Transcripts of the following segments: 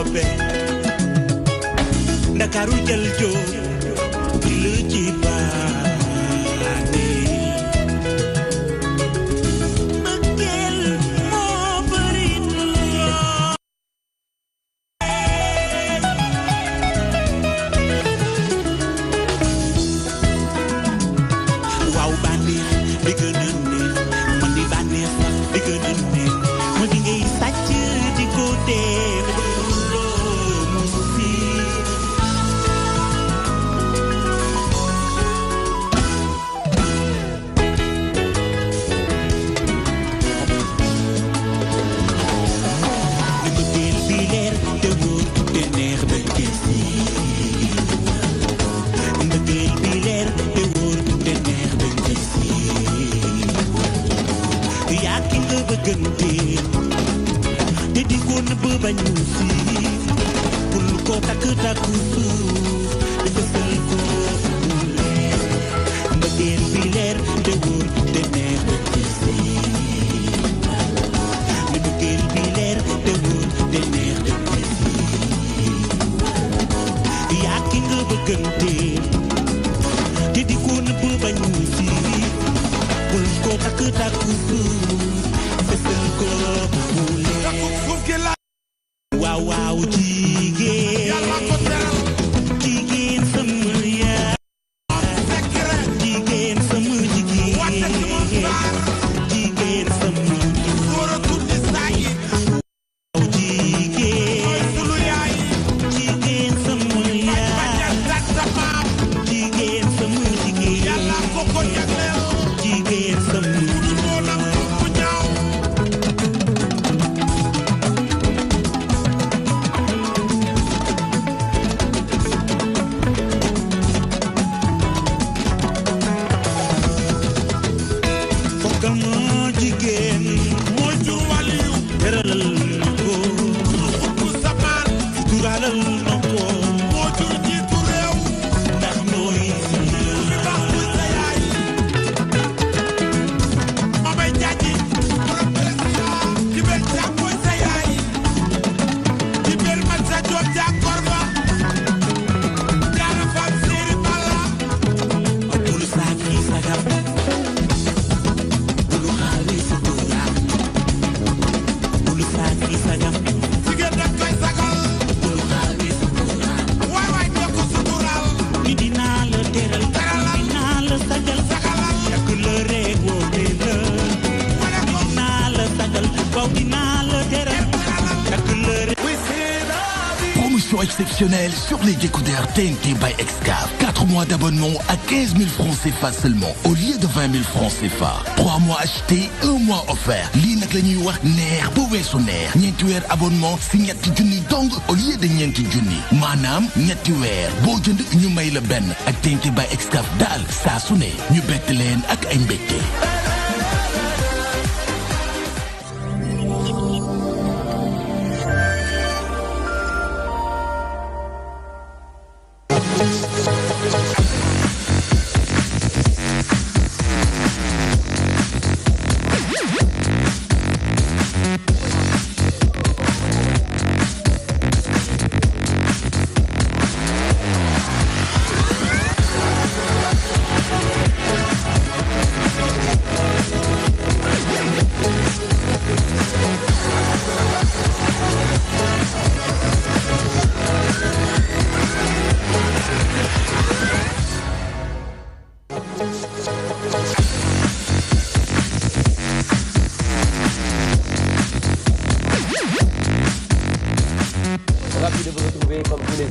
sobe Ndakaaru jël joo di la ci baane bëggeel moo bëri waaw bànneex di gën a neex man di bànneex sax di gën a neex ma di ngay sàcc di ko dee bañu si bul ko takk takku suuf di bësal ko mu leer mbëggeel bi leer te wóor te neex ba gis mbëggeel bi leer te wóor te neex ba gis yaa ki nga bëggante te di ko nëbb bañu si bul ko takk takku suuf bësal ko mu leer waaw waaw jigéen yàlla ko teral jigéen sama yaay jigéen sama jigéen jigéen sama góor a tuddi sayi waaw jigéen sunu yaay jigéen sama yaay jigéen sama jigéen yàlla ko ko jagleel jigéen sama Exceptionnel sur les décodeurs TNT by Excaf. 4 mois d'abonnement à 15 000 francs CFA seulement au lieu de 20 000 francs CFA. 3 mois achetés, 1 mois offert. Lii nag la ñuy wax neex ba weesu neex. ñeenti weer abonnement si ñetti junni dong au lieu de ñeenti junni. maanaam ñetti weer boo jënd ñu may la benn ak TNT by Excaf daal saa su ne ñu bett leen ak ay mbégte.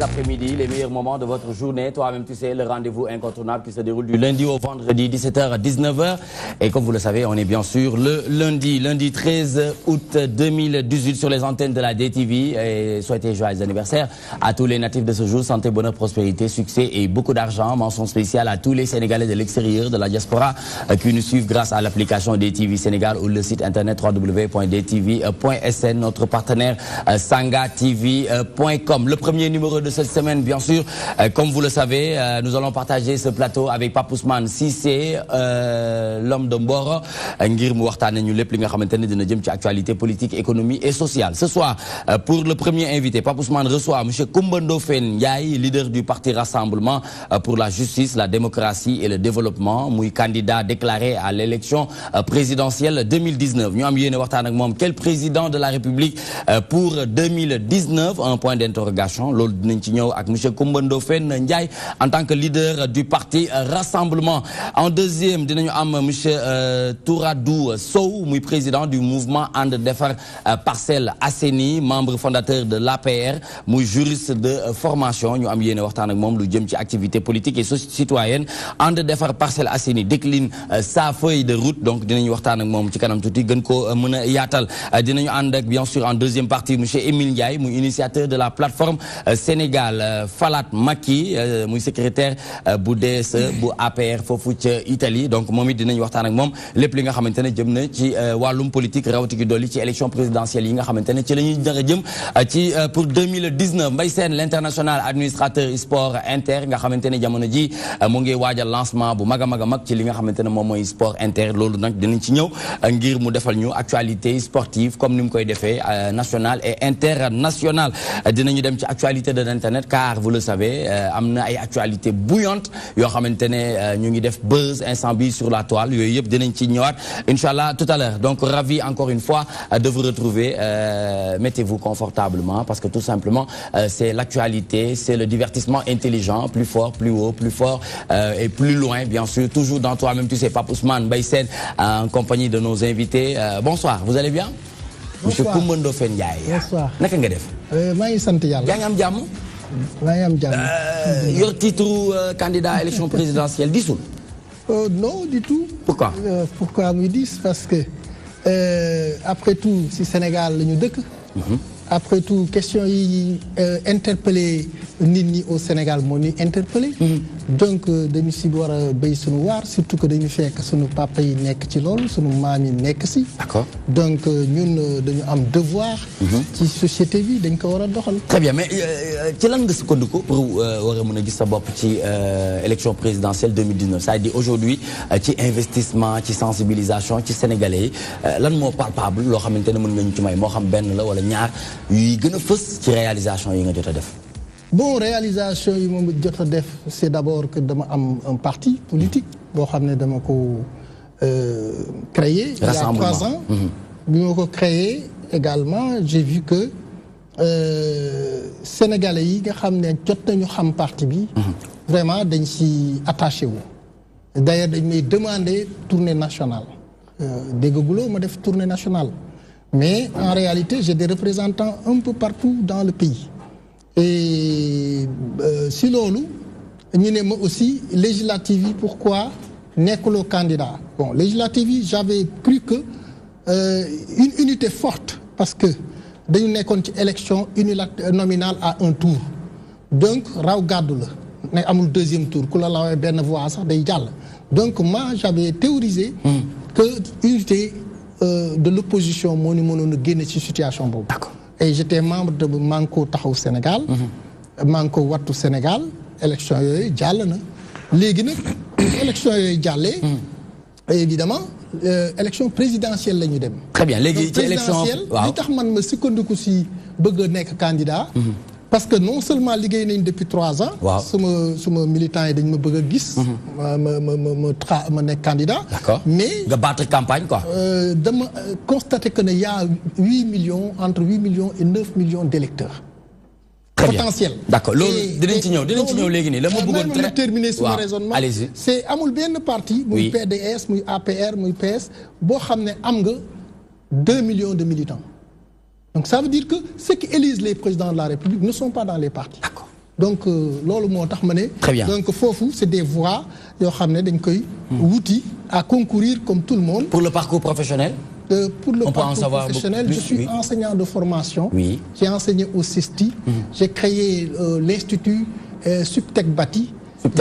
Après-midi, les meilleurs moments de votre journée. Toi-même, tu sais, le rendez-vous incontournable qui se déroule du lundi au vendredi, 17h à 19h. Et comme vous le savez, on est bien sûr le lundi 13 août 2018 sur les antennes de la DTV. Et souhaitez joyeux anniversaire à tous les natifs de ce jour. Santé, bonheur, prospérité, succès et beaucoup d'argent. Mention spéciale à tous les Sénégalais de l'extérieur, de la diaspora, qui nous suivent grâce à l'application DTV Sénégal ou le site internet www.dtv.sn. Notre partenaire sangatv.com. Le premier numéro numéro de cette semaine, bien sûr. Comme vous le savez, nous allons partager ce plateau avec Pape Ousmane Cissé, l'homme de Mboro, ngir mu waxtaane ñu lépp li nga xamante ne dina jëm ci actualité politique, économie et sociale. Ce soir, pour le premier invité, Pape Ousmane reçoit M. Coumba Ndoffène Ndiaye, leader du parti Rassemblement pour la justice, la démocratie et le développement, muy candidat déclaré à l'élection présidentielle 2019. Ñu am yéene waxtaan ak moom quel président de la République pour 2019, un point d'interrogation. Loolu dinañ ci ñëw ak M. Coumba Ndoffène Ndiaye en tant que leader du parti Rassemblement. En deuxième, dinañu am M. Touradou Sow, muy président du mouvement And Defar Parcelles Assainies, membre fondateur de l'APR, muy juriste de formation. Ñu am yéene waxtaan ak moom lu jëm ci activité politique et citoyenne. And Defar Parcelles Assainies décline sa feuille de route, donc dinañu waxtaan ak moom ci kanam tuuti gën ko mën a yaatal. Dinañu ànd ak bien sûr en deuxième partie M. Émile Ndiaye, muy initiateur de la plateforme Sénégal Falat Maki, muy secrétaire bu DSE bu APR foofu ca Italie. Donc moom it dinañu waxtaan ak moom lépp li nga xamante ne jëm na ci wàllum politique rawatigi dolli ci élection présidentielle yi nga xamante ne ci la ñuy dara jëm ci pour 2019. Mbaye Sène l'international administrateur sport inter nga xamante ne jamono ji mu ngi waajal lancement bu mag a mag ci li nga xamante ne moom mooy sport inter. Loolu nag dinañ ci ñëw ngir mu defal ñu actualité sportive comme ni mu koy defee national et international. Dinañu dem ci actualité de l'internet car vous le savez am na ay actualité bouillante yoo xamante ne ñu ngi def buzz instant bi sur la toile. Yooyu yëpp dinañ ci ñëwaat inchallah tout à l'heure. Donc ravi encore une fois de vous retrouver. Mettez-vous confortablement parce que tout simplement c'est l'actualité, c'est le divertissement intelligent, plus fort, plus haut, plus fort et plus loin bien sûr. Toujours dans toi-même, tu sais, Pape Ousmane, Mbaye Sène en compagnie de nos invités. Bonsoir, vous allez bien? Monsieur Coumba Ndoffène Ndiaye. Bonsoir. Naka nga def? maa ngi sant yàlla. Yaa ngi am jàmm? maa ngi am jàmm. Yor titre candidat à l'élection présidentielle disul? Non du tout. Pourquoi? Pourquoi muy dis? Parce que après tout si Sénégal la ñu dëkk. Après tout question yi interpellé nit ñi au Sénégal moo ñuy interpellé. Donc dañu si war a béy suñu waar surtout que dañu fekk suñu papa yi nekk ci loolu suñu maam yi nekk si. D'accord. Donc ñun dañu am devoir. ci société bi dañ ko war a doxal. Très bien, mais ci lan nga sukkandiku pour war a mën a gis sa bopp ci élection présidentielle 2019 c'est-à-dire aujourd'hui ci investissement ci sensibilisation ci sénégalais yi lan moo palpable loo xamante ne mën nga ñu ci may moo xam benn la wala ñaar yuy gën a fës ci réalisation yi nga jot a def. Bon réalisation yi moom jot a def c'est d'abord que dama am un parti politique boo xam ne dama ko créé il y a 3 ans. bi ma ko créé également j'ai vu que sénégalais yi nga xam ne jot nañu xam parti bi vraiment dañ si attaché wu. D'ailleurs dañ may demander tournée nationale déggaguloo ma def tournée nationale mais en réalité j'ai des représentants un peu partout dans le pays. Et si loolu ñu ne ma aussi législative yi pourquoi nekkuloo candidat. Bon législative yi j'avais cru que une unité forte parce que dañu nekkoon ci élection nominale à un tour donc raw gàddu la ne amul deuxième tour ku la lawee benn voix sax day jàll. Donc moi j'avais théorisé que unité de l'opposition moo ñu mënoon a génne ci situation boobu. Et j'étais membre de Manko Taxawu Sénégal. Manko Wattu Sénégal. Élection yooyu jàll na. Léegi nag élection yooyu jàllee. Évidemment élection présidentielle la ñu dem. Très bien léegi ci élection waaw li tax man ma sukkandiku si bëgg a nekk candidat. Parce que non seulement liggéey nañ depuis 3 ans. waaw suma militants yi dañ ma bëgg a gis. ma nekk candidat. D'accord. Mais nga battre campagne quoi. dama constaté que ne y a 8 millions entre 8 millions et 9 millions d'électeurs. Très potentiel. D'accord loolu dinañ ci ñëw léegi nii la ma bëggoon terminer suma raisonnement. Allez-y. C'est amul benn parti. muy PDS muy APR muy PS boo xam ne am nga 2 millions de militants. Donc ça veut dire que ceux qui élisent les présidents de la République ne sont pas dans les partis. D'accord. Donc loolu moo tax ma ne. Très bien. Donc foofu c'est des voies yoo xam ne dañ koy wuti à concourir comme tout le monde. Pour le parcours professionnel. Pour le parcours professionnel, je suis enseignant de formation. Oui. J'ai enseigné au CESTI. J'ai créé l'institut Subtech Bati.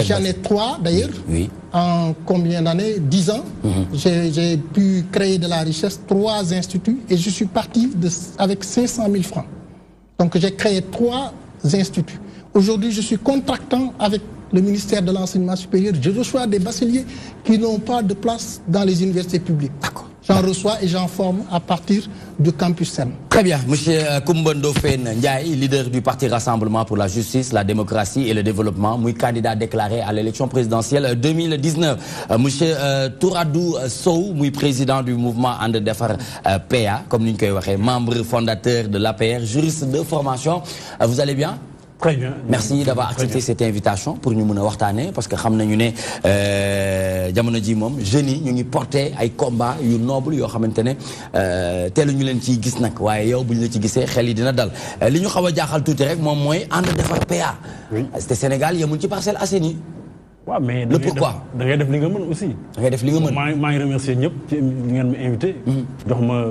J'en ai 3 d'ailleurs. Oui. En combien d'années? 10 ans. J'ai pu créer de la richesse, 3 instituts et je suis parti avec 500 000 francs. Donc j'ai créé 3 instituts. Aujourd'hui, je suis contractant avec le ministère de l'Enseignement supérieur. Je reçois des bacheliers qui n'ont pas de place dans les universités publiques. D'accord. J'en reçois et j'en forme à partir du campus CERN. Très bien. Monsieur Coumba Ndoffène Ndiaye, leader du Parti Rassemblement pour la Justice, la Démocratie et le Développement, muy candidat déclaré à l'élection présidentielle 2019. Monsieur Touradou Sow, muy président du mouvement And Defar PA, comme nous le membre fondateur de l'APR, juriste de formation. Vous allez bien? Très bien. Merci d'avoir accepté cette invitation pour nous waxtané parce que xam nañu né jamono ji mom jeunes yi ñu ngi porter ay combat yu noble yo xamantene télu ñu leen ci gis nak waye yow buñ la ci gisé xel yi dina dal li ñu xawa jaaxal touti rek mom moy And Defar PA. C'était Sénégal yamul ci Parcelles Assainies. Ouais, mais le pourquoi da ngay def li nga mën aussi. Da ngay def li nga mën. maa ngi remercier ñëpp ci li ngeen ma invité. jox ma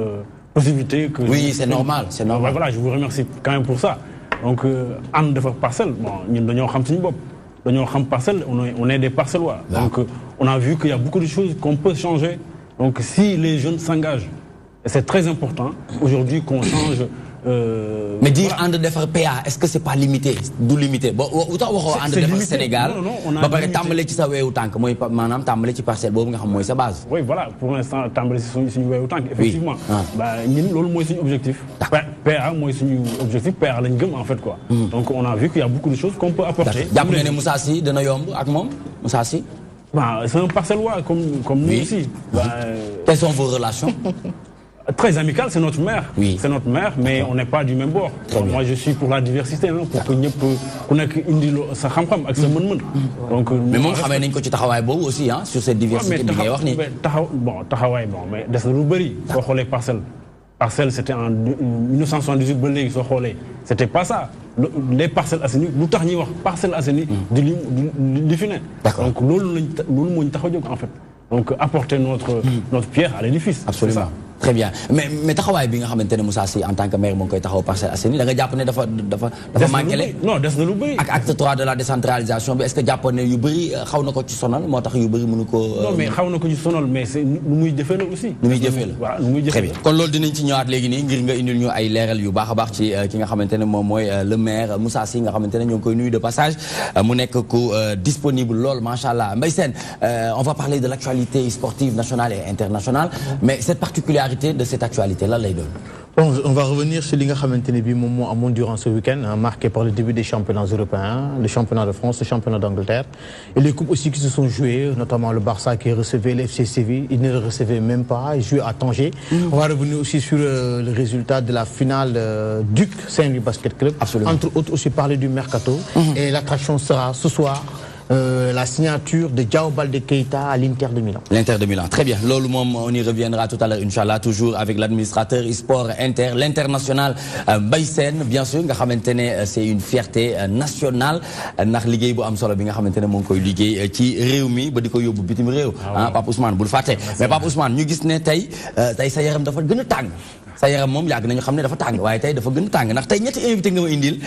possibilité que. Oui, c'est normal, c'est normal. Voilà, je vous remercie quand même pour ça. Donc, And Defar Parcelles, bon, nous dañoo xam suñu bopp, dañoo xam Parcelles, on est des Parcellois. Donc, on a vu qu'il y a beaucoup de choses qu'on peut changer. Donc, si les jeunes s'engagent, et c'est très important aujourd'hui qu'on change. Mais dire And Defar PA, est-ce que c'est pas limité? D'où limité? Bon, autant waxo And Defar Sénégal. Ba paré tambalé ci sa wéwu tank moy manam tambalé ci parcelle bobu nga xam moy sa base. Oui, voilà, pour l'instant tambalé ci suñu wéwu tank effectivement. Bah ñun lolu moy suñu objectif. PA moy suñu objectif, PA lañ gëm en fait quoi. Donc on a vu qu'il y a beaucoup de choses qu'on peut apporter. Japp nga né Moussa Sy dana yomb ak mom? Moussa Sy? Bah c'est un Parcellois comme nous aussi. Quelles sont vos relations? Très amical, c'est notre mère. Oui. C'est notre mère, mais on n'est pas du même bord. Moi, je suis pour la diversité, hein, pour que ñëpp ku nekk indi sa xam-xam ak sa mën-mën. Donc mais moom xamee nañ ko ci taxawaay boobu aussi hein, sur cette diversité bi ngay wax ni. Taxawaay bon mais des na lu bëri. soo xoolee Parcelles c'était en 1978 ba léegi soo xoolee c'était pas ça. Les Parcelles Assainies lu tax ñuy wax Parcelles Assainies di li fi ne. Donc loolu moo ñu tax a jóg en fait. Donc apporter notre pierre à l'édifice. Absolument. Très bien mais taxawaay bi nga xamante ne Moussa Sy en tant que maire moo ngi koy taxaw Parcelles Assainies da nga jàpp ne dafa manqué non des na lu bëri ak acte 3 de la décentralisation bi est-ce que jàpp ne yu bëri xaw na ko ci sonal moo tax yu bëri mënu ko. non mais xaw na ko ci sonal mais c'est nu muy jëfee la aussi. nu muy jëfee la waaw nu muy jëfee la. très bien kon loolu dinañ ci ñëwaat léegi nii ngir nga indil ñu ay leeral yu baax a baax ci ki nga xamante ne moom mooy le maire Moussa Sy nga xamante ne ñoo ngi koy nuyu de passage mu nekk ku disponible lool macha allah Mbaye Sène on va parler de l'actualité sportive nationale et internationale mais cette particularité de cette actualité. Bon, on va revenir sur l'Inga Khamentene durant ce week-end, marqué par le début des championnats européens, le championnat de France, le championnat d'Angleterre, et les coupes aussi qui se sont jouées, notamment le Barça qui recevait l'FC Séville, il ne le recevait même pas, il jouait à Tanger. On va revenir aussi sur le résultat de la finale Duc Saint-Louis Basket Club. Absolument. Entre autres aussi parler du Mercato, et l'attraction sera ce soir. La signature de Diao Baldé Keita à l'Inter de Milan. L'Inter de Milan, très bien. Lolo mom, on y reviendra tout à l'heure, Inch'Allah, toujours avec l'administrateur e-sport Inter, l'international Mbaye Sène, bien sûr, nga xamantene c'est une fierté nationale ndax liggéey bu am solo bi nga xamantene mo ngi koy liggéey ci réew mi ba diko yóbbu bitim réew. Pape Ousmane bul faté. Mais Pape Ousmane, ñu gis né tay sa yaram dafa gëna tàng. Sa yaram moom yàgg nañu xam ne dafa tàng waaye tey dafa gën a tàng ndax tey ñetti invité nga ma indil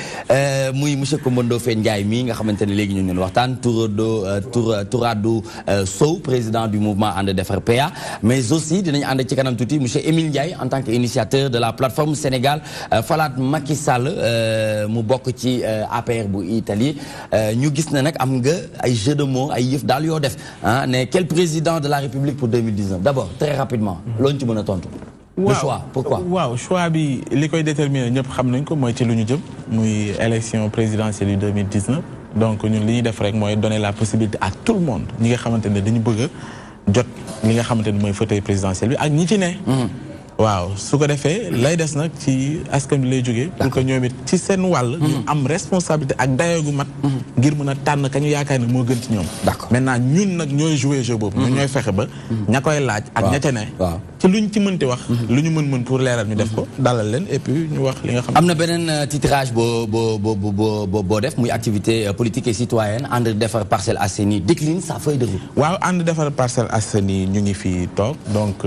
muy monsieur Coumba Ndoffène Ndiaye mii nga xamante ne léegi ñu ngi waxtaan Touradou Sow président du mouvement And Defar PA mais aussi dinañ ànd ci kanam tuuti monsieur Émile Ndiaye en tant que initiateur de la plateforme Sénégal Falaat Macky Sall mu bokk ci APR bu Italie ñu gis ne nag am nga ay jeu de mots ay yëf daal yoo def ah ne quel président de la République pour 2019 d'abord très rapidement loolu ci mën a tontu. Le choix, pourquoi? Waaw, choix bi li koy déterminer ñëpp xam nañ ko mooy ci lu ñu jëm muy élection présidentielle du 2019 donc ñun li ñuy def rek mooy donner la possibilité à tout le monde ñi nga xamante ne dañu bëgg a jot li nga xamante ne mooy fauteuil présidentiel bi ak ñi ci ne. waaw su ko defee lay des nag ci askan bi lay jógee pour que ñoom it ci seen wàll ñu am responsabilité ak dayoo gu mat ngir mën a tànn ka ñu yaakaar ne moo gën ci ñoom. d'accord maintenant ñun nag ñooy jouer jeu boobu ñun ñooy fexe ba ña koy laaj ak ña ca ne ci luñ ci mënti wax lu ñu mën pour leeral ñu def ko dalal leen et puis ñu wax li nga xam am na beneen titrage boo def muy activité politique et citoyenne And Defar Parcelles Assainies décline sa feuille de route. waaw And Defar Parcelles Assainies ñu ngi fi toog donc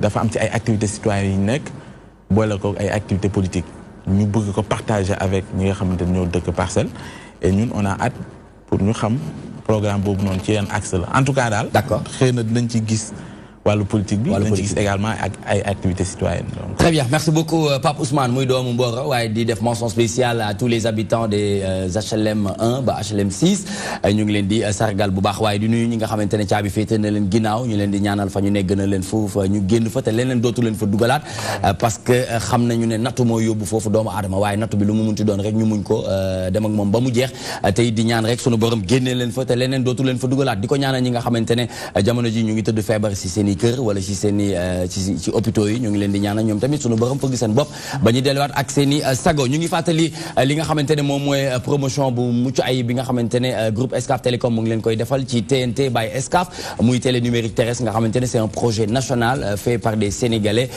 dafa am ci ay activités citoyennes yi nekk boole ko ay activités politiques ñu bëgg ko partager avec ñi nga xamante ne ñoo dëkk Parcelles et ñun on a hâte pour ñu xam programme boobu noonu ci yenn axe la en tout cas daal. d'accord xëy na dinañ ci gis wàllu politique bi dañ ci gis également ak ay activités citoyennes. Très bien, merci beaucoup Pape Ousmane muy doomu Mboro waaye di def mention spéciale à tous les habitants des HLM 1 ba HLM 6 ñu ngi leen di sargal bu baax waaye di nuyu ñi nga xamante ne caabi féete na leen ginnaaw ñu leen di ñaanal fa ñu ne gën a leen foofu ñu génn fa te leneen dootu leen fa dugalaat parce que xam nañu ne nattu moo yóbbu foofu doomu aadama waaye nattu bi lu mu munti doon rek ñu muñ ko dem ak moom ba mu jeex tey di ñaan rek sunu borom génne leen fa te leneen dootu leen fa dugalaat di ko ñaanal ñi nga xamante ne jamono ji ñu ngi tëdd feebar si seen i kër wala si seen i ci hôpitaux yi ñu ngi leen di ñaanal ñoom tamit sunu borom fëgg seen bopp ba ñu delluwaat ak seen i sago ñu ngi fàttali li nga xamante ne moom mooy promotion bu mucc ay bi nga xamante ne groupe Excaf Télécom mu ngi leen koy defal ci TNT by Excaf muy télé numérique terrestre nga xamante ne c'est un projet national fait par des Sénégalais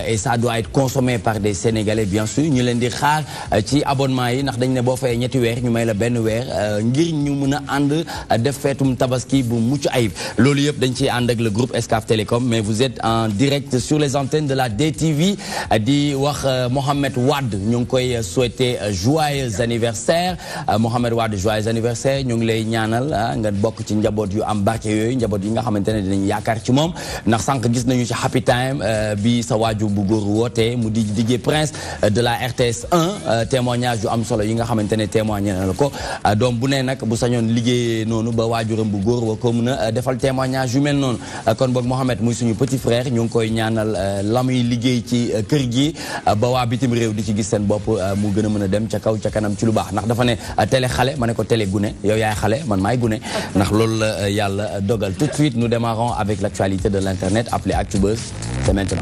et ça doit être consommé par des Sénégalais bien sûr ñu leen di xaar ci abonnement yi ndax dañ ne boo fayee ñetti weer ñu may la benn weer ngir ñu mën a ànd def feetum tabaski bu mucc ayib loolu yëpp dañ ciy ànd ak le groupe Excaf Télécom mais vous êtes en direct sur les antennes de la DTV di wax Mohamed Wade ñu ngi koy souhaiter joyeux anniversaire Mohamed Wade joyeux anniversaire ñu ngi lay ñaanal nga bokk ci njaboot yu am barke yooyu njaboot yi nga xamante ne dinañ yaakaar ci moom ndax sànq gis nañu ci Happy Time bi sa waaju bu góor woote mu di DJ Prince de la RTS 1 témoignage yu am solo yi nga xamante ne témoigné na la ko doom bu ne nag bu sañoon liggéey noonu ba waajuram bu góor wa ko mën a defal témoignage yu mel noonu kon boog Mohamed muy suñu petit frère ñu ngi koy ñaanal la muy liggéey ci kër gi ba waa bitim réew di ci gis seen bopp mu gën a mën a dem ca kaw ca kanam ci lu baax ndax dafa ne télé xale ma ne ko télé gune yow yaay xale man maay gune ndax loolu la yàlla dogal tout de suite nous démarrons avec l'actualité de l'internet appelée ActuBuzz c'est maintenant.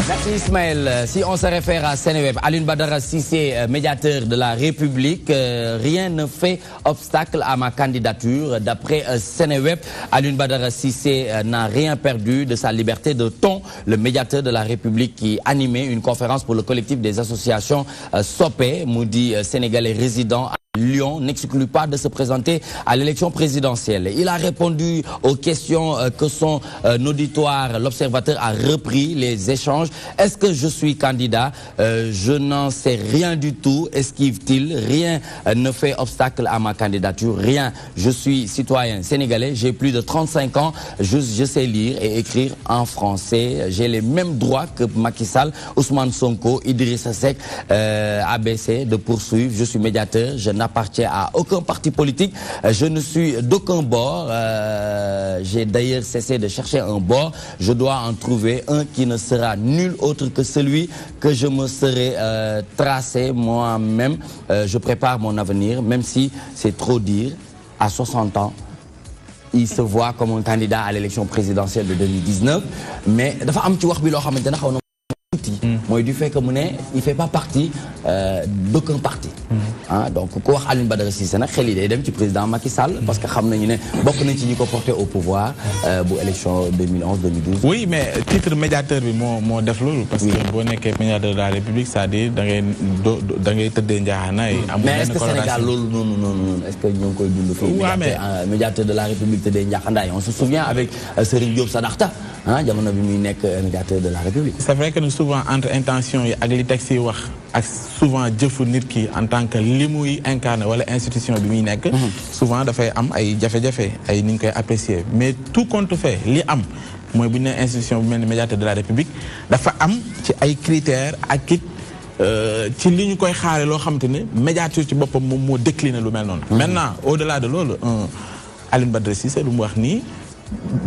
Merci Ismaël. Si on se réfère à Seneweb, Alioune Badara Cissé, médiateur de la République, rien ne fait obstacle à ma candidature. D'après Seneweb, Alioune Badara Cissé n'a rien perdu de sa liberté de ton. Le médiateur de la République qui animait une conférence pour le collectif des associations SOPE, Moudi sénégalais résident à Lyon, n'exclut pas de se présenter à l'élection présidentielle. Il a répondu aux questions que son auditoire, l'Observateur, a repris les échanges. Est-ce que je suis candidat? Je n'en sais rien du tout, esquive-t-il. Rien ne fait obstacle à ma candidature, rien. Je suis citoyen sénégalais, j'ai plus de 35 ans, je sais lire et écrire en français. J'ai les mêmes droits que Macky Sall, Ousmane Sonko, Idrissa Seck, ABC, de poursuivre. Je suis médiateur, je n'appartiens à aucun parti politique, je ne suis d'aucun bord. J'ai d'ailleurs cessé de chercher un bord. Je dois en trouver un qui ne sera nul autre que celui que je me serai tracé moi-même. Je prépare mon avenir, même si c'est trop dire. À 60 ans, il se voit comme un candidat à l'élection présidentielle de 2019. Mais dafa am ci wax bi loo xamante ne xaw na mooy du fait que mu ne il fait pas partie d'aucun parti. Donc ku wax Alioune Badara Cissé nag xel yi day dem ci président Macky Sall parce que xam nañu ne bokk nañ ci ñi ko porté au pouvoir bu élection 2011-2012. Oui, mais titre médiateur bi moo def loolu. parce que boo nekkee médiateur de la République c'est-à-dire da ngay tëddee njaaxaanaay. mais est-ce que Sénégal loolu noonu est-ce que ñoo ngi koy dund fii. médiateur de la République tëddee njaaxaanaay on se souvient avec Serigne Diop Sadakhta jamono bi muy nekk médiateur de la République. C'est vrai que souvent entre intention yi ak li texte yi wax ak souvent jëfu nit ki en tant que li muy incarné wala institution bi muy nekk. souvent dafay am ay jafe-jafe ay ni ñu koy apprécier mais tout compte fait li am mooy bu ñu nee institution bu mel ni médiateur de la République dafa am ci ay critères ak it ci li ñu koy xaare loo xamante ne médiateur ci boppam moom moo décliné lu mel noonu. maintenant au-delà de loolu Alioune Badara Cissé lu mu wax nii.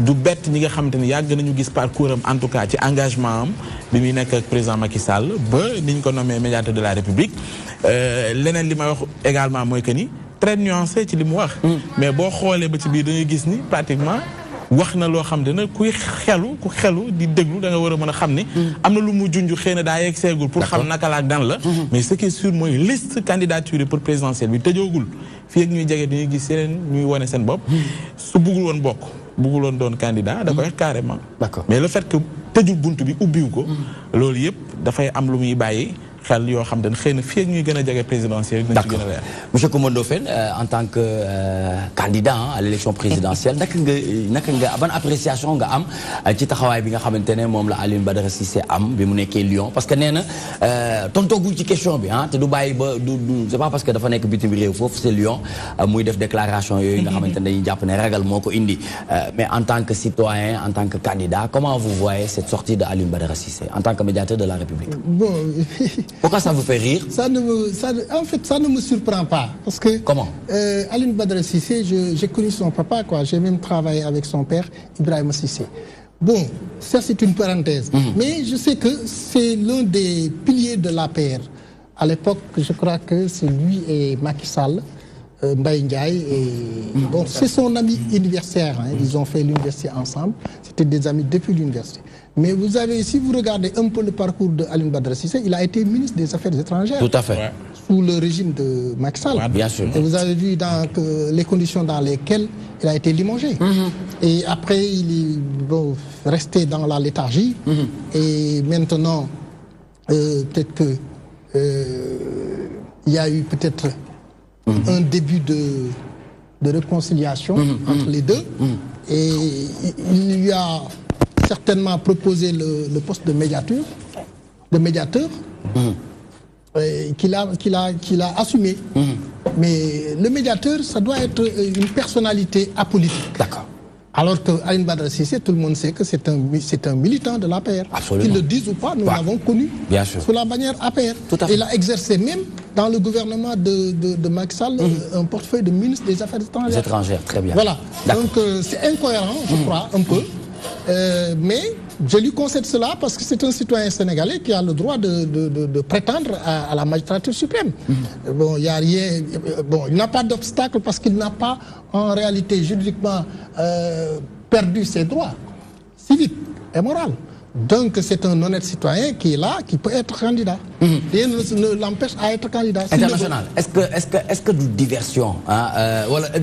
du bett ñi nga xamante ne yàgg nañu gis parcours am en tout cas ci engagement am bi muy nekk ak président Macky Sall ba ni ñu ko nommé médiateur de la République leneen li may wax également mooy que ni très nuancé ci li mu wax. mais boo xoolee ba ci biir da ngay gis ni pratiquement wax na loo xam ne ku xelu di déglu da nga war a mën a xam ni. am na lu mu junj xëy na daa yegg seegul pour xam naka la ak dan la. mais ce qui est sûr mooy liste candidature pour présidentielle bi tëjoogul fii ak ñuy jege dañuy gis yeneen ñuy wane seen bopp. su buggul woon bokk. bëgguloon doon candidat da koy wax carrément. D'accord. mais le fait que tëjul buntu bi ubbiw ko. loolu yëpp dafay am lu muy bàyyi xel yoo xam ne xëy na fii ak ñuy gën a jege présidentielle dinañ ci gën a leer. Monsieur Coumba Ndoffène en tant que candidat à l'élection présidentielle naka nga ban appréciation nga am ci taxawaay bi nga xamante ne moom la Alioune Badara Cissé am bi mu nekkee Lyon parce que nee na tontoogul ci question bi te du bàyyi ba du c'est pas parce que dafa nekk bitim réew foofu c'est Lyon muy def déclaration yooyu nga xamante ne dañuy jàpp ne ragal moo ko indi mais en tant que citoyen en tant que candidat comment vous voyez cette sortie de Alioune Badara Cissé en tant que médiateur de la République? Bon. Pourquoi ça vous fait rire? En fait, ça ne me surprend pas. Parce que comment Alioune Badara Cissé, j'ai connu son papa, quoi. J'ai même travaillé avec son père, Ibrahima Cissé. Bon, ça c'est une parenthèse. Mais je sais que c'est l'un des piliers de l'APR. À l'époque, je crois que c'est lui et Macky Sall, Mbaye Ndiaye. Bon, c'est son ami universitaire. Ils ont fait l'université ensemble. C'était des amis depuis l'université. Mais vous avez, si vous regardez un peu le parcours de Alioune Badara Cissé, il a été ministre des Affaires étrangères. Tout à fait. Ouais. Sous le régime de Macky Sall. Ouais, bien sûr. Et vous avez vu les conditions dans lesquelles il a été limogé. Et après, il est resté dans la léthargie. Et maintenant, peut-être que il y a eu peut-être un début de réconciliation entre les deux. Et il lui a certainement proposé le poste de médiateur, qu'il a assumé. Mais le médiateur, ça doit être une personnalité apolitique. D'accord. Alors que Alioune Badara Cissé, tout le monde sait que c'est un militant de l'APR. Qu'ils le disent ou pas, nous l'avons connu sous la bannière APR. Il a exercé même dans le gouvernement de Macky Sall un portefeuille de ministre des Affaires étrangères. Très bien. Voilà. Donc c'est incohérent, je crois, un peu. Mais je lui concède cela parce que c'est un citoyen sénégalais qui a le droit de prétendre à la magistrature suprême. Bon, il n'y a rien. Bon, il n'a pas d'obstacle parce qu'il n'a pas en réalité juridiquement perdu ses droits civiques et moraux. Donc c'est un honnête citoyen qui est là, qui peut être candidat. Rien ne l'empêche à être candidat. International. Est-ce que du diversion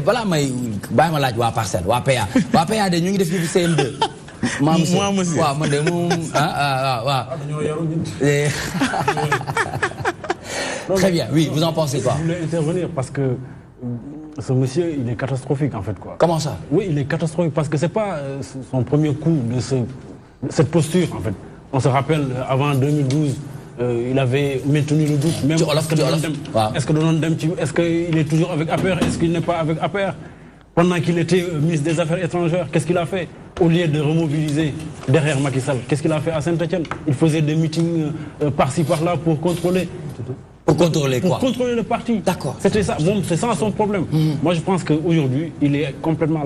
voilà may bàyyi ma laaj waa Parcelles waa PA waa PA de ñu ngi def ñu CM2. moi monsieur waaw man de moom Très bien, oui, vous en pensez quoi? Je voulais intervenir parce que ce monsieur, il est catastrophique en fait, quoi. Comment ça? Oui, il est catastrophique parce que c'est pas son premier coup de cette posture en fait. On se rappelle, avant 2012, il avait maintenu le doute. Même est-ce qu'il est toujours avec APR? Est-ce qu'il n'est pas avec APR? Pendant qu'il était ministre des Affaires étrangères, qu'est-ce qu'il a fait? Au lieu de remobiliser derrière Macky Sall, qu'est-ce qu'il a fait à Saint-Etienne? Il faisait des meetings par-ci par-là pour contrôler. Pour contrôler quoi? Pour contrôler le parti. D'accord. C'était ça. Bon, c'est ça son problème. Moi, je pense qu'aujourd'hui, il est complètement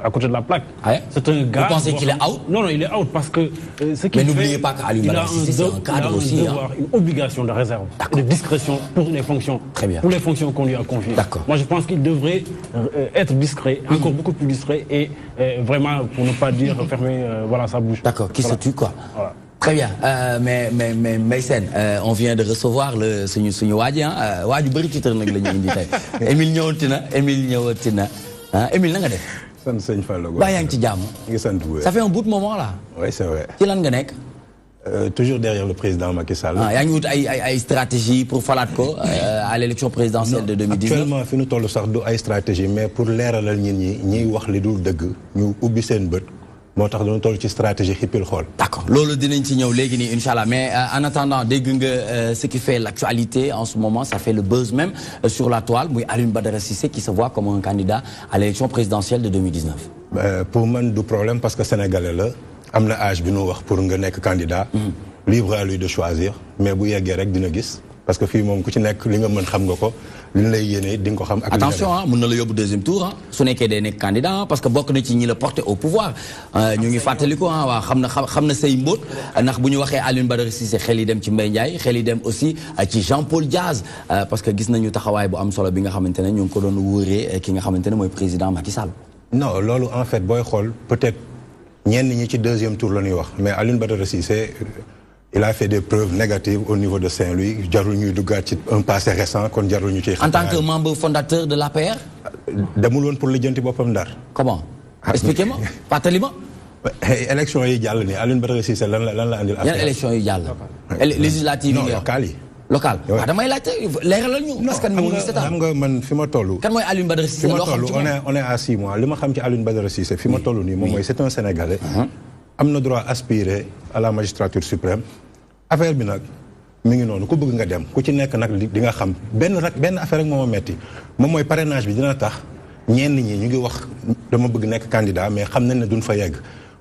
à côté de la plaque. Ouais. C'est un gars. Vous pensez qu'il est out? Non, il est out parce que ce qu'il fait. Mais n'oubliez pas qu'Alioune Badara Cissé, c'est un cadre aussi. Il a une obligation de réserve, de discrétion pour les fonctions. Très bien. Pour les fonctions qu'on lui a confiées. D'accord. Moi, je pense qu'il devrait être discret, encore beaucoup plus discret et vraiment, pour ne pas dire fermer sa bouche. D'accord. Qui se tue quoi? Voilà. Très bien, mais Maysen, on vient de recevoir le suñu waaji waaju bëri titre nag la ñu indi tey Émile ñëwati na Émile na nga def. sant sëñ Fallou. Ba yaa ngi ci jàmm. ngi sant bu Ça fait un bout de moment là. Oui, c'est vrai. ci lan nga nekk. Toujours derrière le président Macky Sall. yaa ngi wut ay stratégie pour falaat ko à l'élection présidentielle de 2019. Actuellement fi ñu toll sax du ay stratégie mais pour leeralal ñiy wax li dul dëgg ñu ubbi seen bët. moo tax dañu toll ci stratégie xippil xool. D'accord loolu dinañ ci ñëw léegi nii incha allah mais en attendant dégg nga ce qui fait l'actualité en ce moment ça fait le buzz même sur la toile muy Alioune Badara Cissé qui se voit comme un candidat à l'élection présidentielle de 2019. Pour man du problème parce que sénégalais la am na âge bi nu wax pour nga nekk candidat. Libre à lui de choisir mais bu yeggee rek dina gis. Parce que fii moom ku ci nekk li nga mën xam nga ko li ñu lay yéene di nga ko xam. ak attention mën na la yóbbu deuxième tour su nekkee day nekk candidat parce que bokk na ci ñi la porté au pouvoir ñu ngi fàttaliku waaw xam na say mbóot ndax bu ñu waxee Alioune Badara Cissé xel yi dem ci Mbaye Ndiaye xel yi dem aussi ci Jean-Paul Diaz parce que gis nañu taxawaay bu am solo bi nga xamante ne ñu ngi ko doon wóoree ki nga xamante ne mooy président Macky Sall. Non loolu en fait booy xool peut-être ñenn ñi ci deuxième tour la ñuy wax mais Alioune Badara Cissé. Il a fait des preuves négatives au niveau de Saint-Louis jarul ñuy duggaat ci un passé récent kon jarul ñu ciy. En tant que membre fondateur de l'APR. demul woon pour lijjanti boppam Ndar. Comment? Expliquez-moi. fàttali ma. élection yi jàll nii Alioune Badara Cissé lan la andil. yan élection yi jàll. législative yi non locales yi. local waaw damay laajte leeralal ñu. non xam nga man fi ma toll. kan mooy Alioune Badara Cissé loo xam ci on est à 6 mois li ma xam ci Alioune Badara Cissé fi ma toll nii moom mooy c'est un Sénégalais. am na droit aspirer à la magistrature suprême affaire bi nag mi ngi noonu ku bëgg nga dem ku ci nekk nag di nga xam benn affaire rek moo ma metti moom mooy parrainage bi dina tax ñenn ñi ñu ngi wax dama bëgg nekk candidat mais xam nañ ne duñ fa yegg.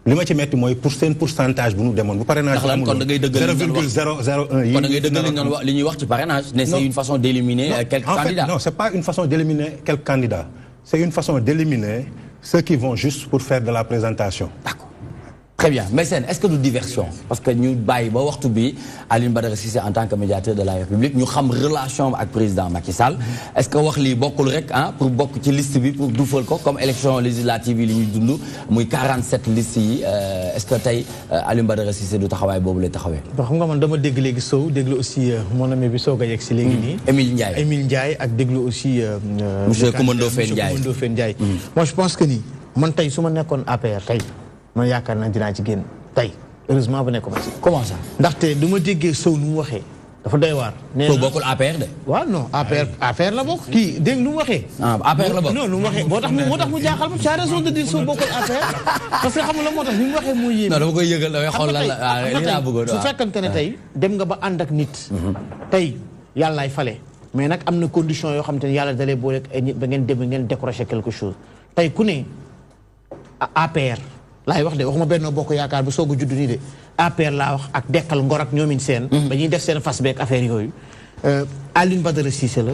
li ma ci metti mooy pour seen pourcentage bu ñu demoon bu parrainage bi amul 0,001 yi. kon da ngay dëggal li ñuy wax ci parrainage. ne c'est une façon d'éliminer quelques candidats. En fait, non, c'est pas une façon d'éliminer quelques candidats. C'est une façon d'éliminer ceux qui vont juste pour faire de la présentation. D'accord. Très bien. Mais est-ce que nous diversion? Parce que nous, Alioune Badara Cissé en tant que médiateur de la République, nous avons une relation avec le président Macky Sall. Est-ce que vous avez beaucoup de gens pour beaucoup de listes pour doufel comme élection législative, il y a 47 listes. Est-ce que Alioune Badara Cissé doit travailler pour le travail? Je suis aussi mon ami Bissou Gayek Silegini. Émile Ndiaye. Émile Ndiaye et aussi Monsieur Koumando Ndiaye. Moi je pense que ni, moi je suis un APR. man yaakaar naa dinaa ci génn tey heureusement bu nekk ci. comment ça. ndaxte du ma déggee Sow lu mu waxee dafa doy waar. nee na Sow bokkul APR de. waaw non APR la bokk. kii dégg lu mu waxee. APR la bokk non lu mu waxee moo tax mu jaaxal ma tu as raison de dire Sow bokkul APR parce que xam nga la moo tax ni mu waxee mooy yéeme. non dama koy yëgal damay xool lan la li laa bëggoon su fekkante ne tey dem nga ba ànd ak nit. tey yàllaay fale mais nag am na condition yoo xam te ne yàlla dalee boole ak ay nit ba ngeen dem ngeen décrocher quelque chose tey ku ne APR. laay wax de waxuma Benno Bokk Yaakaar bi soog a judd nii de APR laa wax ak dekkal ngor ak ñoomin seen ba ñuy def seen fas beeg affaire yooyu Alioune Badara Cissé la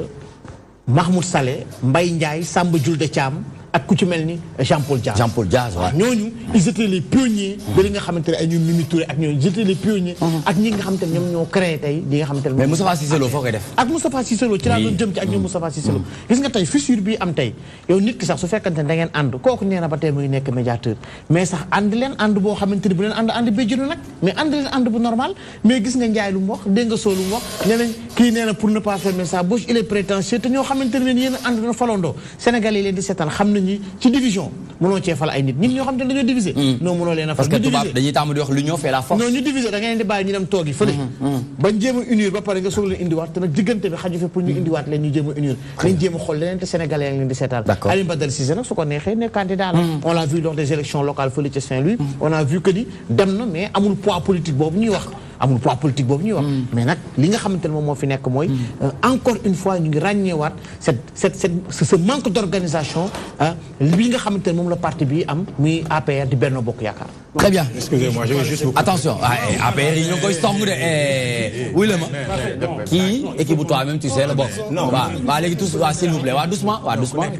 Mahmoud Saleh Mbaye Ndiaye Samba Julde Thiam ak ku ci mel ni Jean-Paul Diaz. Jean-Paul Diaz waaw ñooñu ils étaient les pionniers de li nga xamante ne ay ñoom Mimi Touré ak ñooñu ils étaient les pionniers ak ñi nga xamante ne ñoom ñoo créé tey li nga xamante ne mais Moustapha Cissé Lo foo koy def ak Moustapha Cissé Lo ci laa doon jëm ci ak ñoom Moustapha Cissé Lo gis nga tey fissure bii am tey yow nit ki sax su fekkante ne da ngeen ànd kooku nee na ba tey muy nekk médiateur mais sax ànd leen ànd boo xamante ne bu leen ànd béjjënu nag mais ànd leen ànd bu normal mais gis nga Ndiaye lu mu wax dégg nga Sow lu mu wax nee nañ kii nee na pour ne pas fermer sa bouche il est prétentieux te ñoo xamante ne yéen ànd na falondoo Sénégalais yi leen di seetaan xam nañu ci division mënoo cee fal ay nit ñun ñoo xam te ne dañoo diviser non mënoo leen a fal parce que tubaab dañuy tàmm di wax l'union fait la force non ñu diviser da ngeen di bàyyi ñu dem toogi fële bañ jéem a unir ba pare nga soog leen indiwaat te nag diggante bi xaju fi pour ñu indiwaat leen ñu jéem a unir nañ jéem a xool leneen te Sénégalais leen di seetaan Alioune Badara Cissé nag su ko neexee ne candidat la on l'a vu lors des élections locales fële ca Saint-Louis on a vu que ni dem na mais amul poids politique boobu ñuy wax amul poids politique boobu ñuy wax mais nag li nga xamante ne moom moo fi nekk mooy encore une fois ñu ngi ràññeewaat ce manque d'organisation li nga xamante ne moom la parti bi am muy APR di Benno Bokk Yaakaar. Très bien. Excusez-moi, je vais juste vous... Attention, APR yi ñoo koy song de oui la ma kii équipe bu toi-même tu sais la bokk. non waaw léegi tous waaw s'il vous plaît waaw doucement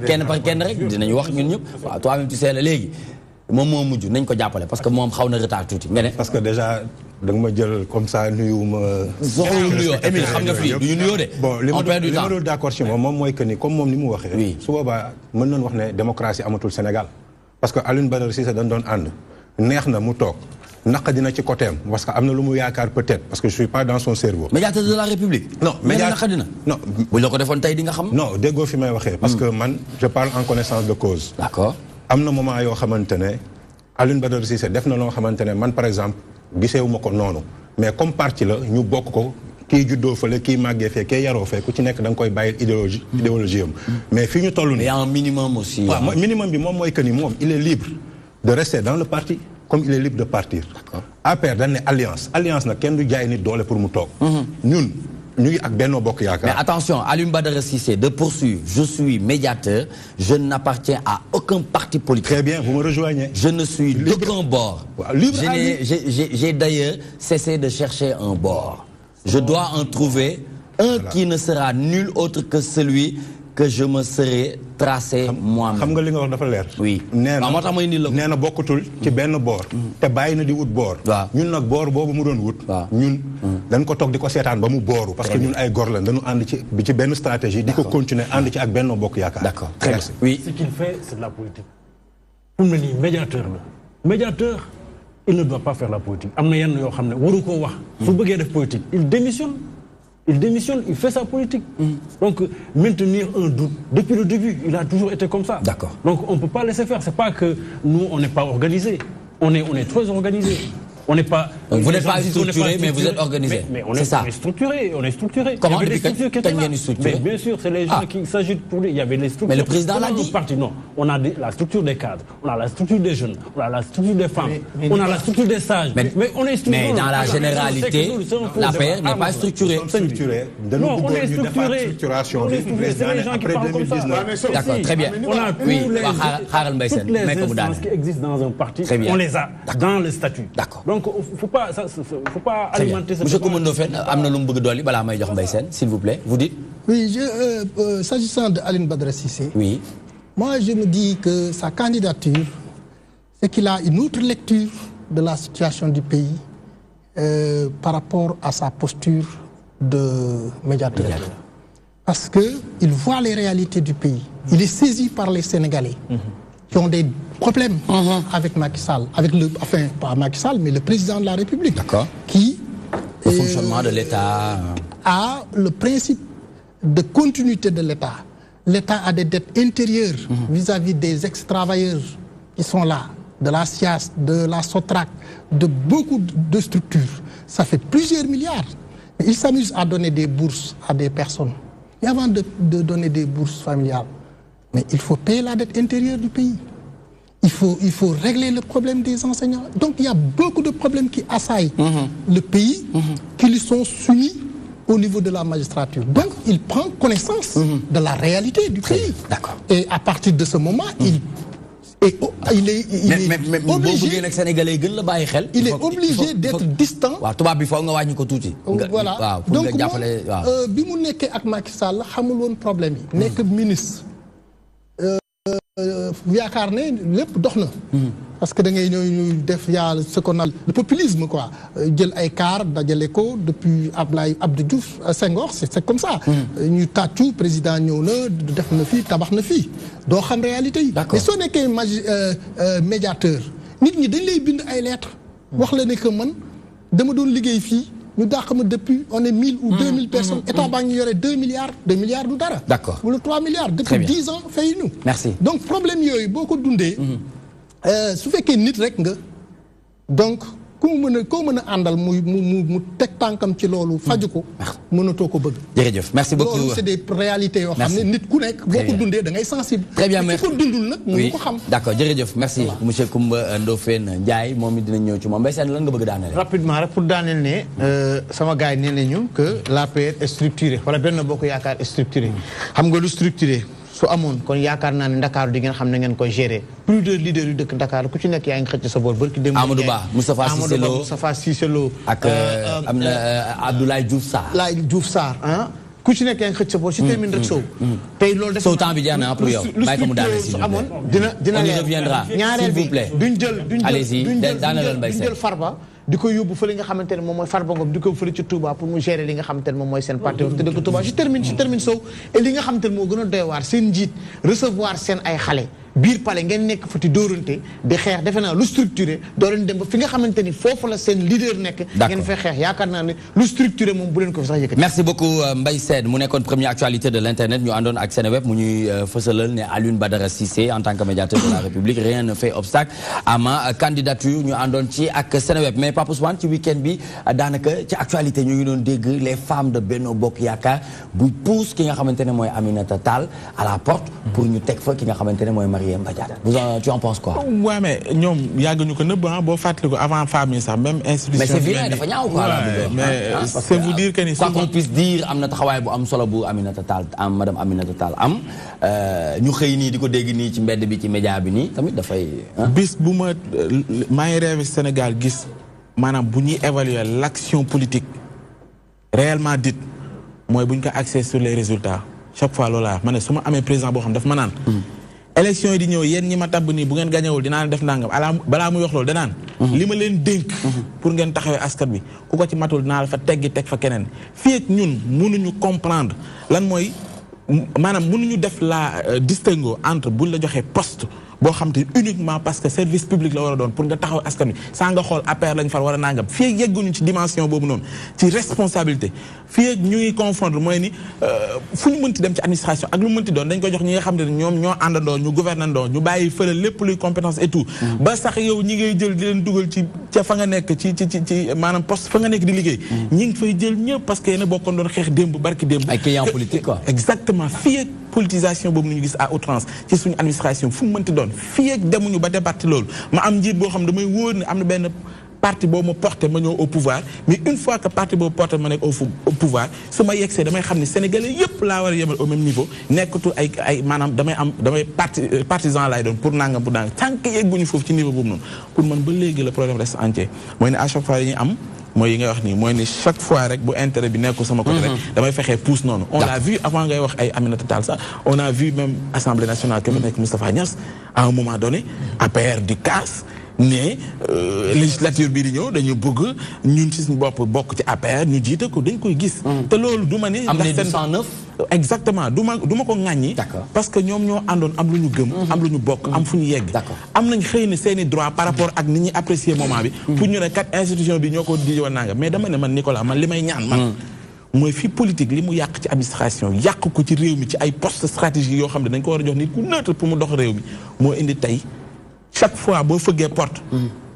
kenn par kenn rek dinañu wax ñun ñëpp waaw toi-même tu sais la léegi moom moo mujj nañ ko jàppale parce que moom xaw na retard tuuti nga ne. parce que déjà da nga ma jël comme ça nuyu ma. soxla nuyoo Émile xam nga fii du ñu nuyoo de. bon li ma doon d'accord ci moom mooy que ni comme moom ni mu waxee. oui su boobaa mën nañu wax ne démocratie amatul Sénégal. parce que Alioune Badara Cissé dañ doon ànd neex na mu toog naqa dina ci côté am parce que am na lu mu yaakaar peut-être parce que je suis pas dans son cerveau. médiateur de la République. non médiateur dina. non bu la ko defoon tey di nga xam. non déggoo fi may waxee. parce que man je parle en connaissance de cause. d'accord am na moment yoo xamante ne Alioune Badara Cissé def na loo xamante ne man par exemple giseewuma ko noonu mais comme parti la ñu bokk ko kii juddoo fële kii màggee fee kii yaroo fee ku ci nekk da nga koy bàyyi idéologie am mais fii ñu toll nii. mais y a un minimum aussi. waaw minimum bi moom mooy que ni moom il est libre de rester dans le parti comme il est libre de partir. d'accord APR dañ ne alliance nag kenn du jaay nit doole pour mu toog. ñun ñu ngi ak Benno Bokk Yaakaar. mais attention Alioune Badara Cissé de poursuivre je suis médiateur je n'appartiens à aucun parti politique. Très bien, vous me rejoignez. Je ne suis d'aucun bord. J'ai d'ailleurs cessé de chercher un bord. Je dois en trouver un qui ne sera nul autre que celui que je me serais tracé moi-même. xam nga li nga wax dafa leer. oui nee na moo tax may ni la nee na bokkutul ci benn boor. te bàyyi na di wut boor. waaw ñun nag boor boobu mu doon wut. ñun dañ ko toog di ko seetaan ba mu booru. parce que ñun ay góor lañ dañu ànd ci bi ci benn stratégie. di ko continuer ànd ci ak Benno Bokk Yaakaar. d'accord très bien oui. Ce qu'il fait c'est de la politique. pour mu ne nii médiateur la. médiateur il ne doit pas faire la politique am na yenn yoo xam ne waru koo wax. su bëggee def politique il démissionne. Il fait sa politique. Donc, maintenir un doute, depuis le début, il a toujours été comme ça. D'accord. Donc, on ne peut pas laisser faire. C'est pas que nous, on n'est pas organisés. On est très organisés. On n'est pas. Vous n'êtes pas structuré, mais vous êtes organisé. Mais c'est ça. On est structuré, on est structuré. Comment il y avait des structures qui étaient là. Mais bien sûr, c'est les gens qui s'agitent pour lui. Il y avait les structures. Mais le président l'a dit. Non, on a la structure des cadres, on a la structure des jeunes, on a la structure des femmes, on a la structure des sages. Mais on est structuré. Mais dans la généralité, l'APR n'est pas structurée. Non, on est structuré. C'est les gens qui parlent comme ça. D'accord, très bien. On a oui, toutes les instances qui existent dans un parti, on les a dans le statut. D'accord. Donc, faut pas alimenter ce Monsieur Coumba Fène, amna lu mu bëgg doli bala may jox Mbaye Sène, s'il vous plaît. Vous dites? Oui, s'agissant de Aline Badara Cissé. Oui. Moi, je me dis que sa candidature, c'est qu'il a une autre lecture de la situation du pays par rapport à sa posture de médiateur. Parce qu'il voit les réalités du pays. Il est saisi par les Sénégalais qui ont des problèmes avec Macky Sall, enfin pas Macky Sall, mais le président de la République, qui le fonctionnement de l'État a le principe de continuité de l'État. L'État a des dettes intérieures vis-à-vis des ex-travailleurs qui sont là, de la SIAS, de la SOTRAC, de beaucoup de structures. Ça fait plusieurs milliards. Il s'amuse à donner des bourses à des personnes. Et avant de donner des bourses familiales, mais il faut payer la dette intérieure du pays. Il faut régler le problème des enseignants. Donc il y a beaucoup de problèmes qui assaillent le pays, qui lui sont soumis au niveau de la magistrature. Donc il prend connaissance de la réalité du pays. Et à partir de ce moment, il est obligé d'être distant. Voilà. Donc moi, bi mu nekkee ak Macky Sall xamul woon problème yi. Nekk ministre. yaakaar ne lépp dox na. Parce que da ngay ñëw def yaa ce qu'on a le populisme quoi. Jël ay car dajale ko depuis Abdou Diouf Senghor c'est comme ça. ñu tàccu président ñëw na def na fii tabax na fii doo xam réalité yi. Mais soo nekkee médiateur nit ñi dañ lay bind ay lettres. wax la ne que man dama doon liggéey fii ñu dàq ma depuis on est 1000 ou 2000 personnes. État baa ngi yore 2 milliards du dara. D'accord. Wala 3 milliards depuis 10 ans fay ñu. Merci. Donc problème yooyu boo ko dundee. su fekkee nit rek nga donc ku mu mën a àndal mu teg tànkam ci loolu faju ko mënatoo ko bëgg. Jërëjëf merci beaucoup loolu c'est des réalités yoo xam ne nit ku nekk boo ko dundee da ngay sensible. Très bien merci ku ko dundul nag mënu ko xam. D'accord jërëjëf merci monsieur Coumba Ndoffène Ndiaye moom it dinañ ñëw ci moom Mbaye Sène lan nga bëgg daaneel. Rapidement rek pour daaneel ne sama gars yi nee nañu que l'APR est structuré wala Benno Bokk Yaakaar est structuré xam nga lu structuré. su amoon kon yaakaar naa ne Dakar di ngeen xam ne ngeen koy gérer plus de leaders yu dëkk Dakar ku ci nekk yaa ngi xëcc sa boor barki dem Amadou Ba Moustapha Cissé Lo ak am na Abdoulaye Diouf Sarr ku ci nekk yaa ngi xëcc sa boor si termine rek Sow tey loolu def temps bi jeex na pour yow bàyyi ko mu daane su amoon dina on y reviendra ñaareel bi duñ jël Farba di ko yóbbu fële nga xamante ne moom mooy Farba Ngom di ko fële ci Touba pour mu gérer li nga xamante ne moom mooy seen parti te dëkk Touba je termine Sow et li nga xamante ne moo gën a doy waar seen njiit recevoir seen ay xale biir palais ngeen nekk fa ti dóorante di xeex defe naa lu structuré doo leen dem ba fi nga xamante ni foofu la seen leader nekk ngeen fay xeex yaakaar naa ne lu structuré moom bu leen ko fi sax yëkkati. Merci beaucoup Mbaye Sène mu nekkoon première actualité de l'internet ñu àndoon ak Seneweb mu ñuy fësalal ne Alioune Badara Cissé en tant que médiateur de la République rien ne fait obstacle à ma candidature ñu àndoon ci ak Seneweb mais Pape Ousmane ci week-end bi daanaka ci actualité ñu ngi doon dégg les femmes de Benno Bokk Yaakaar buy pousse ki nga xamante ne mooy Aminata Tall à la porte pour ñu teg fa ki nga xamante ne mooy tu en penses quoi? Ouais, mais ñoom yàgg ñu ko nëbb boo fàttali ko avant famille sax même institution. Mais c'est vilain dafa ñaaw quoi. Mais c'est vous dire que ni. quoi qu'on puisse dire am na taxawaay bu am solo bu Aminata Tall am madame Aminata Tall am ñu xëy nii di ko dégg nii ci mbedd bi ci média bi nii tamit dafay. bis bu maa ngi rêvé Sénégal gis maanaam bu ñuy évaluer l'action politique réellement dite mooy bu ñu ko axé sur les résultats chaque fois loolu ma ne su ma amee président boo xam daf ma naan. élection yi di ñëw yéen ñi ma tabb nii bu ngeen gañewul dinaa def ndàngam balaa muy wax loolu danaan li ma leen dénk pour ngeen taxawee askan bi ku ko ci matul dinaa la fa teggi teg fa keneen fii ak ñun mënuñu comprendre lan mooy maanaam mënuñu def la distinguo entre buñ la joxee poste boo xam te uniquement parce que service public la war a doon pour nga taxaw askan wi saa nga xool APR lañ far war a nangam fii ak yegguñu ci dimension boobu noonu ci responsabilité fii ak ñu ngi confondre mooy ni fu ñu mënti dem ci administration ak lu mënti doon dañ ko jox ñi nga xam ne ñoom ñoo àndandoo ñu gouvernandoo ñu bàyyi fële lépp luy compétence et tout ba sax yow ñi ngay jël di leen dugal ci ca fa nga nekk ci maanaam poste fa nga nekk di liggéey ñi ngi fay jël ñëpp parce que yéen a bokkoon doon xeex démb barki démb ay clients politiques quoi exactement fii ak politisation boobu ñu gis à outrance ci suñu administration fu mu mënti doon fii ak demuñu ba débattre loolu ma am njiit boo xam damay wóor ne am na benn parti boobu ma porté ma ñëw au pouvoir mais une fois que parti boobu porté ma nekk au pouvoir su ma yegsee damay xam ne sénégalais yëpp laa war a yemal au même niveau nekkatul ay maanaam damay partisan laay doon pour nangam tant que yegguñu foofu ci niveau boobu noonu pour man ba léegi le problème reste entier mooy ne à chaque fois dañuy am mooy yi ngay wax nii mooy ni chaque fois rek bu intérêt bi nekkul sama côté rek damay fexee pousse noonu on l'a vu avant ngay wax ay Aminata Tall sax on a vu même Assemblée nationale que nekk Moustapha Niasse à un moment donné APR di casse ne législature bii di ñëw dañu bëgg ñun ci suñu bopp bokk ci APR ñu jiite ko dañ koy gis te loolu du ma ne am na 109 exactement du ma ko ŋàññi parce que ñoom ñoo àndoon am lu ñu gëm am lu ñu bokk am fu ñu yegg am nañ xëy na seeni droit par rapport ak ni ñuy apprécier moment bi pour ñu ne kat institution bi ñoo ko di woon nanga mais dama ne man Nicolas man li may ñaan man mooy fi politique li mu yàq ci administration yàq ko ci réew mi ci ay postes stratégiques yoo xam ne dañ ko war a jox nit ku neutre pour mu dox réew mi moo indi tey chaque fois boo fëggee porte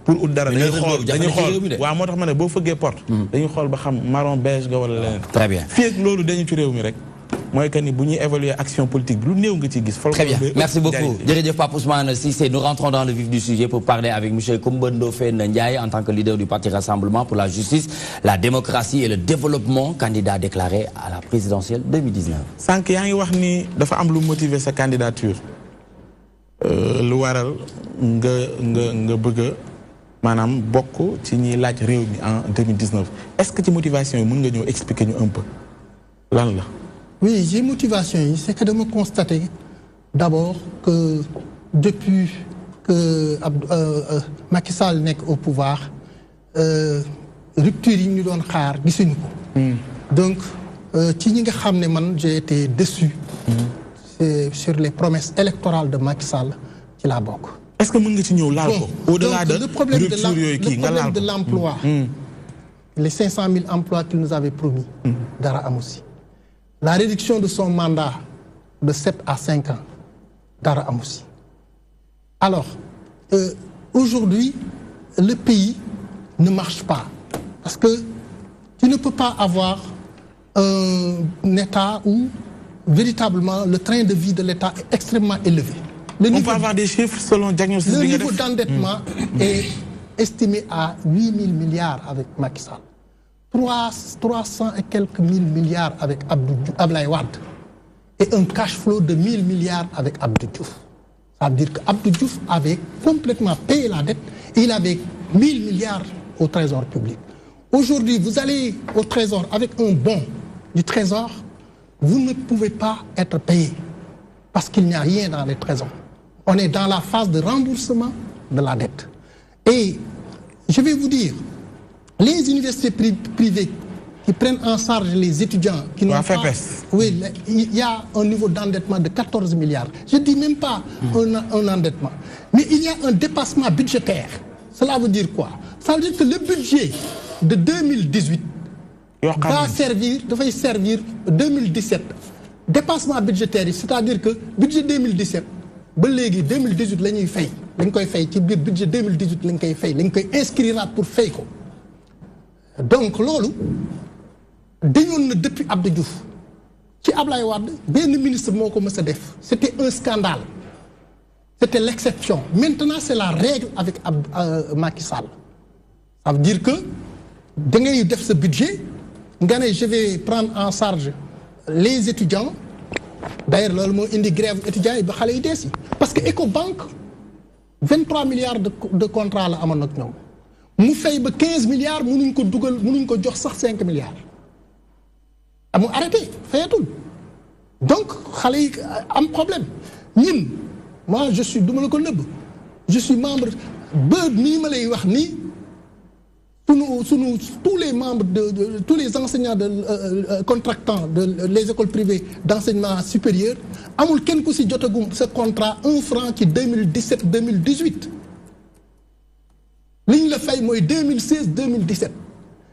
pour ut dara dañuy xool waaw moo tax ma ne boo fëggee porte dañuy xool ba xam marron beige nga wala leneen très bien fii ak loolu dañu ci réew mi rek mooy que ni bu ñuy évaluer action politique bi lu néew nga ciy gis très bien merci beaucoup jërëjëf Pape Ousmane Cissé nous rentrons dans le vif du sujet pour parler avec monsieur Coumba Ndoffène Ndiaye en tant que leader du parti Rassemblement pour la justice la démocratie et le développement candidat déclaré à la présidentielle 2019 sànq yaa ngi wax ni dafa am lu motiver sa candidature lu waral nga bëgg a maanaam bokk ci ñiy laaj réew mi en 2019 est-ce que ci motivation yi mën nga ñëw expliquer ñu un peu lan la. oui j'ai motivation yi c'est que dama constater d'abord que depuis que Macky Sall nekk au pouvoir rupture yi ñu doon xaar gisuñu ko. donc ci ñi nga xam ne man j'ai été déçu. sur les promesses électorales de Macky Sall ci la bokk. est-ce que mën nga ci ñëw laal ko. au-delà de rupture yooyu kii nga laal ko le problème de l'emploi. les 500 000 emplois qu'il nous avait promis. dara amu si. la réduction de son mandat de 7 à 5 ans dara amu si. alors aujourd'hui le pays ne marche pas parce que tu ne peux pas avoir un État où véritablement le train de vie de l'État est extrêmement élevé. On peut avoir des chiffres selon diagnostic. Le niveau d'endettement est estimé à 8 000 milliards avec Macky Sall. 300 et quelques mille milliards avec Abdoulaye Wade. Et un cash flow de 1000 milliards avec Abdou Diouf. Ça veut dire qu'Abdou Diouf avait complètement payé la dette et il avait 1000 milliards au trésor public. Aujourd'hui, vous allez au trésor avec un bon du trésor, vous ne pouvez pas être payé parce qu'il n'y a rien dans les trésors. On est dans la phase de remboursement de la dette. Et je vais vous dire, les universités privées qui prennent en charge les étudiants qui n'ont pas... Oui, il y a un niveau d'endettement de 14 milliards. Je ne dis même pas un endettement. Mais il y a un dépassement budgétaire. Cela veut dire quoi? Ça veut dire que le budget de 2018 va servir 2017. Dépassement budgétaire, c'est-à-dire que budget 2017, 2018 la ñuy fay lañ koy fay ci biir budget 2018 lañ koy fay lañ koy inscrire pour fay ko. Donc loolu dañoon na depuis Abdou Diouf ci Ablaye Wade benn ministre moo ko mës a def. C'était un scandale. C'était l'exception. Maintenant c'est la règle avec Macky Sall. Ça veut dire que da ngay def ce budget nga ne je vais prendre en charge les étudiants. D'ailleurs loolu moo indi grève étudiants yi ba xale yi dees yi parce que Ecobank 23 milliards de contrats la amoon ak ñoom mu fay ba 15 milliards mënuñ ko dugal mënuñ ko jox sax 5 milliards amu arrêté fayatul donc xale yi am problème ñun moi je suis duma la ko nëbb je suis membre ba nii ma lay wax nii tous les membres tous les enseignants contractants les écoles privées d'enseignement supérieur amul kenn ku si jotagum ce contrat 1 franc ci 2017 2018 liñ la fay mooy 2016 2017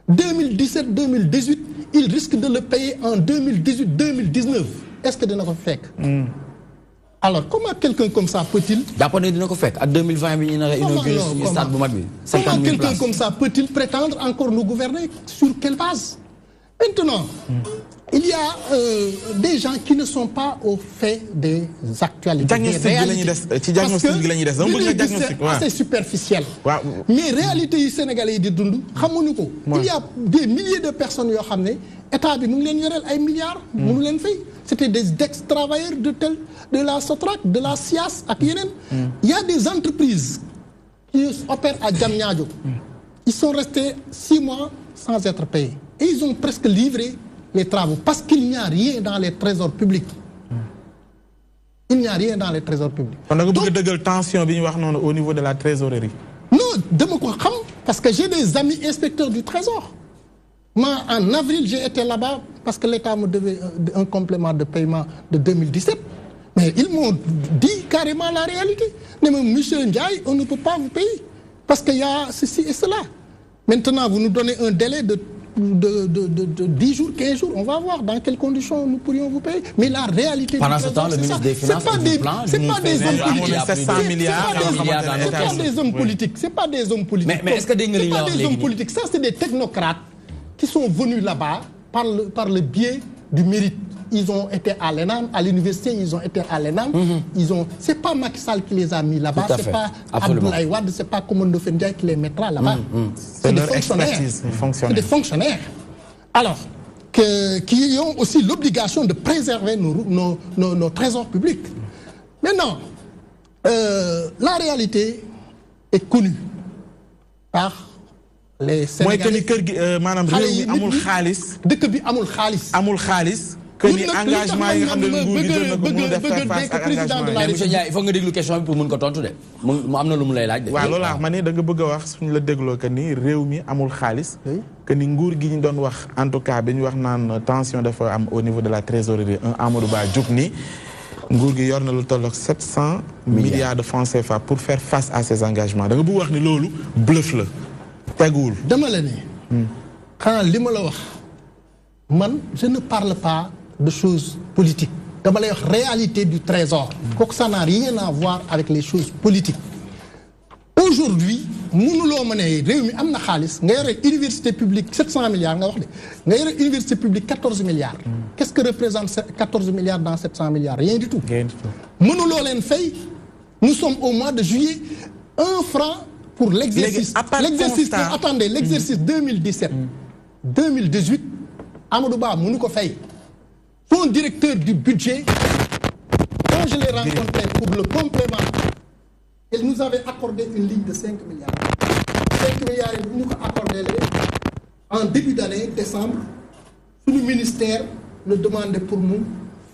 2017 2018 il risque de le payer en 2018 2019 est-ce que dina ko fekk. Alors, comment quelqu'un comme ça peut-il... D'après dina ko fekk ak 2020 bi ñu nar a inauguré suñu stade bu mag bi. Comment quelqu'un comme ça peut-il prétendre encore nous gouverner? Sur quelle base? Maintenant, il y a des gens qui ne sont pas au fait des actualités, des réalités. Parce que c'est assez superficiel. Mais réalité yi Sénégalais yi di dund xamuñu ko. Il y a des milliers de personnes yoo xam ne état bi mu ngi leen yoreel ay milliards. mënu leen fay. C'était des ex-travailleurs de la Sotrac, de la SIAS ak yeneen. Il y a des entreprises qui opèrent à Diamniadio. Ils sont restés 6 mois sans être payés. Et ils ont presque livré les travaux parce qu'il n'y a rien dans les trésors publics. Il n'y a rien dans les trésors publics. On a beaucoup de tension au niveau de la trésorerie. Non, parce que j'ai des amis inspecteurs du trésor. Moi, en avril, j'ai été là-bas parce que l'État me devait un complément de paiement de 2017. Mais ils m'ont dit carrément la réalité. Mais monsieur Ndiaye, on ne peut pas vous payer parce qu'il y a ceci et cela. Maintenant, vous nous donnez un délai de 10 jours, 15 jours, on va voir dans quelles conditions nous pourrions vous payer. Mais la réalité... Pendant ce temps, le ministre des Finances c'est pas des hommes politiques. C'est pas des hommes politiques. C'est pas des hommes politiques. Mais est-ce que c'est pas des hommes politiques. Ça, c'est des technocrates qui sont venus là-bas par le biais du mérite. Ils ont été à l'ENAM, à l'université, ils ont été à l'ENAM. C'est pas Macky Sall qui les a mis là-bas, c'est pas Abdoulaye Wade, c'est pas Commando Fendiaï qui les mettra là-bas. C'est des fonctionnaires. C'est des fonctionnaires. Alors, qui ont aussi l'obligation de préserver nos trésors publics. Maintenant, la réalité est connue par les Sénégalais. Que ni engagement yi nga xam ne nguur gi jël na ko mën a def face ak engagement yi. mais monsieur Ndiaye il faut nga déglu question bi pour mën ko tontu de mu am na lu mu lay laaj de. waaw loolu ma ne da nga bëgg a wax suñu la dégloo que ni réew mi amul xaalis. que ni nguur gi ñu doon wax en tout cas bi ñu wax naan tension dafa am au niveau de la trésorerie un Amadou Ba jóg ni nguur gi yor na lu tolloog 700 milliards de francs CFA pour faire face à ces engagements da nga bëgg wax ni loolu bluff la teguwul. dama la ne. xanaa li ma la wax man je ne parle pas de choses politiques. D'abord, la réalité du trésor. Ça n'a rien à voir avec les choses politiques. Aujourd'hui, nous avons une université publique 700 milliards, une université publique 14 milliards. Qu'est-ce que représente 14 milliards dans 700 milliards? Rien du tout. Nous sommes au mois de juillet, 1 franc pour l'exercice. Attendez, l'exercice 2017, 2018, Amadou Ba, Mounouko Faye. Son directeur du budget, quand je l'ai rencontré pour le complément, il nous avait accordé une ligne de 5 milliards. 5 milliards, il nous a accordé en début d'année, décembre. Tout le ministère le demandait pour nous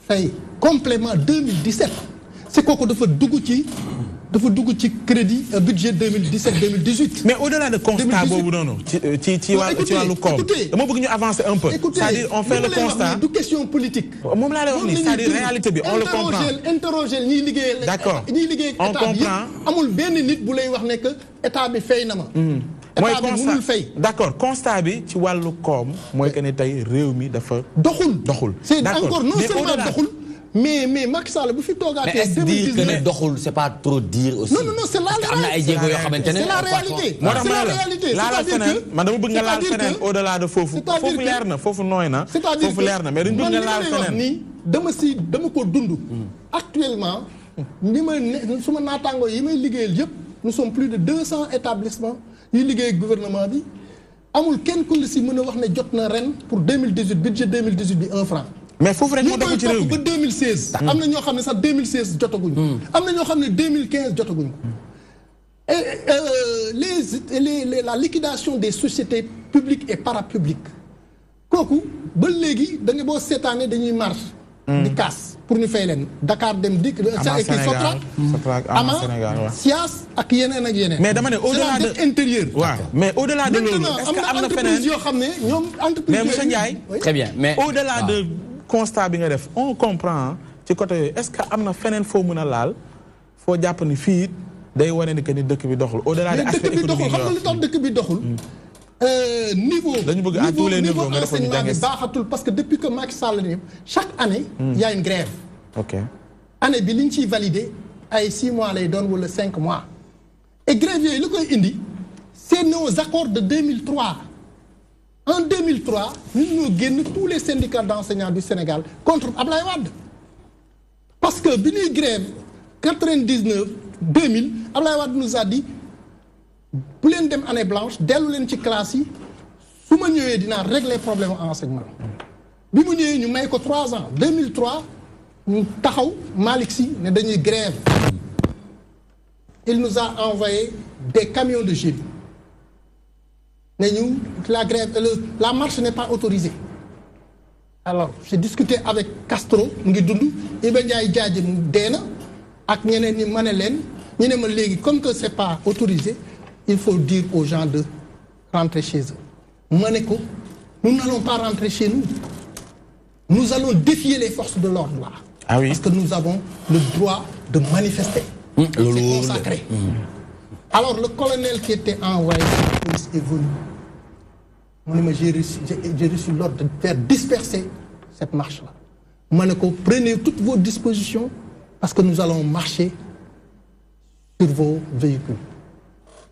faire complément 2017. C'est quoi qu'on doit faire Dougouti crédit budget 2017-2018. Mais au-delà de constat, tu as le compte. Moi, je veux avancer un peu. C'est-à-dire, on fait le constat. C'est une question politique. C'est-à-dire, réalité, on le comprend. Interroger, d'accord. On comprend. D'accord. Constat, tu vois le com. Moi, je suis réuni dafa. Doxul. C'est encore non seulement doxul. Mais Macky Sall bu fi toogaatee. Mais est-ce dire que ne doxul c'est pas trop dire aussi. Non c'est la réalité. C'est la réalité. C'est la réalité. Laal feneen man dama bëgg nga laal feneen au-delà de foofu. Foofu leer na foofu nooy na. Foofu leer na mais dañu bëgg nga laal feneen. dama ko dund. Actuellement ni ma suma naataangoo yi may liggéeyal yëpp nous sommes plus de 200 établissements yi liggéey ak gouvernement bi amul kenn ku la si mën a wax ne jot na ren pour 2018 budget 2018 bi 1 franc. Mais foofu rek moo doon ci réew mi 2016. am na ñoo xam ne sax 2016 jotaguñ. am na ñoo xam ne 2015 jotaguñ. Et la liquidation des sociétés publiques et parapubliques kooku ba léegi da nga boo seetaanee dañuy marche. di casse pour ñu fay leen Dakar dem dikk. Ama Sias ak yeneen ak yeneen. mais dama ne au-delà de intérieur. waaw mais au-delà de loolu est-ce que am na feneen yoo xam ne ñoom entreprise. mais monsieur Ndiaye. très bien mais au-delà de constat bi nga def on comprend ci côté yooyu est-ce que am na feneen foo mën a laal foo jàpp ni fii it day wane ni que ni dëkk bi doxul au-delà de aspect économique xam nga lu tax dëkk bi doxul. Niveau à tous les niveaux nga defoon enseignement bi baaxatul parce que depuis que Macky Sall ni chaque année. y a une grève. ok année bi li ñu ciy validé ay 6 mois lay doon wala 5 mois. et grève yooyu li koy indi c'est nos accords de 2003. En 2003 nous ñoo génn tous les syndicats d'enseignants du Sénégal contre Ablaye Wade. parce que bi ñuy grève 99 2000 Ablaye Wade nous a dit. bu leen dem année blanche dellu leen ci classe yi su ma ñëwee dinaa régler problème enseignement bi mu ñëwee ñu may ko 3 ans 2003 ñu taxaw Malick Sy ne dañuy grève il nous a envoyé des camions de génie ne ñu la grève la marche n'est pas autorisée alors j'ai discuté avec Castro mu ngi dund Iba Ndiaye Diadji mu dee na ak ñeneen ñi ma ne leen ñu ne ma léegi comme que c'est pas autorisé il faut dire aux gens de rentrer chez eux. Maneko, nous n'allons pas rentrer chez nous. Nous allons défier les forces de l'ordre là. Ah oui. Parce que nous avons le droit de manifester. C'est consacré. Alors le colonel qui était envoyé par la police est venu. J'ai reçu l'ordre de faire disperser cette marche-là. Maneko, prenez toutes vos dispositions parce que nous allons marcher sur vos véhicules.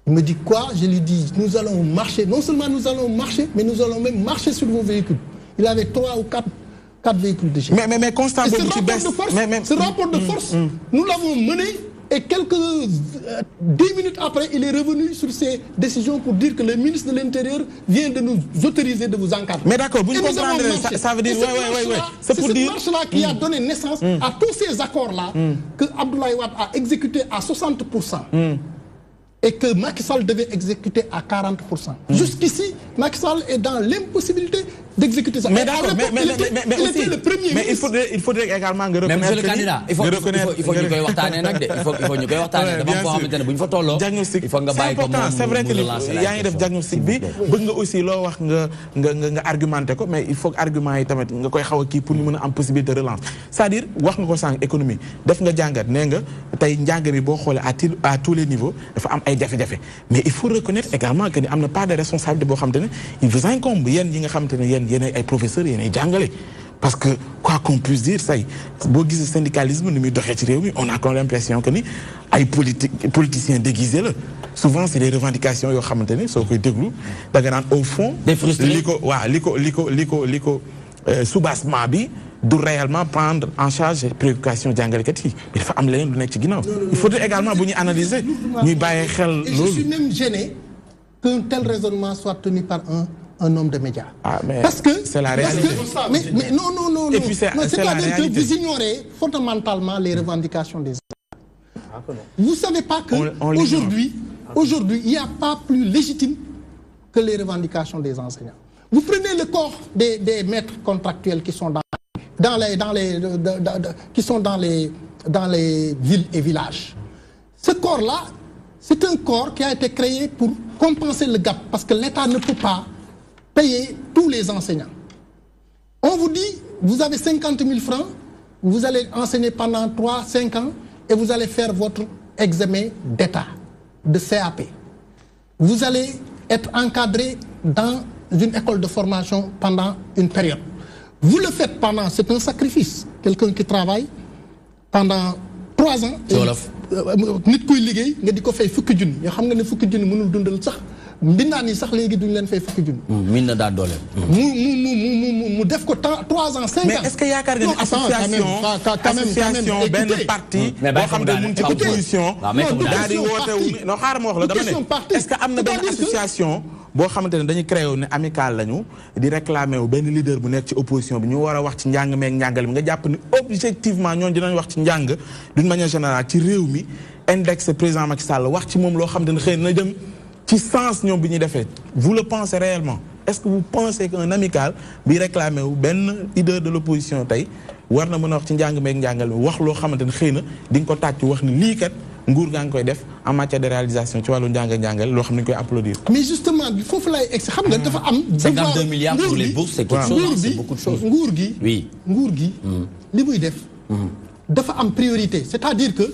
Il me dit quoi? Je lui dis, nous allons marcher. Non seulement nous allons marcher, mais nous allons même marcher sur vos véhicules. Il avait 3 ou 4 véhicules de génie. Mais constant ce rapport de force, nous l'avons mené et quelques 10 minutes après, il est revenu sur ses décisions pour dire que le ministre de l'Intérieur vient de nous autoriser de vous encadrer. Mais d'accord, vous comprendrez, ça veut dire... C'est cette marche-là qui a donné naissance à tous ces accords-là que Abdoulaye Wade a exécuté à 60%. Et que Macky Sall devait exécuter à 40%. Jusqu'ici, Macky Sall est dans l'impossibilité d'exécuter ça. Mais d'accord, mais il était le premier mais il faudrait également reconnaître... Mais monsieur le candidat, il faut ñu koy waxtaanee nag de il faut ñu koy waxtaanee dafa am foo xamante ne bu ñu fa tolloo. diagnostic il faut nga bàyyi ko moom c'est vrai que yaa ngi def diagnostic bi bëgg nga aussi loo wax nga argumenté ko mais il faut que argument yi tamit nga koy xaw a kii pour ñu mën a am possibilité de relance c'est-à-dire wax nga ko sànq économie def nga jàngat nee nga tey njàng mi boo xoolee à tous les niveaux dafa am ay jafe-jafe mais il faut reconnaître également que ni am na pas de responsabilité boo xamante ne il vous incombe yéen yi nga xamante ne yéen ay professeurs yéen ay jàngale parce que quoi qu'on puisse dire say boo gisee syndicalisme ni muy doxee ci réew mi on a comme l'impression que ni ay politiciens déguisés la souvent c'est des revendications yoo xamante ne soo koy déglu da nga naan au fond li ko soubassement bi du réellement prendre en charge préoccupations jàngalekat yi il faut am leneen lu nekk ci ginnaaw il faudrait également bu ñu analyser ñuy bàyyi xel loolu. Je suis même gêné qu'un tel raisonnement soit tenu par un homme de médias. Ah, mais parce que c'est la réalité. Mais non. Et puis c'est-à-dire que vous ignorez fondamentalement les revendications des enseignants. Vous savez pas que aujourd'hui, il n'y a pas plus légitime que les revendications des enseignants. Vous prenez le corps des maîtres contractuels qui sont dans les villes et villages. Ce corps-là, c'est un corps qui a été créé pour compenser le gap parce que l'État ne peut pas payer tous les enseignants. On vous dit, vous avez 50 000 francs, vous allez enseigner pendant 3-5 ans et vous allez faire votre examen d'État, de CAP. Vous allez être encadré dans une école de formation pendant une période. Vous le faites pendant, c'est un sacrifice. Quelqu'un qui travaille pendant 3 ans. nit kuy liggéey nga di ko fay fukki junni yoo xam nga ne fukki junni mënul dundal sax mbindaan yi sax léegi duñ leen fay fukki junni. min na daa doole. mu def ko 3 ans 5 ans. mais est-ce que yaakaar nga ni association benn parti boo xam ne mu ngi ci opposition daal di woote wu non xaaral ma wax la dama ne est-ce que am na benn association boo xamante ne dañuy créé wu ne amical lañu di réclamer wu benn leader bu nekk ci opposition bi ñu war a wax ci njàng meeg njàngale mi nga jàpp ni objectivement ñooñu dinañ wax ci njàng d'une manière générale ci réew mi index président Macky Sall wax ci moom loo xamante ne xëy na jëm ci sens ñoom bi ñuy defee vous le pensez réellement est-ce que vous pensez qu'un amical bi réclamé wu benn leader de l'opposition tey war na mën a wax ci njàng meeg njàngal mi wax loo xamante ne xëy na di nga ko tàcc wax ni lii kat nguur gaa ngi koy def en matière de réalisation ci wàllu njàng njàngal loo xam ne ñu koy applaudir. mais justement bi foofu lay egg xam nga dafa am. 52 milliards pour les bourses c'est quelque chose, c'est beaucoup de choses. nguur gi oui nguur gi. li muy def. dafa am priorité c'est-à-dire que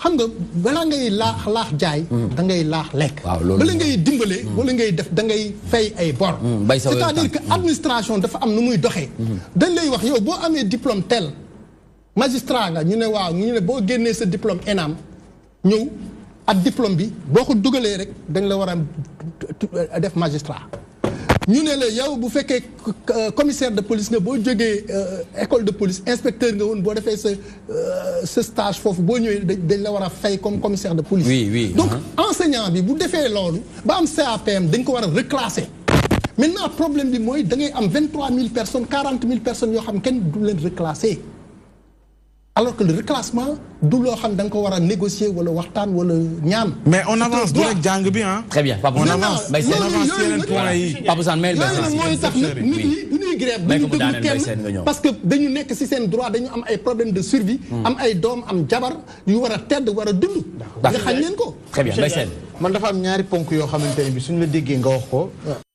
xam nga balaa ngay laax jaay. da ngay laax lekk. bala ngay dimbale. wala ngay def da ngay fay ay bor. c'est-à-dire que administration dafa am nu muy doxee. dañ lay wax yow boo amee diplôme tel magistrat nga ñu ne waaw ñu ne boo génnee sa diplôme ENAM ñëw ak diplôme bi boo ko dugalee rek dañ la war a def magistrat. ñu ne la yow bu fekkee commissaire de police nga boo jógee école de police inspecteur nga woon boo defee sa stage foofu boo ñëwee dañ la war a fay comme commissaire de police. oui donc enseignant bi bu defee loolu ba am CAPM dañ ko war a reclasser. maintenant problème bi mooy da ngay am 23 000 personnes 40 000 personnes yoo xam kenn du leen reclasser. alors que le reclassement du loo xam da nga ko war a négocier wala waxtaan wala ñaan. mais on avance du rek jàng bi ah. très bien Pape Ousmane on avance ci yeneen point yi. Pape Ousmane mail mooy tax nit ñi du ñuy grève du ñu déglu kenn parce que dañu nekk ci seen droit dañu am ay problème de survie. am ay doom am jabar yu war a tedd war a dund. nga xañ leen ko. très bien man dafa am ñaari ponk yoo xamante ne bi suñu la déggee nga wax ko.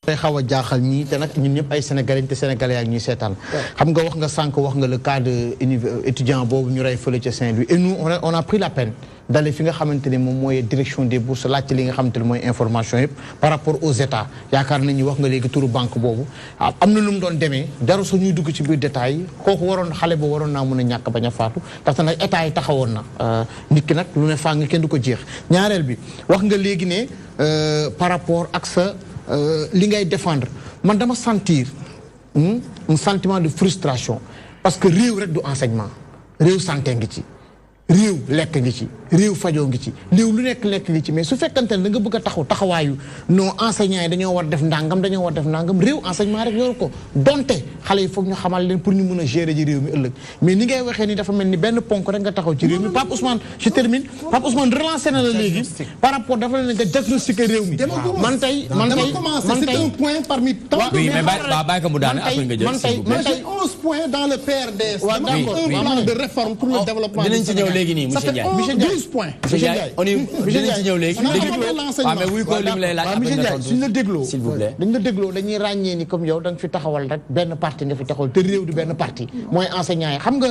day xaw a jaaxal ñii te nag ñun ñëpp ay sénégalais te sénégalais ak ñuy seetaan. xam nga wax nga sànq wax nga le cas de étudiant boobu ñu rey fële ca Saint-Louis et nous on a pris la peine d'aller fi nga xamante ne moom mooy direction des bourses laajte li nga xamante ne mooy information yëpp par rapport aux états yaakaar nañu wax nga léegi turu banque boobu am na lu mu doon demee dara su ñuy dugg ci biir détails yi kooku waroon xale boobu waroon naa mën a ñàkk bañ a faatu ndaxte nag état yi taxawoon na nit ki nag lu ne faa nga kenn du ko jeex ñaareel bi wax nga léegi ne par rapport ak sa li ngay défendre man dama sentir un sentiment de frustration parce que réew rek du enseignement réew santé ngi ci réew lekk ngi ci réew fajoo ngi ci réew lu nekk lekk ngi ci mais su fekkante ne da nga bëgg a taxawaayu non enseignants yi dañoo war def ndàngam réew enseignement rek yoru ko donte xale yi foog ñu xamal leen pour ñu mën a gérer ji réew mi ëllëg mais ni ngay waxee ni dafa mel ni benn ponk rek nga taxaw ci réew mi Pape Ousmane je termine Pape Ousmane relancé na la léegi par rapport dafa leen nga diagnostiquer réew mi man tey c'est un point parmi tant oui mais bàyyi ko mu daane après nga jël man tey 11 points dans le PRDS un plan de réforme pour le développement dinañ ci ñëw léegi nii monsieur Ndiaye Michel Ndiaye 12 points. Monsieur Ndiaye on est dinañ ci ñëw léegi. mais wuy ko lim lay laaj Michel Ndiaye suñu la dégloo s'il vous plaît. dañ la dégloo dañuy ràññee ni comme yow da nga fi taxawal rek benn parti nga fi taxawal te réew du benn parti mooy enseignant yi xam nga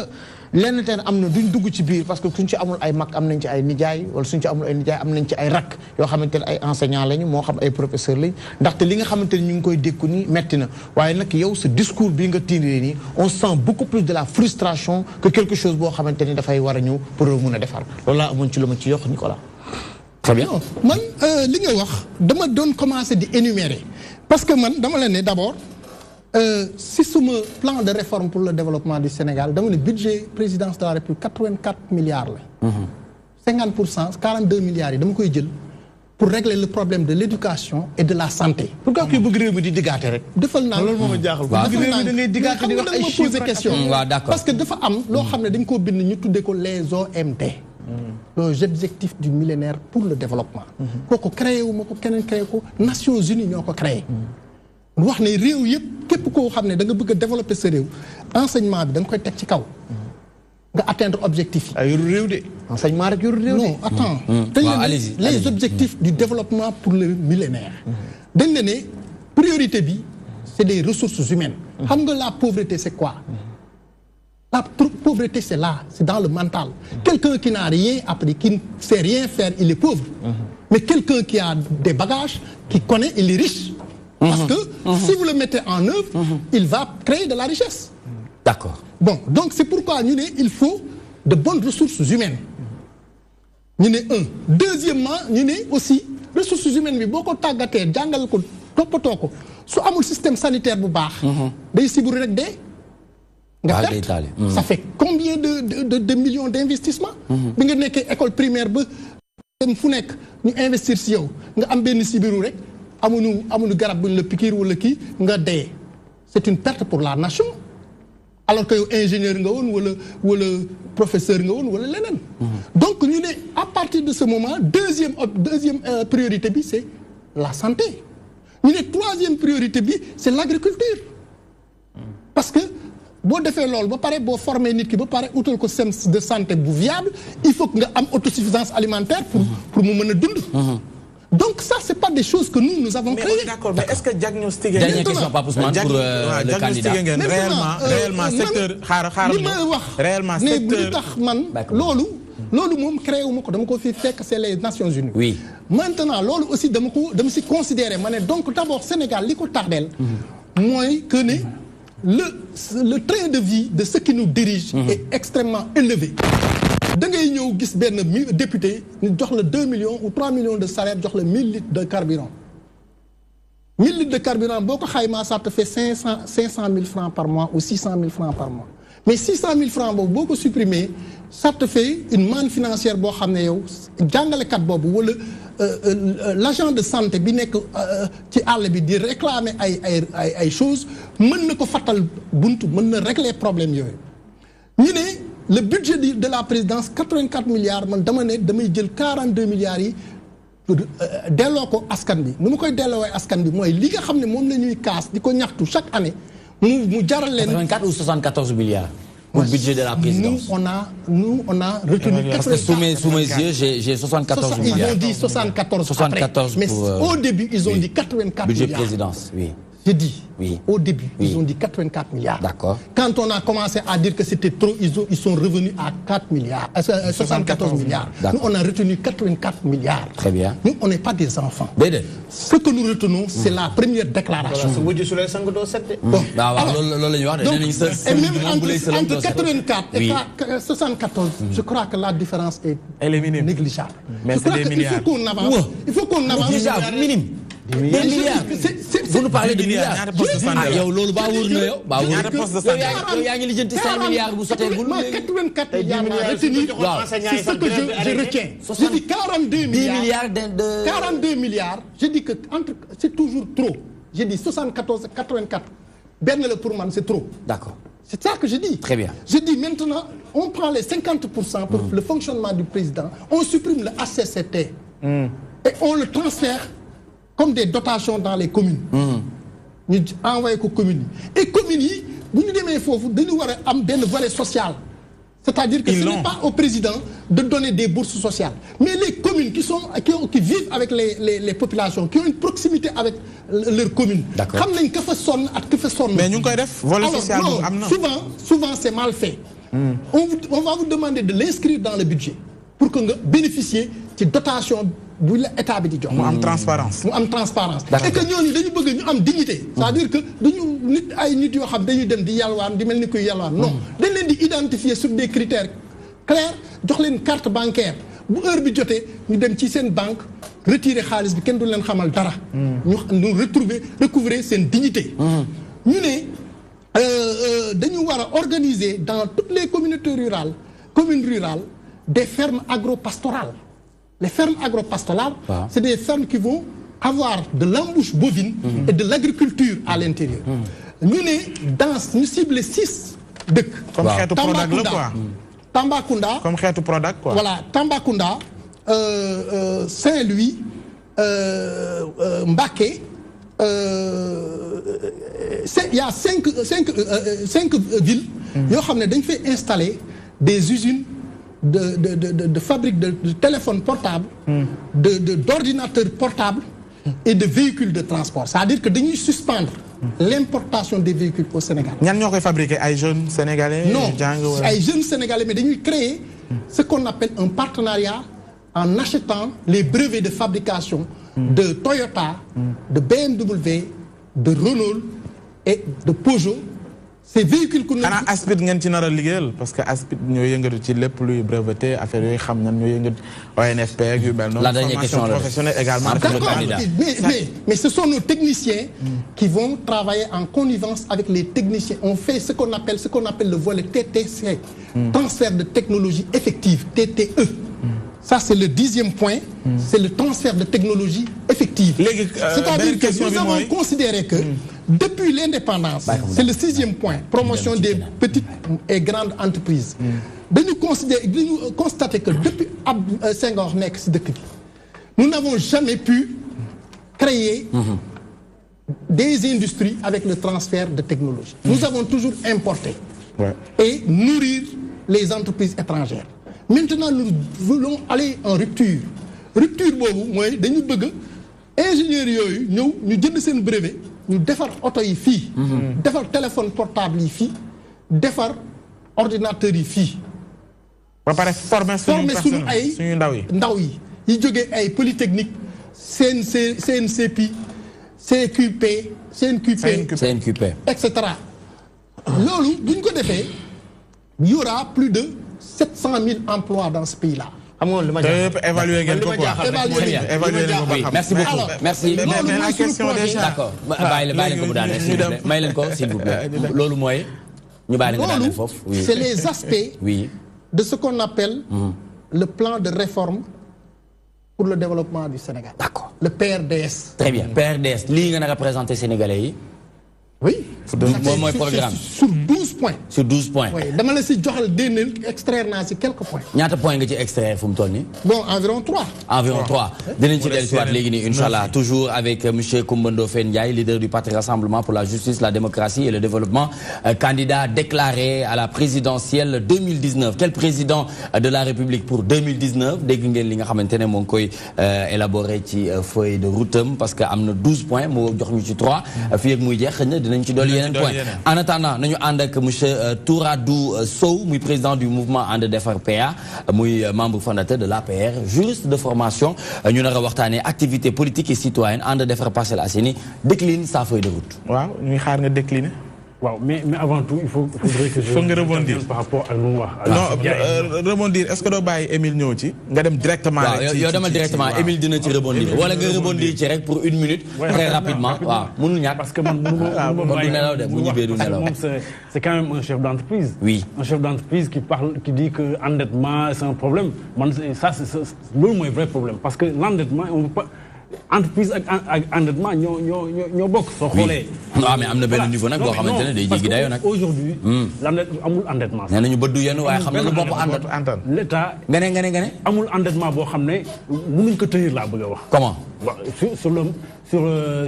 lenn teen am na duñ dugg ci biir parce que suñ ci amul ay mag am nañ ci ay nijaay wala suñ ci amul ay nijaay am nañ ci ay rakk yoo xamante ne ay enseignant lañu moo xam ay professeur lañ ndaxte li nga xamante ne ñu ngi koy dékku ni metti na waaye nag yow sa discours bi nga tiinee nii on sent beaucoup plus de la frustration que quelque chose boo xamante ni dafay war a ñëw pour mun a defar loolu laa amoon ci lu ma ci yokk Nicolas. très bien man li nga wax dama doon commencer di énumérer parce que man dama la ne d'abord si suma plan de réforme pour le développement du Sénégal dama ne budget présidence de la République 84 milliards la 50% 42 milliards yi dama koy jël pour régler le problème de l'éducation et de la santé. pourquoi kuy bëgg réew mi di diggaate rek. defal naa loolu moo ma jaaxal. defal naa da ngay diggaate di wax ay chiffres question parce que dafa am loo xam ne dañ koo bind ñu tuddee ko les OMD. les objectifs du millénaire pour le développement. kooku créé wu ma ko keneen créé ko Nations Unies ñoo ko créé. wax ne réew yëpp képp koo xam ne da nga bëgg a développer sa réew enseignement bi da nga koy teg ci kaw. nga atteindre objectif yi. yoru réew de enseignement rek yoru réew de. non attends les objectifs du développement pour le millénaire. dañ ne priorité bi c'est des ressources humaines. xam nga la pauvreté c'est quoi? La pauvreté c'est là, c'est dans le mental. Quelqu'un qui n'a rien appris, qui ne sait rien faire, il est pauvre. Mais quelqu'un qui a des bagages, qui connaît, il est riche. Parce que si vous le mettez en œuvre, il va créer de la richesse. D'accord. Bon, donc c'est pourquoi il faut de bonnes ressources humaines. Deuxièmement, aussi, ressources humaines, mais beaucoup de jangal ko topoto ko su amul système sanitaire bu baax day siburu rek dé nga perte ça fait combien de millions d'investissements bi nga nekké école primaire ba dem fu nek ñu investir ci yow nga am benn sibiru rek amuñu garab buñ la piqûre wala ki nga dé c'est une perte pour la nation alors que yow ingénieur nga woon wala professeur nga woon wala leneen donc ñu né à partir de ce moment deuxième priorité bi c'est la santé Une troisième priorité, c'est l'agriculture. Parce que, si vous faites l'ol, vous formez nit ki ba paré outal ko système de santé viable, il faut que nga am autosuffisance alimentaire pour mu mëna dund. Donc ça c'est pas des choses que nous avons créées. D'accord, mais est-ce que diagnostiquer dernière question pas pour le candidat. Réellement secteur réellement secteur lolu mom créé wu mako dama ko fi fekk c'est les Nations Unies. Oui. Maintenant lolu aussi dama si considérer mané donc d'abord Sénégal liko tardel moy que le train de vie de ceux qui nous dirigent est extrêmement élevé. Da ngay ñëw gis benn député ñu jox la 2 millions ou 3 millions de salaire jox la 1000 litres de carburant. 1000 litres de carburant boko xayma ça te fait 500 000 francs par mois ou 600 000 francs par mois. Mais 600 000 francs bobu boko supprimer ça te fait une manne financière bo xamné yow jangale kat bobu wala l'agent de santé bi nek ci àll bi di réclamer ay choses mën na ko fatal buntu mën na régler problème yoy. Ñu né le budget de la présidence 84 milliards man dama né damay jël 42 milliards yi delloo ko askan bi nu ma koy delloowee askan bi mooy li nga xam ne moom la ñuy kaas di ko ñaxtu chaque année mu jaral leen 84 ou 74 milliards pour le budget de la présidence. Nous on a retenu 84. Parce que sous mes yeux j'ai 74 milliards. Ils ont dit 74 74 mais au début ils ont dit 84 budget milliards. Budget présidence, oui. J'ai dit, oui. Au début, oui. Ils ont dit 84 milliards. D'accord. Quand on a commencé à dire que c'était trop, ils sont revenus à 4 milliards, 74 milliards. Nous, on a retenu 84 milliards. Très bien. Nous, on n'est pas des enfants. Ce que nous retenons, c'est la première déclaration. Bon. Alors, et même entre 84 et 74, je crois que la différence est négligeable. Mais c'est des milliards. Il faut qu'on avance. Négligeable, minime. Des milliards. Vous nous parlez de milliards. Yow lolu ba wour na yow. Ba wour. Yow yaa ngi lijjanti 5 milliards bu soté gul. 84 milliards retenu. C'est ce que je retiens. Je dis 42 milliards. 42 milliards. Je dis que c'est toujours trop. Je dis 74 84. Ben le pour man c'est trop. D'accord. C'est ça que je dis. Très bien. Je dis maintenant on prend les 50% pour le fonctionnement du président, on supprime le HCCT et on le transfère comme des dotations dans les communes. Nous envoyons aux communes. Et communes, nous devons avoir un volet social. C'est-à-dire que ce n'est pas au président de donner des bourses sociales. Mais les communes qui vivent avec les populations, qui ont une proximité avec leurs communes, mais nous volet social. Souvent c'est mal fait. On va vous demander de l'inscrire dans le budget pour que vous bénéficiez de dotations. Nous avons transparence. Nous avons transparence. Et que nous avons dignité. C'est-à-dire que nous non. Nous devons identifier sur des critères clairs, nous avons une carte bancaire. Nous avons une banque, retirer nous recouvrer cette dignité. Nous devons organiser dans toutes les communautés rurales, communes rurales, des fermes agro-pastorales. Les fermes agro-pastorales, c'est des fermes qui vont avoir de l'embouche bovine et de l'agriculture à l'intérieur. Nous ciblons 6 de comme Tambacounda. Comme Product, quoi. Voilà, Tambacounda, Saint-Louis, Mbaké. Il y a 5 villes qui ont fait installer des usines de fabrique de téléphones portables, d'ordinateurs portables et de véhicules de transport. C'est-à-dire que nous suspendre l'importation des véhicules au Sénégal. Nous avons fabriqué des jeunes Sénégalais? Non, des jeunes Sénégalais, mais nous créer ce qu'on appelle un partenariat en achetant les brevets de fabrication de Toyota, de BMW, de Renault et de Peugeot. Ces véhicules que nous avons... Aspid ngeen ci nar a liggéeyal parce que Aspid ñoo yëngatu ci lépp luy breveté affaire yooyu xam ñan ñoo yëngatu ONFP ak yu mel noonu. La dernière question professionnelle également. Mais ce sont nos techniciens qui vont travailler en connivence avec les techniciens. On fait ce qu'on appelle le volet TTC, transfert de technologie effective, TTE. Ça, c'est le 10e point, c'est le transfert de technologie effective. C'est-à-dire que nous avons considéré que depuis l'indépendance, c'est le 6e point, promotion des petites et grandes entreprises. Nous constater que depuis Senghor Nex, nous n'avons jamais pu créer des industries avec le transfert de technologie. Nous avons toujours importé et nourrir les entreprises étrangères. Maintenant, nous voulons aller en rupture. Rupture, c'est que nous voulons ingénieurs yoyu ñew ñu jënd seen brevet ñu défar auto yi fi défar téléphone portable yi fi défar ordinateur yi fi ba paré former suñu ay ndaw yi joggé ay polytechnique CNCP CQP etc. lolu buñ ko défé il y aura plus de 700 000 emplois dans ce pays là. Merci beaucoup. Merci. Mais la question déjà. D'accord. S'il vous plaît. C'est les aspects de ce qu'on appelle le plan de réforme pour le développement du Sénégal. D'accord. Le PRDS. Très bien. PRDS. Ligue a représenté Sénégalais. Oui. Programme. Sur 12 points. Sur 12 points. Oui. Dans le extraire quelques points. Combien de points que tu extraire, Bon, environ 3. Environ 3. Inch'Allah, toujours avec M. Koumbando Fendiaï, leader du Parti Rassemblement pour la justice, la démocratie et le développement, candidat déclaré à la présidentielle 2019. Quel président de la République pour 2019? Dès élaboré ci feuille de route parce que amna 12 points, mo jox ñu ci 3 fi ak muy jeex dinañ ci dolli yeneen point. En attendant nañu ànd ak monsieur Touradou Sow muy président du mouvement And Defar PA muy membre fondateur de l'APR, juriste de formation ñu nar a waxtaanee activité politique et citoyenne And Defar Parcelles Assainies décline sa feuille de route. waaw ñuy xaar nga décliner. Wow, mais avant tout, faudrait que je rebondir par rapport à nous. Non, rebondir. Est-ce que tu vas Émile Nyochi? Directement. Je vais directement. Émile dina ci rebondir. Voilà que rebondir pour 1 minute, très rapidement. Parce que c'est quand même un chef d'entreprise. Oui. Un chef d'entreprise qui dit que l'endettement c'est un problème. Ça, c'est le vrai problème. Parce que l'endettement, on ne peut pas. Entreprise ak endettement ñoo bokk soo xoolee. waaw mais am na benn niveau nag boo xamante ne day jéggi dayoo nag. aujourd'hui amul endettement. nee nañu bëddu yenn waaye xam na lu bopp àndat. l'état nga ne amul endettement boo xam ne mënuñ ko tenir laa bëgg a wax. comment.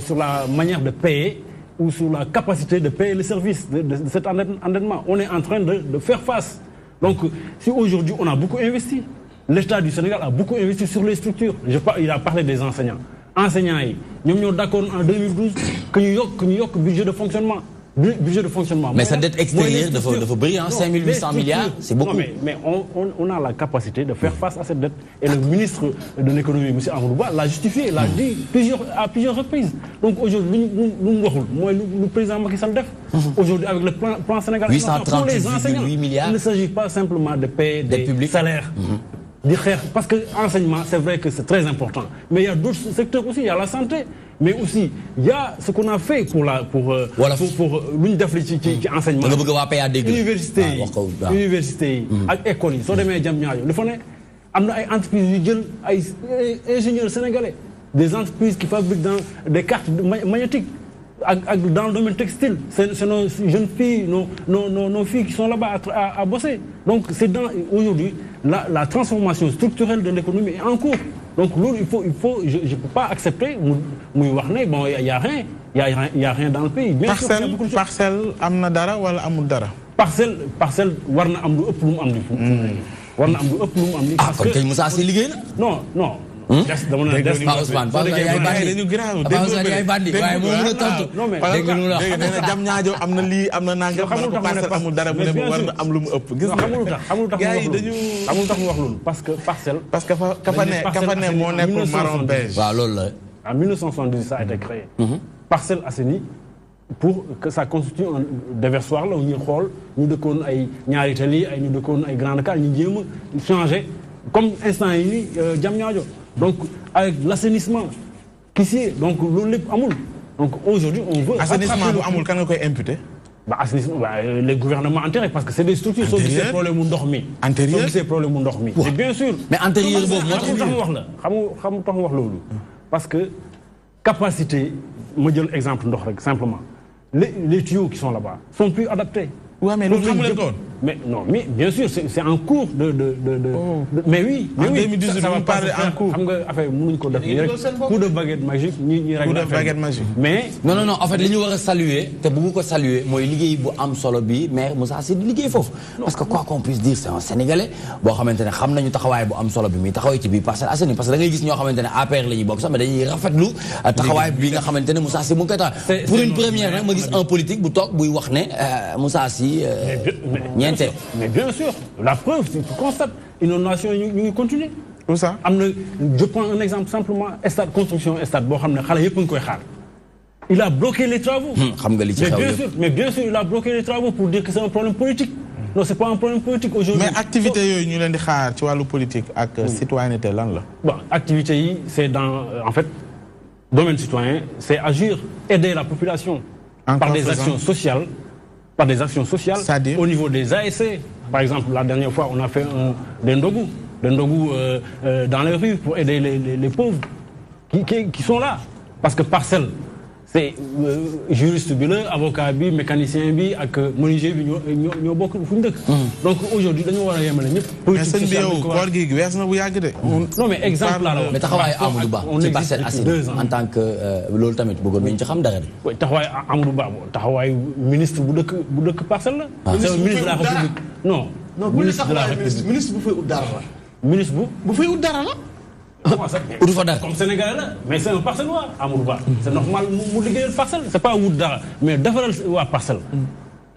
sur la manière de payer ou sur la capacité de payer le service de cet endettement. On est en train de faire face. Donc si aujourd'hui on a beaucoup investi. L'État du Sénégal a beaucoup investi sur les structures. Il a parlé des enseignants. Enseignants, nous sommes d'accord en 2012 que nous avons budget de fonctionnement. Mais sa dette extérieure de briller, 5 800 milliards, c'est beaucoup. Non, mais on a la capacité de faire face à cette dette. Et le ministre de l'économie, M. Amadouba, l'a justifié, l'a dit à plusieurs reprises. Donc aujourd'hui, le président Macky Sall def. Aujourd'hui, avec le plan Sénégal, pour les enseignants, il ne s'agit pas simplement de payer des salaires. Parce que l'enseignement, c'est vrai que c'est très important. Mais il y a d'autres secteurs aussi. Il y a la santé. Mais aussi, il y a ce qu'on a fait pour l'enseignement. Université, école, ingénieurs sénégalais, des entreprises qui fabriquent des cartes magnétiques. Dans le domaine textile, c'est nos jeunes filles, nos filles qui sont là-bas à bosser. Donc c'est aujourd'hui la transformation structurelle de l'économie est en cours. Donc il faut je ne peux pas accepter bon il y a rien dans le pays. Bien sûr, parcelle amna dara wala amul dara. Parcelle warna am lu ëpp lu mu am ni warna am lu ëpp lu mu am ni parce que Moussa c'est liggéey la. Non. Ousmane bandi waaye moo mën a tontu. jam ñaajo am na lii am na nangam parcelle amul dara mu ne war na am lu mu ëpp. gis nga xamul tax mu wax loolu parce que parcelle. parce que ka fa ne moo nekkul marron beige. waaw loolu la. En 1978 ça a été créé. Parcelles Assainies pour que ça constitue un déversoir là où ñu xool ñu dëkkoon ay ñaari tali ay ñu dëkkoon ay Grand Dakar ñu jéem a changer comme instant yi nii jam ñaajo. Donc, avec l'assainissement, qu'ici, donc, donc aujourd'hui, on veut... Assainissement, amul, quand on peut imputer les gouvernements antérieurs, parce que c'est des structures qui sont des problèmes endormis. Antérieurs C'est des problèmes endormis. Et bien sûr. Mais antérieur, parce que, capacité, je donne un exemple, simplement. Les tuyaux qui sont là-bas sont plus adaptés. Oui, mais nous, Mais non, mais bien sûr, c'est en cours mais oui, en 2018, ça va pas en cours. Coup de baguette magique, coup de baguette magique. Mais non, en fait, li ñu war a saluer te bëgg ko saluer mooy liggéey bu am solo bi maire Moussa Sy di liggéey foofu. Parce que quoi qu'on puisse dire, c'est un Sénégalais boo xamante ne xam nañu taxawaay bu am solo bi muy taxawee ci biir Parcelles Assainies parce que da ngay gis ñoo xamante ne APR la ñuy bokk sax mais dañuy rafetlu taxawaay bi nga xamante ne Moussa Sy mu ngi koy taxaw. Pour une première nag ma gis un politique bu toog buy wax ne Moussa Sy ñeente. Mais bien sûr, la preuve, tu constates, inondation ñu continue. Où ça? Je prends un exemple simplement, stade construction, stade boo xam ne xale yëpp a ngi koy xaar. Il a bloqué les travaux. Mais bien sûr, il a bloqué les travaux pour dire que c'est un problème politique. Non, c'est pas un problème politique aujourd'hui. Mais activité yooyu ñu leen di xaar ci wàllu politique ak citoyenneté lan la? Bon, activité yi c'est dans en fait domaine citoyen, c'est agir, aider la population par des actions sociales. Par des actions sociales au niveau des ASC. Par exemple, la dernière fois, on a fait des ndogou dans les rues pour aider les pauvres qui sont là. Parce que Parcelles, c'est juriste bi la avocat bi mécanicien bi ak menuisier bi ñoo bokk fu ñu dëkk. Donc aujourd'hui dañoo war a yemale ñëpp. politique sociale bi koor gi wees na bu yàgg de. non mais exemple la mais taxawaayu Amadou Ba ci Parcelles Assainies en tant que loolu tamit bëggoon nañu ci xam dara de. oui taxawaayu Amadou Ba taxawaayu ministre bu dëkk Parcelles la. c'est un ministre de la République. non ministre de la République ministre bu fay ut dara la. ministre bu fay ut dara la. Comme Sénégalais là, mais c'est un Parcellois, Amadou Ba. C'est normal mu liggéeyal Parcelles, c'est pas wut dara, mais defaral waa Parcelles.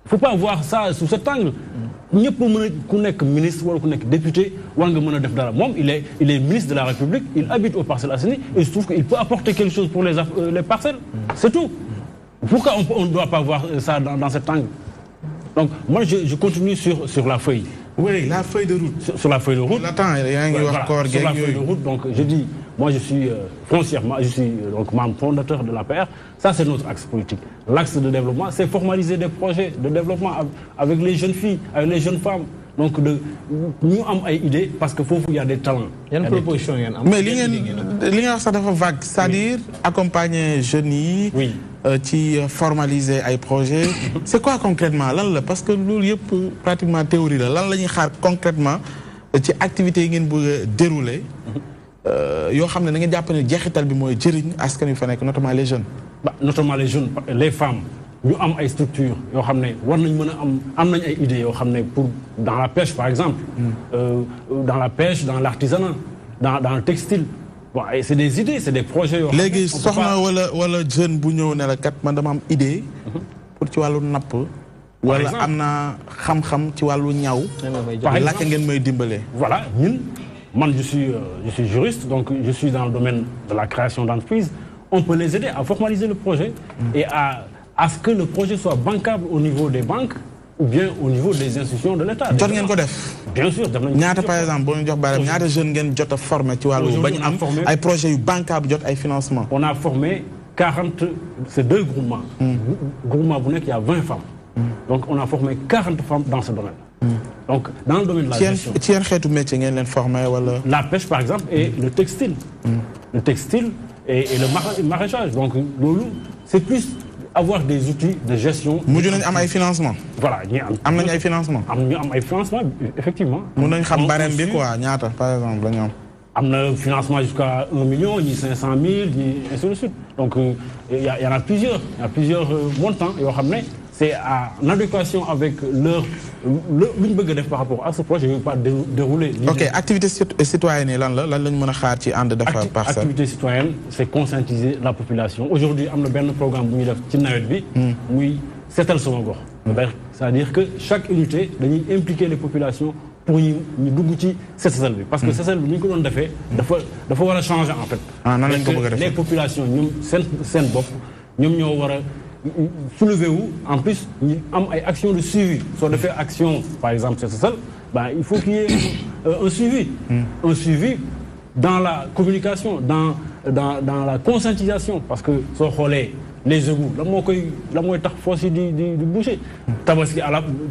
Faut pas voir ça sous cet angle. ñëpp mën a ku nekk ministre wala ku nekk député war nga mën a def dara moom il est ministre de la République, il habite aux Parcelles Assainies et il se trouve qu'il peut apporter quelque chose pour les parcelles. C'est tout. Pourquoi on ne doit pas voir ça dans cet angle? Donc moi je continue sur la feuille. Oui, la feuille de route. Sur la feuille de route. Attends, sur la feuille de route, donc je dis, moi je suis foncièrement, je suis donc membre fondateur de l'APR. Ça c'est notre axe politique. L'axe de développement, c'est formaliser des projets de développement avec les jeunes filles, avec les jeunes femmes. Donc nous avons une idée parce qu'il faut qu'il y a des talents. Il y a une proposition. Mais l'ingénieur ça dafa vague, c'est-à-dire accompagner jeunes yi. Oui. Qui formaliser ay projets. C'est quoi concrètement lan la parce que loolu yëpp pratiquement théorie la lan la ñuy xaar concrètement ci activités yi ngeen bëgg a dérouler yoo xam ne da ngeen jàpp ne jeexital bi mooy jëriñ askan wi fa nekk notamment les jeunes. Notamment les jeunes, les femmes. ñu am ay structures yoo xam ne war nañ mën a am nañ ay idées yoo xam ne pour dans la pêche par exemple. Dans la pêche, dans l'artisanat, dans le textile. Bon, c'est des idées, c'est des projets. léegi soxna wala jeune bu ñëw ne la kat man dama am idée. pour ci wàllu napp. wala am na xam-xam ci wàllu ñaw. par exemple ngeen may dimbalee. voilà ñun man je suis juriste donc je suis dans le domaine de la création d'entreprises. On peut les aider à formaliser le projet. Et à ce que le projet soit bancable au niveau des banques. Ou bien au niveau des institutions de l'État. jot ngeen ko def. Bien sûr def nañu ñaata par exemple boo ñu jox baaraam ñaata jeunes ngeen jot a formé ci wàllu ba ñu am ay projets yu bancables jot ay financement. On a formé 40 c'est 2 groupements. Groupement bu nekk il y a 20 femmes. Donc on a formé 40 femmes dans ce domaine. Donc dans le domaine de la gestion. ci yan xeetu métier ngeen leen formé wala. La pêche par exemple et le textile. Le textile et le maraîchage. Donc loolu c'est plus avoir des outils de gestion. mujj nañu am ay financement. Voilà am nañu ay financement. am ay financement effectivement. mun nañu xam barème bi quoi ñaata par exemple la ñu am. am na financement jusqu'à 1 million ñi 500 000 ñi ainsi de suite. Donc il y en a plusieurs. Il y a plusieurs montants yoo xam ne c'est en adéquation avec lu ñu bëgg a def par rapport à ce projet. Je ne vais pas dérouler. Ok, activité citoyenne lan la ñu mën a xaar ci ànd defar Parcelles. Activité citoyenne, c'est conscientiser la population. Aujourd'hui am na benn programme bu ñuy def ci nawet bi. muy seetal sama gox. C'est-à-dire que chaque unité dañuy impliquer les populations pour ñu dugg ci seetal bi. Parce que seetal bi ni ñu ko doon defee. dafa war a changer en fait. nan lañ ko bëgg a defee les populations ñoom seen bopp ñoom ñoo war a soulever wu en plus ñu am ay actions de suivi soo defee action par exemple c'est ça il faut qu'il y ait un suivi dans la communication dans la conscientisation parce que soo xoolee les égouts la mooy tax fosse yi di boucher tabaski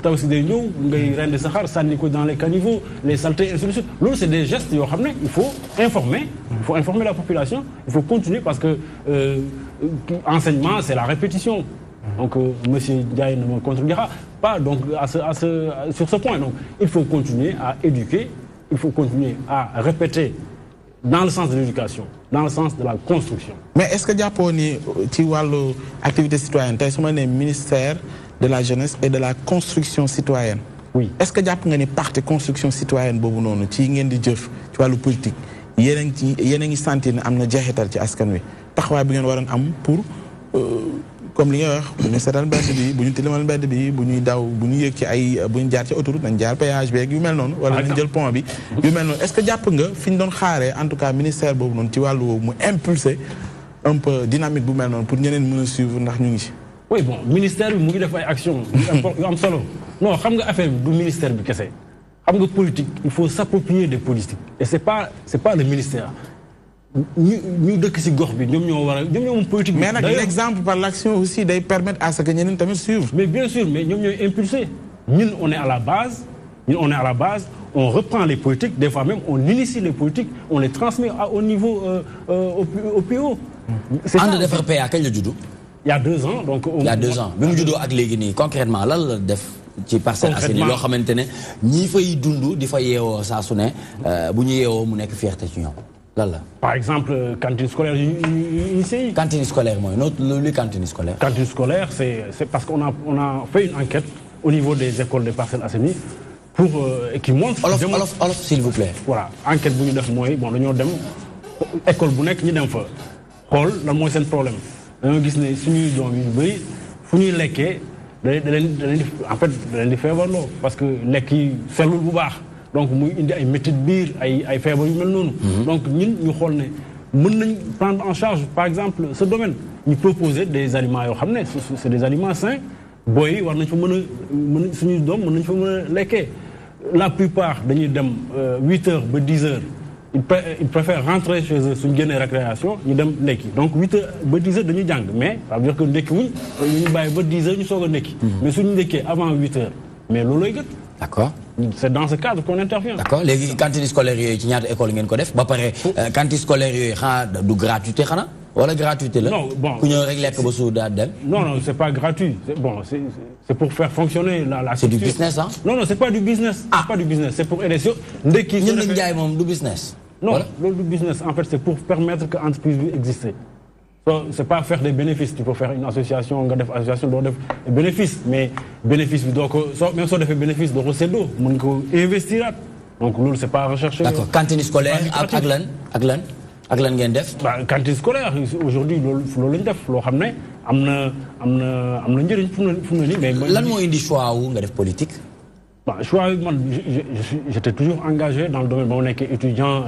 tabaski day ñëw ngay rendi sa xar sànni ko dans les caniveaux les saletés ainsi de suite loolu c'est des gestes yoo xam ne il faut informer la population il faut continuer parce que enseignement c'est la répétition Donc, monsieur Ndiaye ne me contredira pas donc, sur ce point. Donc, il faut continuer à éduquer, il faut continuer à répéter dans le sens de l'éducation, dans le sens de la construction. Mais est-ce que jàppoo ni ci wàllu activité citoyenne tey su ma nee ministère de la jeunesse et de la construction citoyenne. Oui. Est-ce que jàpp nga ni parti construction citoyenne boobu noonu ci ngeen di jëf ci wàllu politique yéen a ngi sentir ne am na jeexital ci askan wi taxawaay bi ngeen waroon am pour comme li nga wax bu ñu seetal mbedd bi bu ñu tilimal mbedd bi bu ñuy daw bu ñu yéeg ci ay bu ñu jaar ci autoroute nañ jaar péage beeg yu mel noonu wala nañ jël pont bi yu mel noonu est-ce que jàpp nga fi ñu doon xaaree en tout cas ministère boobu noonu ci wàllu woowu mu impulser un peu dynamique bu mel noonu pour ñeneen mën a suivre ndax ñu ngi ci. Oui bon ministère bi mu ngi def ay actions yu am solo non xam nga affaire bi du ministère bi kese xam nga politique il faut s'approprier des politiques et c'est pas le ministère ñu dëkk ci gox bi ñoom ñoo war a ñoom ñoo politique. mais nag l'exemple par l'action aussi day permettre à ce que ñeneen tamit suivre. mais bien sûr mais ñoom ñooy impulser ñun on est à la base on reprend les politiques des fois même on initie les politiques on les transmet au niveau au plus haut. c'est ànd defar PA kañ la juddu. il y a 2 ans donc. il y a 2 ans bi mu juddoo ak léegi nii concrètement lan la def. ci Parcelles Assainies loo xamante ne ñii fay dund di fa yeewoo saa su ne bu ñu yeewoo mu nekk fierté ci ñoom lan la. par exemple cantine scolaire yi. cantine scolaire mooy luy cantine scolaire. Cantine scolaire c'est parce qu'on a fait une enquête au niveau des écoles des Parcelles Assainies pour qui montre. olof s'il vous plaît. voilà enquête bu ñu def mooy bon dañoo dem école bu nekk ñu dem fa xool lan mooy seen problème dañoo gis ne suñuy doom yu bëri fu ñuy lekkee. da leen di feebarloo parce que lekk yi sellul bu baax donc muy indi ay métit biir ay feebar yu mel noonu. donc ñun ñu xool ne mën nañ prendre en charge par exemple ce domaine ñu proposer des aliments yoo xam ne c'est des aliments sains booy yi war nañ fa mën a suñuy doom mën nañ fa mën a lekkee la plupart dañuy dem 8 heures ba 10 heures ils préfèrent rentrer chez eux suñu génnee récréation ñu dem lekki donc 8 heures ba 10 heures dañuy jàng mais ça veut dire que ndekki wuñ ñu bàyyi ba 10 heures ñu soog a ndekki mais suñu ndekkee avant 8 heures mais loolooy gën. d'accord. c'est dans ce cadre qu'on intervient. d'accord léegi cantine scolaire yooyu ci ñaata école ngeen ko def ba pare cantine scolaire yooyu xanaa du gratuité xanaa wala gratuité la. non bon ku ñëw rek lekk ba suur daal dem. non c'est pas gratuit c'est pour faire fonctionner la c'est du business hein. non c'est pas du business. c'est pas du business c'est pour aider ndekki. ñun nag Ndiaye moom du business. non loolu du business en fait c'est pour permettre que entreprise bi existe. c'est pas faire des bénéfices tu peux faire une association nga def association doo def bénéfice mais bénéfice bi doo ko même soo defee bénéfice doo ko séddoo mën nga ko investiraat donc loolu c'est pas recherché. d'accord cantine scolaire ak lan ngeen def. cantine scolaire aujourd'hui loolu lañ def loo xam ne am na njëriñ fu mu ne nii mais. lan moo indi choix wu nga def politique. choix bi man j'étais toujours engagé dans le domaine ba ma nekkee étudiant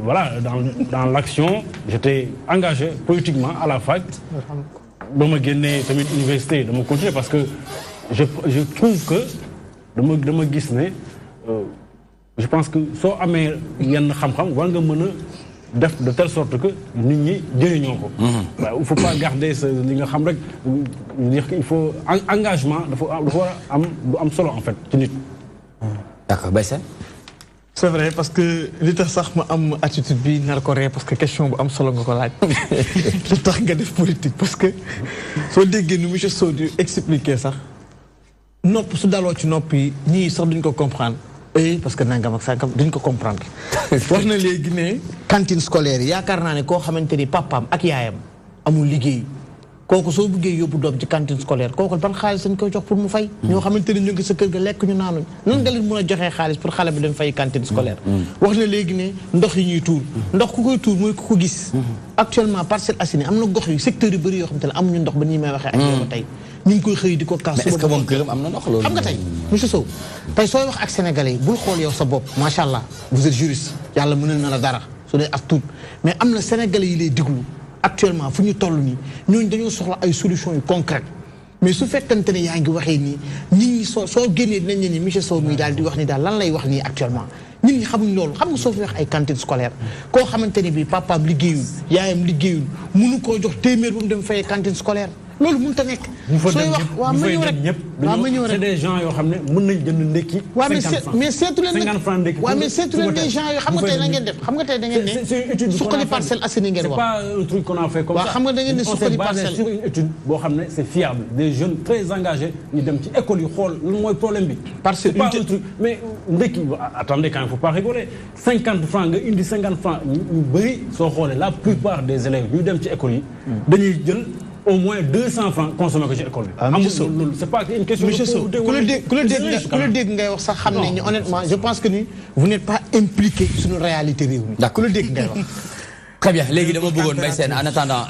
voilà dans l'action j'étais engagé politiquement à la fac ba ma génnee tamit université dama continuer parce que je trouve que dama gis ne je pense que soo amee yenn xam-xam war nga mën a def de telle sorte que nit ñi jëriñoo ko. il faut pas garder li nga xam rek dire qu'il faut engagement dafa war a am solo en fait ci nit. d'accord Baye. c'est vrai parce que li tax sax ma am attitude bi nar ko ree parce que question bu am solo nga ko laaj li tax nga def politique parce que soo déggee nu monsieur Sow di expliquer sax nopp su daloo ci nopp yi ñii sax duñ ko comprendre. parce que nangam ak sangam duñ ko comprendre wax na léegi ne cantine scolaire yi yaakaar naa ne koo xamante ni papaam ak yaayam amul liggéey kooku soo bëggee yóbbu doom ci cantine scolaire kooku ban xaalis dañ koy jox pour mu fay ñoo xamante ni ñu ngi sa kër ga lekk ñu naanuñ nan nga leen mën a joxee xaalis pour xale bi dem fay cantine scolaire wax na léegi ne ndox yi ñuy tuur ndox ku koy tuur mooy ku ko gis actuellement Parcelles Assainies am na gox yu secteur yu bëri yoo xamante ne amuñu ndox ba nii may waxee ak yow tey ñu ngi koy xëy di ko kaas. mais est-ce que moom këram am na ndox loolu. xam nga tey monsieur Sow tey sooy wax ak sénégalais yi bul xool yow sa bopp macha allah vous êtes juriste yàlla mënal na la dara su dee as tuut mais am na sénégalais yi lay diglu actuellement fu ñu toll nii ñooñu dañoo soxla ay solutions yu concrètes mais su fekkante ne yaa ngi waxee nii nit ñi soo génnee dinañ ne ni monsieur Sow mii daal di wax ni daal lan lay wax nii actuellement. nit ñi xamuñ loolu xam nga soo fi wax ay cantine scolaire koo xamante ni bii papaam liggéeyul yaayam liggéeyul mënu koo jox téeméer bu mu dem fayee cantine scolaire loolu mënut a nekk. sooy wax waaw ma ñëw rek waaw ma ñëw rek c'est des gens yoo xam ne mën nañ jënd ndekki. 50 francs mais seetu leen 50 francs ndekki. waaw mais seetu leen des gens yoo xam nga tey la ngeen def xam nga tey da ngeen ne suqali Parcelles Assainies ngeen wax. c'est pas un truc qu'on a fait comme ça. waaw xam nga da ngeen ne suqali Parcelles. sur une étude boo xam ne c'est fiable des jeunes très engagés ñu dem ci école yi xool lan mooy problème bi. c'est pas un truc mais ndekki attendez quand il faut pas rigoler 50 francs nga indi 50 francs ñu bëri soo xoolee la plupart des élèves ñu dem ci école yi dañuy jël au moins 200 francs consommer ko ci école bi. C'est pas une question de pauvreté. ku la dégg ngay wax sax xam ne ni honnêtement je pense que ni vous n'êtes pas impliqué sur une réalité réew mi. D'accord. ku la dégg ngay wax. Très bien léegi dama bëggoon Mbaye Sène en attendant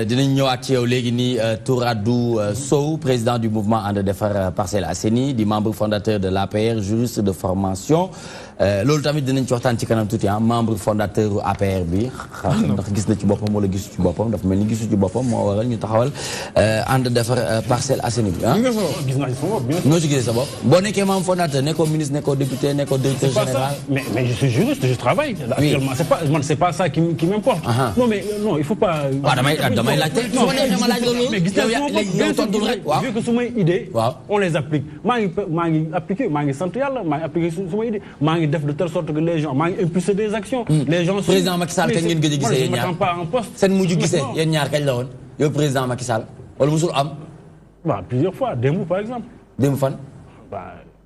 dinañ ñëwaat ci yow léegi nii Touradou Sow président du mouvement And Defar Parcelles Assainies di membre fondateur de l'APR juriste de formation loolu tamit dinañ ci waxtaan ci kanam tuuti membre fondateur APR bi ndax gis na ci boppam wala gisu ci boppam dafa mel ni gisu ci boppam moo waral ñu taxawal And Defar Parcelles Assainies bi gis naa ci sama bopp bien sûr. noo ci gisee sa bopp boo nekkee membre fondateur nekkoo ministre nekkoo député nekkoo directeur général. mais je suis juriste je travaille actuellement c'est pas ça qui m'importe. Non mais non il faut pas. waaw damay laajte. non ma laaj la loolu. mais gis nga yow tontul rek waaw. vu que sumay idée. waaw on les applique maa ngi appliqué maa ngi sant yàlla maa ngi appliqué sumay idée maa ngi def de telle sorte que les gens maa ngi impulser des actions. les gens président Macky Sall kañ ngeen gëj a gisee yéen ñaar pas en poste. seen mujj gisee yéen ñaar kañ la woon yow président Macky Sall wala musul am. waaw plusieurs fois démb par exemple. démb fan. waaw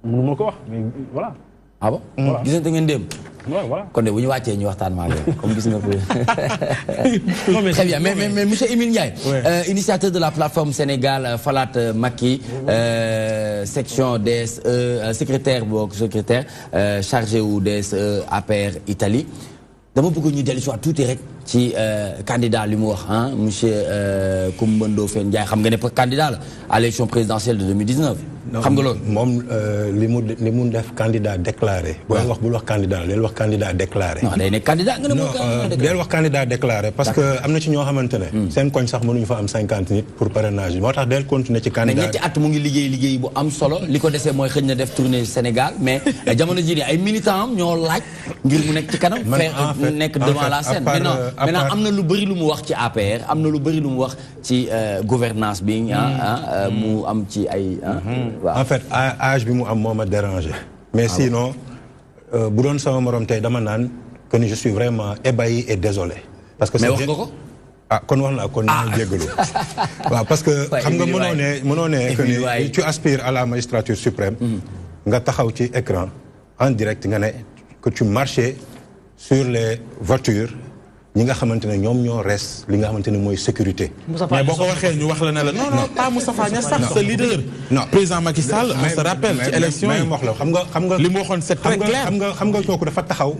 mënu ma ko wax mais voilà. ah bon. voilà gisante ngeen démb. voilà kon de bu ñu wàccee ñu waxtaan maa ngi comme gis nga ko. Très bien mais monsieur Émile Ndiaye. Initiateur de la plateforme Sénégal Falat Macky section DSE secrétaire chargé wu DSE APR Italie dama bëgg ñu dellu si waat tuuti rek ci candidat li mu wax monsieur Coumba Ndoffène Ndiaye xam nga ne candidat la à l'élection présidentielle de 2019. xam nga loolu moom li mu def candidat déclaré. booy wax bul wax candidat la del wax candidat déclaré. non day nekk candidat nga ne non del wax candidat déclaré parce que am na ci ñoo xamante ne. seen koñ sax mënuñu fa am 50 nit pour parrainage bi moo tax del continuer ci candidat. mais ñetti at mu ngi liggéey bu am solo li ko desee mooy xëy na def tournée Sénégal mais jamono jii nii ay militants am ñoo laaj ngir mu nekk ci kanam. nekk devant la scène maintenant am na lu bëri lu mu wax ci APR am na lu bëri lu mu wax ci gouvernance bi mu am ci ay. En fait âge bi mu am moo ma dérangé. mais sinon bu doon sama morom tey dama naan que je suis vraiment ébahi et désolé. parce que mais wax nga ko. kon wax naa kon naa jéggalu. waaw parce que xam nga mënoo ne que ni tu aspires à la magistrature suprême. nga taxaw ci écran en direct nga ne que tu marchais sur les voitures. ñi nga xamante ne ñoom ñoo res li nga xamante ne mooy sécurité. mais boo ko waxee ñu wax la ne la non pas Moustapha Niasse sax sa leader. non président Macky Sall on se rappelle ci élection yi wax la xam nga li mu waxoon c'est très clair. xam nga kooku dafa taxaw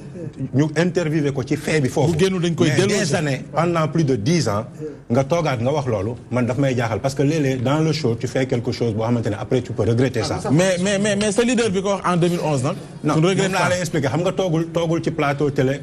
ñu interviewé ko ci fait bi foofu. bu génnu dañ koy mais des années pendant plus de 10 ans nga toogaat nga wax loolu man daf may jaaxal parce que léeg-léeg dans le show tu fais quelque chose boo xamante ne après tu peux regretter ça. mais sa leader bi ko wax en 2011 nag. non moom laa lay expliquer xam nga toogul ci plateau télé.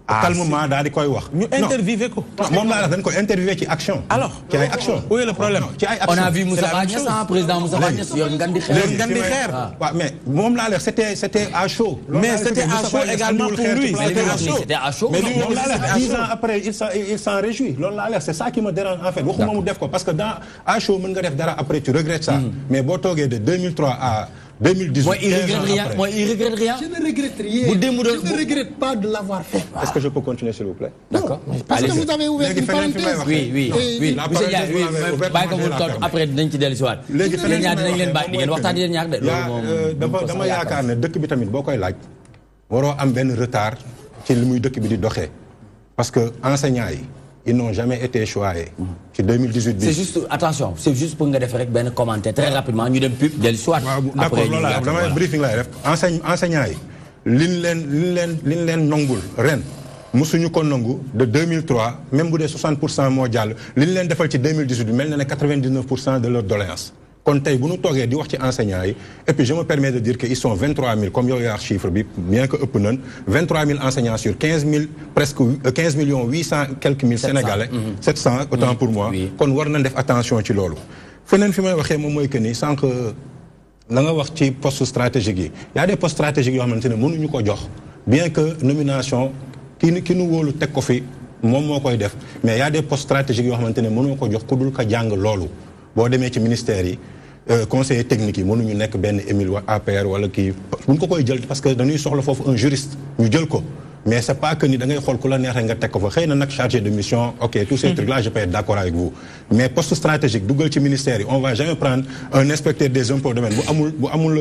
calmement daal di koy wax. ñu interviewé ko. moom laa la dañ koy interviewé ci action. alors ci ay action. où est le problème. ci ay action on a vu Moustapha Niasse président Moustapha Niasse yor ngandi xeer. waaw mais moom laa la c'était à chaud. mais c'était à chaud également pour lui. c'était à chaud. mais moom laa la 10 ans après il s'en réjouit loolu laa la c'est ça qui me dérange en fait. waxuma mu def ko parce que dans à chaud mën nga def dara après tu regrettes ça. mais boo toogee de 2003 à 2018. Moi, il regrette rien. Je ne regrette rien. Je ne regrette pas de l'avoir fait. Est-ce que je peux continuer, s'il vous plaît? D'accord. Parce que vous avez ouvert une parenthèse. Oui. Monsieur Ndiaye, bàyyi ko mu tontu après dinañ ci dellu si waat. léegi feneen ñaar dinañ leen bàyyi di ngeen waxtaan yéen ñaar de. dama yaakaar ne dëkk bi tamit boo koy laaj waroo am benn retard ci li muy dëkk bi di doxee parce que enseignants yi ils n'ont jamais été choyés. ci 2018 c'est juste attention c'est juste pour nga def rek benn commentaire très rapidement ñu dem pub dellu si waat. d'accord loolu la damay briefing lay def enseignants yi liñ leen nangul ren musuñu ko nangu de 2003 même bu dee 60% moo jàll liñ leen defal ci 2018 bi mel na ne 99% de leur doléance kon tey bu ñu toogee di wax ci enseignants yi et puis je me permets de dire que ils sont 23 000 comme yow yaa chiffre bi bien que ëpp nañ 23 000 enseignants sur 15 millions 800 quelques mille sénégalais 700 autant pour moi kon war nañ def attention ci loolu feneen fi may waxee moom mooy que ni sànq la nga wax ci poste stratégique yi y a des postes stratégiques yoo xamante ne mënuñu ko jox bien que nomination ki nu wóolu teg ko fi moom moo koy def mais y a des postes stratégiques yoo xamante ne mënoo ko jox ku dul ka jàng loolu boo demee ci ministère yi conseiller technique yi mënuñu nekk benn Émile wa APR wala kii buñ ko koy jël parce que dañuy soxla foofu un juriste ñu jël ko mais c'est pas que ni da ngay xool ku la neexee nga teg ko fa xëy na nag chargé de mission ok tous ces trucs là je peux être d'accord avec vous mais poste stratégique dugal ci ministère yi on va jamais prendre un inspecteur des impôts domaine bu amul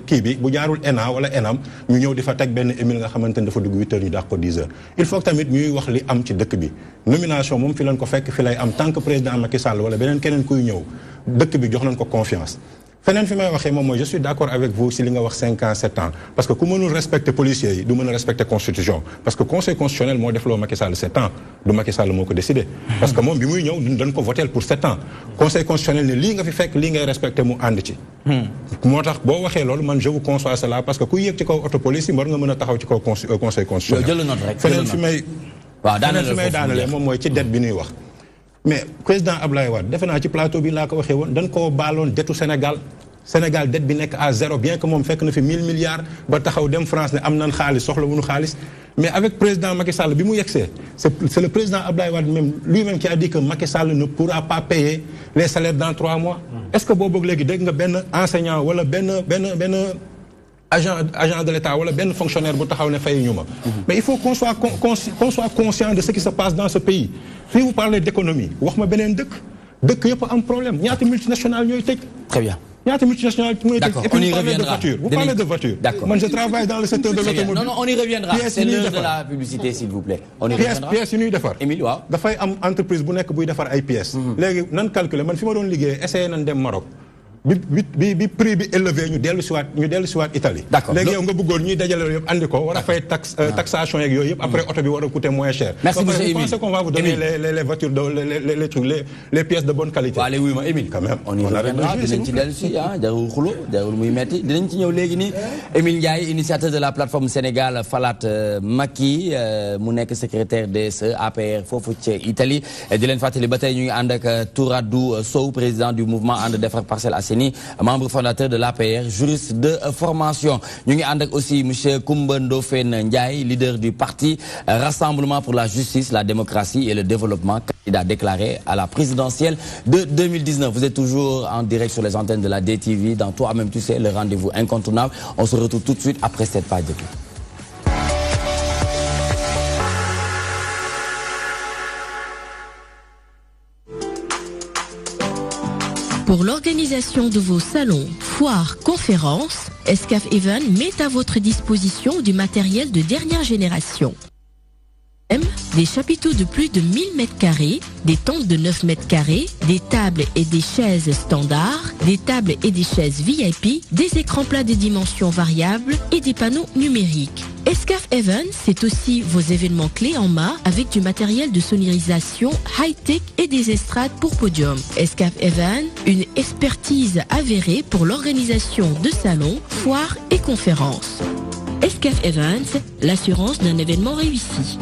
kii bi bu jaarul ENA wala ENAM ñu ñëw di fa teg benn Émile nga xamante ne dafa dugg 8 heures ñu dàq ko 10 heures il faut que tamit ñuy wax li am ci dëkk bi nomination moom fi lañ ko fekk fi lay am tant que président Macky Sall wala beneen keneen kuy ñëw dëkk bi jox nañ ko confiance feneen fi may waxee moom mooy je suis d'accord avec vous si li nga wax 5 ans 7 ans parce que ku mënul respecter policiers yi du mën a respecter constitution parce que conseil constitutionnel moo defloo Macky Sall 7 ans du Macky Sall moo ko décidé parce que moom bi muy ñëw dañ ko voter pour 7 ans conseil constitutionnel ne lii nga fi fekk lii ngay respecter mu ànd ci moo tax boo waxee loolu man je vous conçois cela parce que ku yëg ci kaw auto police yi war nga mën a taxaw ci kaw conseil constitutionnel feneen fi may daanalee moom mooy ci dette bi ñuy wax mais président Abdoulaye Wade defe naa ci plateau bi laa ko waxee woon dañ koo baaloon dettu Sénégal dette bi nekk à zéro bien que moom fekk na fi 1000 milliards ba taxaw dem France ne am nañ xaalis soxla wuñu xaalis mais avec président Macky Sall bi mu yegsee c'est le président Abdoulaye Wade même lui-même qui a dit que Macky Sall ne pourra pas payer les salaires dans 3 mois est-ce que boobu léegi dégg nga benn enseignant wala benn agent de l'État wala benn fonctionnaire bu taxaw ne fay ñu ma mais il faut qu'on soit conscient de ce qui se passe dans ce pays fii vous parlez d'économie wax ma beneen dëkk yëpp am problème ñaata multinationales ñooy tëj très bien ñaata multinationales ñooy tëj d'accord et puis on y reviendra vous parlez de voiture man je travaille dans le secteur de l'automobile non on y reviendra c'est l'heure de la publicité s'il vous plaît on y reviendra pièces yi ñuy defar Émile waaw dafay am entreprise bu nekk buy defar ay pièces léegi nan calculer man fi ma doon liggéey essayé nañ dem Maroc bi prix bi élevé ñu dellu si waat Italie léegi yow nga bëggoon ñuy dajale yëpp andi ko war a fay taxation yeeg yooyu yëpp après oto bi war a coûter moins cher merci monsieur Émile vous pensez qu'on va vous donner les voitures les pièces de bonne qualité waaw léegi wuy ma Émile quand même on y reviendra dinañ ci dellu si jarul xulo jarul muy metti dinañ ci ñëw léegi nii Émile Ndiaye initiateur de la plateforme Sénégal Falaat Macky mu nekk secrétaire DSE APR foofu ci Italie di leen fàttali ba tey ñu ngi ànd ak Touradou Sow président du mouvement ànd defar Parcelles Assainies membre fondateur de l'APR juriste de formation ñu ngi ànd ak aussi monsieur Koumba Ndofène Ndiaye leader du parti Rassemblement pour la justice la démocratie et le développement candidat déclaré à la présidentielle de 2019 vous êtes toujours en direct sur les antennes de la DTV dans Toi-même tu sais le rendez-vous incontournable on se retrouve tout de suite après cette page de pub. Pour l'organisation de vos salons, foires, conférences, Excaf Event met à votre disposition du matériel de dernière génération. Des chapiteaux de plus de 1000 m², des tentes de 9 m², des tables et des chaises standards, des tables et des chaises VIP, des écrans plats de dimensions variables et des panneaux numériques. Excaf Event, c'est aussi vos événements clés en main avec du matériel de sonorisation high-tech et des estrades pour podium. Excaf Event, une expertise avérée pour l'organisation de salons, foires et conférences. Excaf Event, l'assurance d'un événement réussi.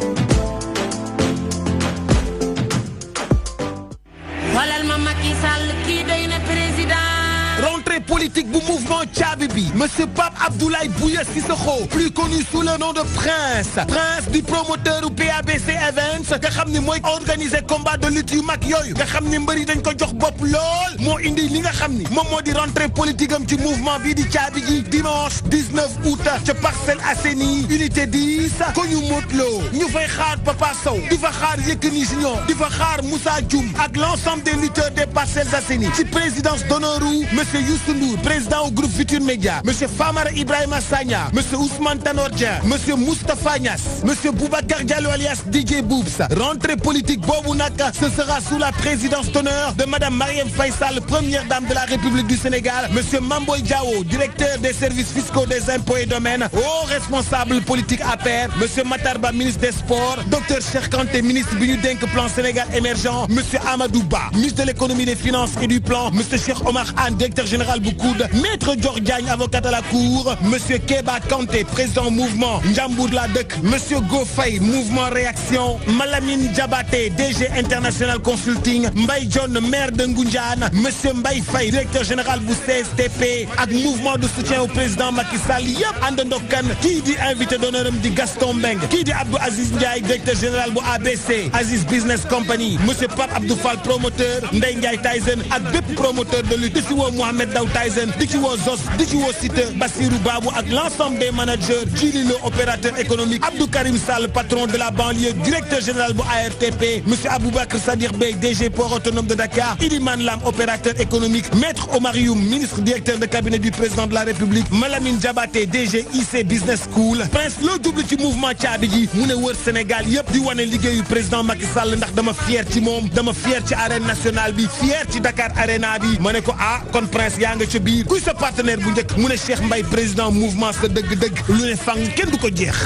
Rentrée politique du mouvement Tchabibi. Monsieur Pape Abdoulaye Bouya Sissoko, plus connu sous le nom de Prince. Prince du promoteur ou PABC Events. Nga xam ni mooy organiser combat de lutte yu mag yooyu. Nga xam ni mbëri dañ ko jox bopp lool. Moo indi li nga xam ni moom moo di rentrée politique am ci mouvement bi di Tchabibi. Dimanche 19 août ca Parcelles Assainies unité 10 ko ñu motloo. Ñu fay xaar Papa Sow. Di fa xaar Yekini Junior. Di fa xaar Moussa Dioum. Ak l'ensemble des lutteurs des Parcelles Assainies. Ci présidence d'honneur Monsieur Youssou Ndour, président au groupe Futur Média, Monsieur Famara Ibrahima Sagna, Monsieur Ousmane Tanor Dia, Monsieur Moustapha Niass, Monsieur Boubacar Diallo alias DJ Boubs. Rentrée politique Bobu Naka, ce sera sous la présidence d'honneur de Madame Marième Faisal, première dame de la République du Sénégal, Monsieur Mamboy Diao, directeur des services fiscaux des impôts et domaines, haut responsable politique APR, Monsieur Matarba, ministre des Sports, Dr Cheikh Kanté, ministre Binudenk, plan Sénégal émergent, Monsieur Amadou Ba, ministre de l'économie, des finances et du plan, Monsieur Cheikh Omar Anne, directeur général bu coude, Maître Dior Diagne, avocat à la cour, Monsieur Keba Kanté, président mouvement Njambour la Dek, Monsieur Gofay, mouvement Réaction, Malamine Diabaté, DG International Consulting, Mbaye John, maire de Ngundiane, Monsieur Mbaye Faye, directeur général du CSTP, ak mouvement de soutien au président Macky Sall, yep, àndandoo kan kii di invité d'honneur di Gaston Mbengue, kii di Abdou Aziz Ndiaye, directeur général bu ABC, Aziz Business Company, Monsieur Pape Abdou Fall, promoteur, Ndeye Ndiaye Tyson, ak bépp promoteur de lutte, di ci woo Mohamed Daw Tyson, di ci woo Zos, di ci woo Site, Bassirou Babou ak l'ensemble des managers, Djili Lo, opérateur économique, Abdou Karim Sall, patron de la banlieue, directeur général bu ARTP, Monsieur Aboubakar Sadir Bey, DG Port autonome de Dakar, Iliman Lam, opérateur économique, Maître Omar Youm, ministre directeur de cabinet du président de la République, Malamine Diabaté, DG IC Business School, Prince Lo double ci mouvement Thiabi ji mu ne wër Sénégal yëpp di wane liggéeyu président Macky Sall ndax dama fier ci moom, dama fier ci arène nationale bi, fier ci Dakar Arena bi, ma ne ko kon Prince yaa nga ca biir kuy sa partenaire bu njëkk mu ne Cheikh Mbaye président mouvement sa dëgg-dëgg lu ne fang kenn du ko jeex.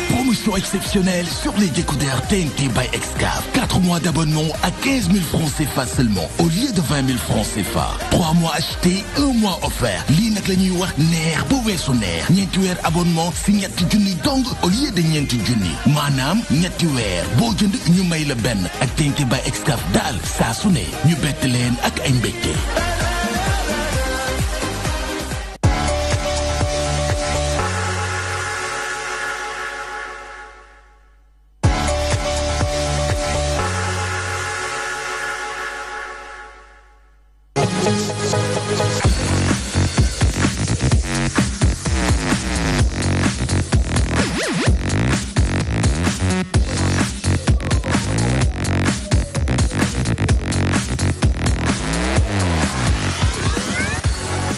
Promotion exceptionnelle sur les décodeurs TNT by Excaf. 4 mois d'abonnement à 15 000 francs CFA seulement au lieu de 20 000 francs CFA. 3 mois achetés, 1 mois offert. Lii nag la ñuy wax neex ba weesu neex. ñeenti weer abonnement si ñetti junni dong au lieu de ñeenti junni. maanaam ñetti weer boo jënd ñu may la benn ak TNT by Excaf daal saa su ne ñu bett leen ak ay mbégte.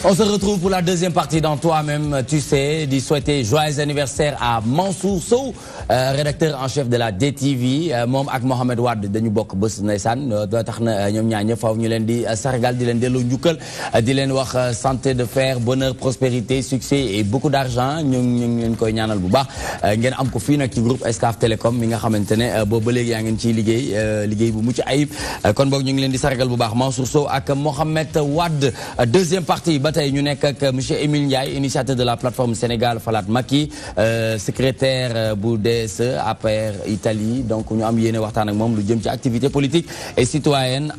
On se retrouve pour la deuxième partie dans Toi-même, tu sais, d'y souhaiter joyeux anniversaire à Mansour Sow, rédacteur en chef de la DTV. Moom ak Mohamed Wade dañu bokk bés ndeysaan doo tax na ñoom ñaar ñëpp faaw ñu leen di sargal di leen delloo njukkal di leen wax santé de fer, bonheur, prospérité, succès et beaucoup d'argent ñu ngi leen koy ñaanal bu baax ngeen am ko fii nag ci groupe Excaf Télécom mi nga xamante ne boobu ba léegi yaa ngeen ciy liggéey bu mucc ayib kon boog ñu ngi leen di sargal bu baax Mansour Sow ak Mohamed Wade. Deuxième partie ba tey ñu nekk ak monsieur Émile Ndiaye, initiateur de la plateforme Sénégal Falat Macky, secrétaire bu DSE APR Italie. Donc ñu am yéene waxtaan ak moom lu jëm ci activité politique et citoyenne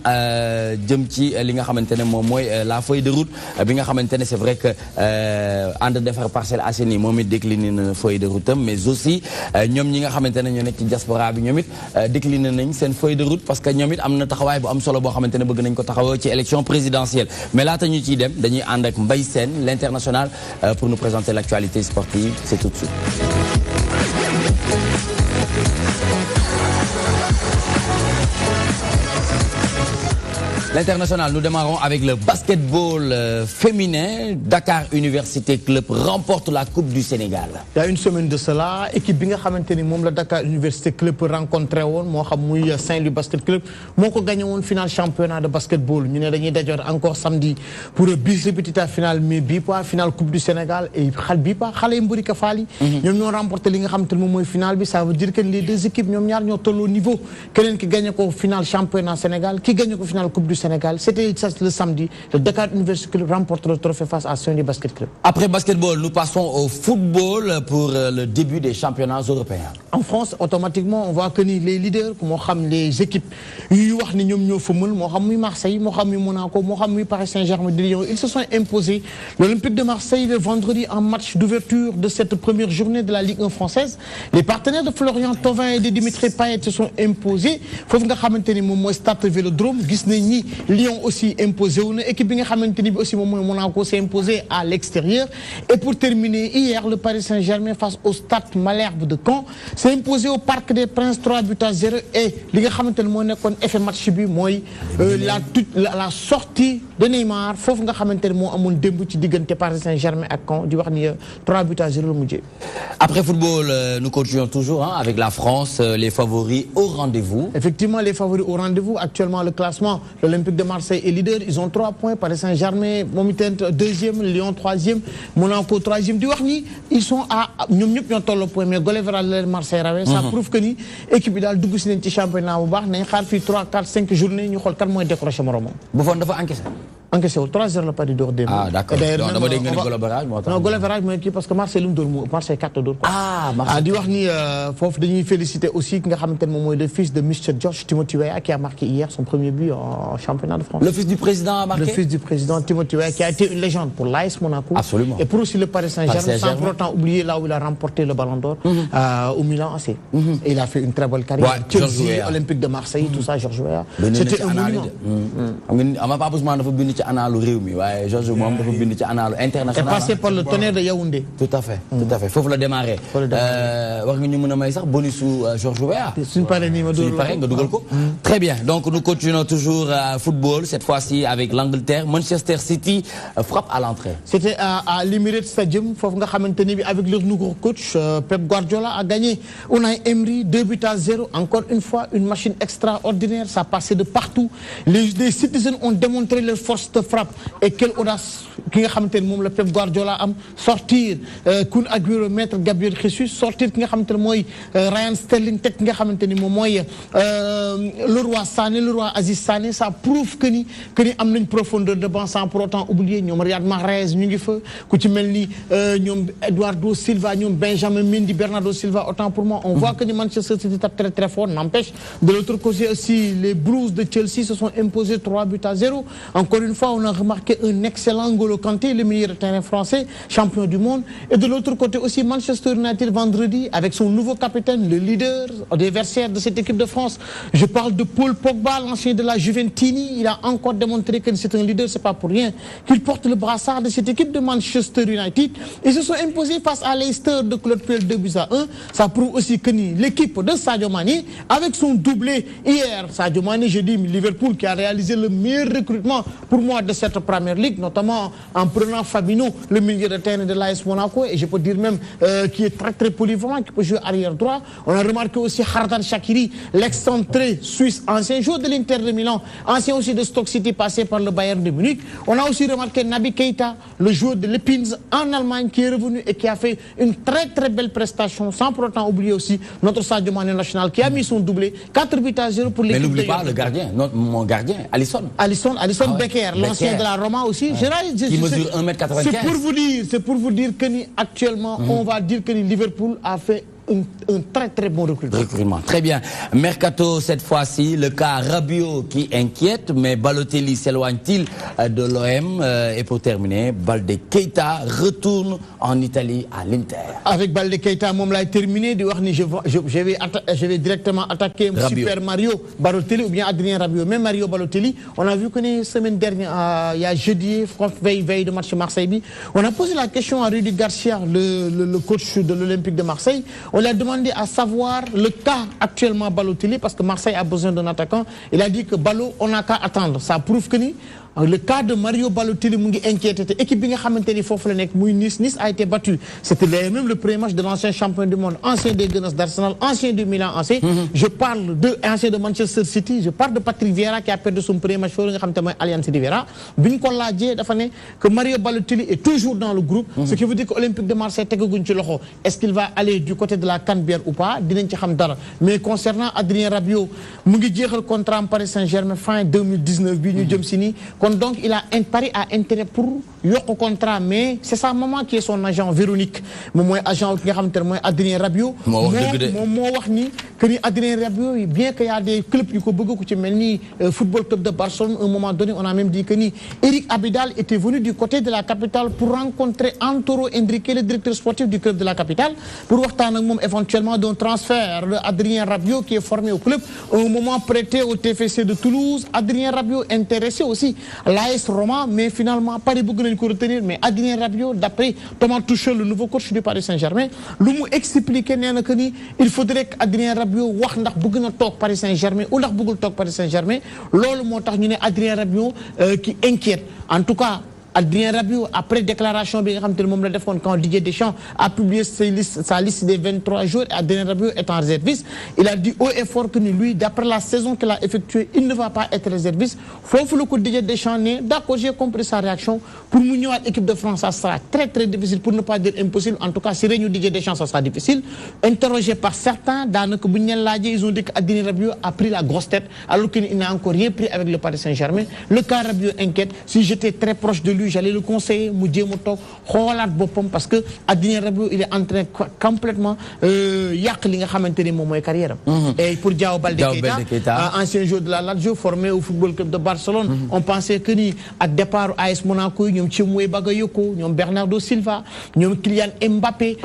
jëm ci li nga xamante ne moom mooy la feuille de route bi nga xamante ne c'est vrai que ànd defar Parcelles Assainies moom it décliné na feuille de route am mais aussi ñoom ñi nga xamante ne ñoo nekk ci diaspora bi ñoom it décliné nañ seen feuille de route parce que ñoom it am na taxawaay bu am solo boo xamante ne bëgg nañ ko taxawoo ci élection présidentielle. Mais laata ñu ciy dem dañuy ànd ak Mbaye Sène, l'international, pour nous présenter l'actualité sportive. C'est tout de suite. L'international, nous démarrons avec le basketball féminin. Dakar Université Club remporte la Coupe du Sénégal. Il y a une semaine de cela, équipe bi nga xamanteni mom la Dakar Université Club rencontré won mo xam muy Saint-Louis Basket Club moko gagné won final championnat de basketball. Ñu né dañuy dajor encore samedi pour bis finale mais bi pas finale Coupe du Sénégal et xal bi pas xalé mburi ka fali ñom ñoo remporté li nga xamanteni mom moy finale bi. Ça veut dire que les deux équipes ñom ñaar ñoo tollo niveau. Keneen ki gagné ko final championnat Sénégal, ki gagné ko final Coupe du Sénégal. C'était le samedi. Le Dakar University Club remporte le trophée face à Saint-Louis Basket Club. Après basketball, nous passons au football pour le début des championnats européens. En France, automatiquement, on voit que les leaders, les équipes, Marseille, Monaco, Paris Saint-Germain, Lyon, ils se sont imposés. L'Olympique de Marseille, le vendredi, en match d'ouverture de cette première journée de la Ligue 1 française. Les partenaires de Florian Thauvin et de Dimitri Payet se sont imposés. Faut que Stade Vélodrome, Lyon aussi imposé. Une équipe aussi Monaco s'est imposé à l'extérieur. Et pour terminer, hier, le Paris Saint-Germain face au Stade Malherbe de Caen s'est imposé au Parc des Princes 3-0. Et effet match la sortie de Neymar. Faut que Paris Saint-Germain à Caen 3-0. Après football, nous continuons toujours avec la France, les favoris au rendez-vous. Effectivement, les favoris au rendez-vous. Actuellement, le classement, l'Olympique Olympique de Marseille est leader, ils ont 3 points. Paris Saint-Germain, Momitent 2e, Lyon 3e, Monaco 3e. Ils sont à le point, mais Goleverall Marseille rawé. Ça prouve que ni équipe bi dal dugg ci nañ ci championnat bu baax nañ xaar fi 3 4 5 journées ñu xol kan moy décrocher moromam. Buffon dafa encaissé. Encaissé 3-0 la pas du dor dem. Ah d'accord. Donc dama dégg nga Goleverall moo tax. Non Goleverall mooy kii parce que Marseille lu mu dóor Marseille 4 dóor. Ah Marseille. Di wax ni foofu dañuy féliciter aussi ki nga xamantene moom mooy le fils de Mr George Timothy Weah qui a marqué hier son premier but en championnat de France. Le fils du président a marqué. Le fils du président Timothy Weah qui a été une légende pour l'AS Monaco. Absolument. Et pour aussi le Paris Saint-Germain sans pour autant oublier là où il a remporté le Ballon d'Or au Milan AC. Et il a fait une très belle carrière. Chelsea, Olympique de Marseille, tout ça George Weah. C'était un monument. Ama Pape Ousmane dafa bind ci analu réew mi waaye Georges moom dafa bind ci analu international. est passé par le Tonnerre de Yaoundé. Tout à fait, tout à fait. Foofu la démarré. War nga ñu mën a may sax bonus Georges Weah. Suñu paree nii ma dugal ko. Très bien, donc nous continuons toujours à football, cette fois-ci avec l'Angleterre. Manchester City frappe à l'entrée. C'était à l'Emirates Stadium, foofu nga xamanteni bi avec leur nouveau coach Pep Guardiola a gagné Unai Emery 2-0. Encore une fois, une machine extraordinaire, ça passait de partout. Les citizens ont démontré leur force de frappe et quelle audace ki nga xamanteni mom le Pep Guardiola am sortir Kun Agüero mettre Gabriel Jesus sortir ki nga xamanteni moy Ryan Sterling tek nga xamanteni mom moy Leroy Sané Leroy Aziz Sané. Ça prouve que ni am nañ profondeur de banc sans pour autant oublier ñom Riyad Mahrez ñu ngi fa ku ci melni ñom Eduardo Silva ñom Benjamin Mendy Bernardo Silva. Autant pour moi on voit que ni Manchester City tape très très fort. N'empêche de l'autre côté aussi les Blues de Chelsea se sont imposés 3-0. Encore une fois on a remarqué un excellent N'Golo Kanté, le meilleur terrain français, champion du monde. Et de l'autre côté aussi Manchester United vendredi avec son nouveau capitaine, le leader des versaires de cette équipe de France. Je parle de Paul Pogba, l'ancien de la Juventini. Il a encore démontré que c'est un leader, c'est pas pour rien qu'il porte le brassard de cette équipe de Manchester United. Ils se sont imposés face à Leicester de Claude Puel 2-1. Ça prouve aussi que l'équipe de Sadio Mané, avec son doublé hier, Sadio Mané, je dis Liverpool qui a réalisé le meilleur recrutement pour moi de cette première ligue, notamment en prenant Fabinho, le milieu de terrain de l'AS Monaco, et je peux dire même qui est très très polyvalent, qui peut jouer arrière droit. On a remarqué aussi Khardan Shaqiri, l'excentré suisse, ancien joueur de l'Inter de Milan, ancien aussi de Stoke City, passé par le Bayern de Munich. On a aussi remarqué Naby Keita, le joueur de Lepins en Allemagne, qui est revenu et qui a fait une très très belle prestation, sans pour autant oublier aussi notre Sadio Mané national, qui a mis son doublé, 4-0 pour l'équipe. Mais n'oublie pas le gardien, mon gardien, Alisson. Alisson Becker, l'ancien de la Roma aussi. Qui mesure 1m95. C'est pour vous dire que actuellement, on va dire que Liverpool a fait un très très bon recrutement. Très bien. Mercato cette fois-ci, le cas Rabiot qui inquiète, mais Balotelli s'éloigne-t-il de l'OM? Et pour terminer, Balde Keita retourne en Italie à l'Inter. Avec Balde Keita, moi je l'ai terminé, je vais directement attaquer Rabiot. Super Mario Balotelli ou bien Adrien Rabiot. Même Mario Balotelli, on a vu que la semaine dernière, il y a jeudi, veille de match Marseille, on a posé la question à Rudy Garcia, le coach de l'Olympique de Marseille. On lui a demandé à savoir le cas actuellement Balotelli parce que Marseille a besoin d'un attaquant. Il a dit que Balo, on n'a qu'à attendre. Ça prouve que le cas de Mario Balotelli mu ngi inquiété te équipe bi nga xamanteni fofu la nek muy Nice a été battu. C'était même le premier match de l'ancien champion du monde, ancien des Gunners d'Arsenal, ancien du Milan AC. Je parle de ancien de Manchester City, je parle de Patrick Vieira qui a perdu son premier match nga xamanteni moy Allianz Riviera. Biñ ko laajee dafa né que Mario Balotelli est toujours dans le groupe, ce qui veut dire que Olympique de Marseille tegaguñ ci loxo. Est-ce qu'il va aller du côté de la Canebière ou pas? Dinañ ci xam dara. Mais concernant Adrien Rabiot, mu ngi jéxal contrat Paris Saint-Germain fin 2019 bi ñu jëm ci ni. Donc il a un pari à intérêt pour yoko contrat, mais c'est sa maman qui est son agent Véronique. Mon agent qui est Adrien Rabiot. Mon wax ni que ni Adrien Rabiot, bien qu'il y a des clubs qui beaucoup qui melni football club de Barcelone, à un moment donné on a même dit que ni Eric Abidal était venu du côté de la capitale pour rencontrer Antoro Henrique, le directeur sportif du club de la capitale, pour voir éventuellement d'un transfert de Adrien Rabiot qui est formé au club. Au moment prêté au TFC de Toulouse, Adrien Rabiot intéressé aussi l'AS Roma, mais finalement pas de beaucoup de retenir. Mais Adrien Rabiot, d'après Thomas Tuchel, le nouveau coach du Paris Saint-Germain, lui expliqué que il faudrait qu'Adrien Rabiot wax ndax bëgg na tok Paris Saint-Germain ou ndax bëggul tok Paris Saint-Germain. Lolu motax ñu né Adrien Rabiot qui inquiète. En tout cas, Adrien Rabiot, après déclaration, quand Didier Deschamps a publié sa liste des 23 jours, Adrien Rabiot est en réserviste, il a dit haut et fort que lui, d'après la saison qu'il a effectuée, il ne va pas être réserviste. Faut que le coup Didier Deschamps n'est d'accord, j'ai compris sa réaction. Pour l'équipe de France, ça sera très très difficile, pour ne pas dire impossible. En tout cas, si Réunion Didier Deschamps, ça sera difficile. Interrogé par certains, dans le ils ont dit qu'Adrien Rabiot a pris la grosse tête, alors qu'il n'a encore rien pris avec le Paris Saint-Germain. Le cas Rabiot inquiète. Si j'étais très proche de lui, j'allais le conseiller, parce que Adrien Rabiot, il est en train complètement carrière. Et pour Diao Baldé Keita, ancien joueur de la Lazio, formé au Football Club de Barcelone, on pensait que ni à départ AS Monaco, ñom Tchimoué Bagayoko, ñom Bernardo Silva, ñom Kylian Mbappé,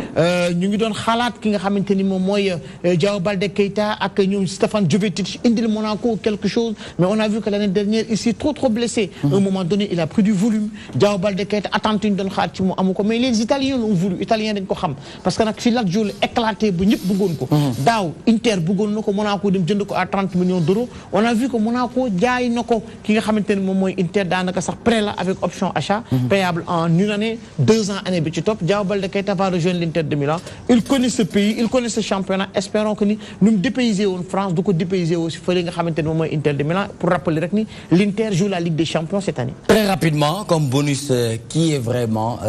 ñu ngi doon xalaat ki nga xamanteni mom moy Diao Baldé Keita ak ñom Stefan Jovetic indil Monaco quelque chose, mais on a vu que l'année dernière il s'est trop blessé. À un moment donné, il a pris du volume. Diao Baldé Keita attente ñu doon xaar ci mu amuko, mais les Italiens l'ont voulu, Italiens dañ ko xam parce que nak fi Lazio éclaté bu ñëpp bëggoon ko. Daaw Inter bëggoon nako, Monaco dem jënd ko à 30 millions d'euros. On a vu que Monaco jaay nako ki nga xamanteni mom moy Inter danaka sax prêt là avec option achat payable en une année, 2 ans année bi ci top. Diao Baldé Keita va rejoindre l'Inter de Milan. Il connaît ce pays, il connaît ce championnat. Espérons que ni nous dépayser en France, du ko dépayser aussi fële nga xamanteni mom moy Inter de Milan. Pour rappeler rek ni l'Inter joue la Ligue des Champions cette année. Très rapidement, comme bonus, qui est vraiment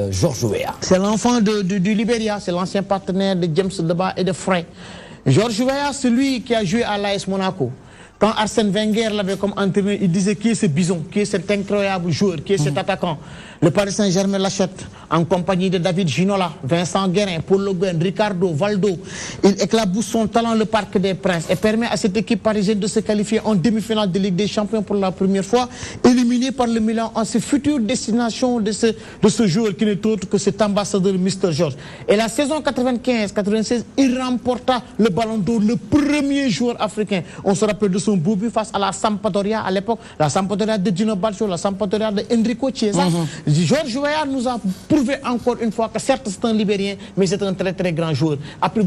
Georges Weah? C'est l'enfant du Libéria, c'est l'ancien partenaire de James Deba et de Frey. Georges Weah, celui qui a joué à l'AS Monaco. Quand Arsène Wenger l'avait comme entraîneur, il disait qui est ce bison, qui est cet incroyable joueur, qui est cet attaquant. Le Paris Saint-Germain l'achète en compagnie de David Ginola, Vincent Guérin, Paul Le Guen, Ricardo, Valdo. Il éclabousse son talent le Parc des Princes et permet à cette équipe parisienne de se qualifier en demi-finale de Ligue des Champions pour la première fois, éliminé par le Milan en ses futures destinations de ce joueur qui n'est autre que cet ambassadeur Mr. Georges. Et la saison 95-96, il remporta le Ballon d'Or, le premier joueur africain. On se rappelle de son beau but face à la Sampdoria à l'époque, la Sampdoria de Gino Balcio, la Sampdoria de Enrico Chiesa. Georges Weah nous a prouvé encore une fois que certes c'est un Libérien, mais c'est un très très grand joueur. Après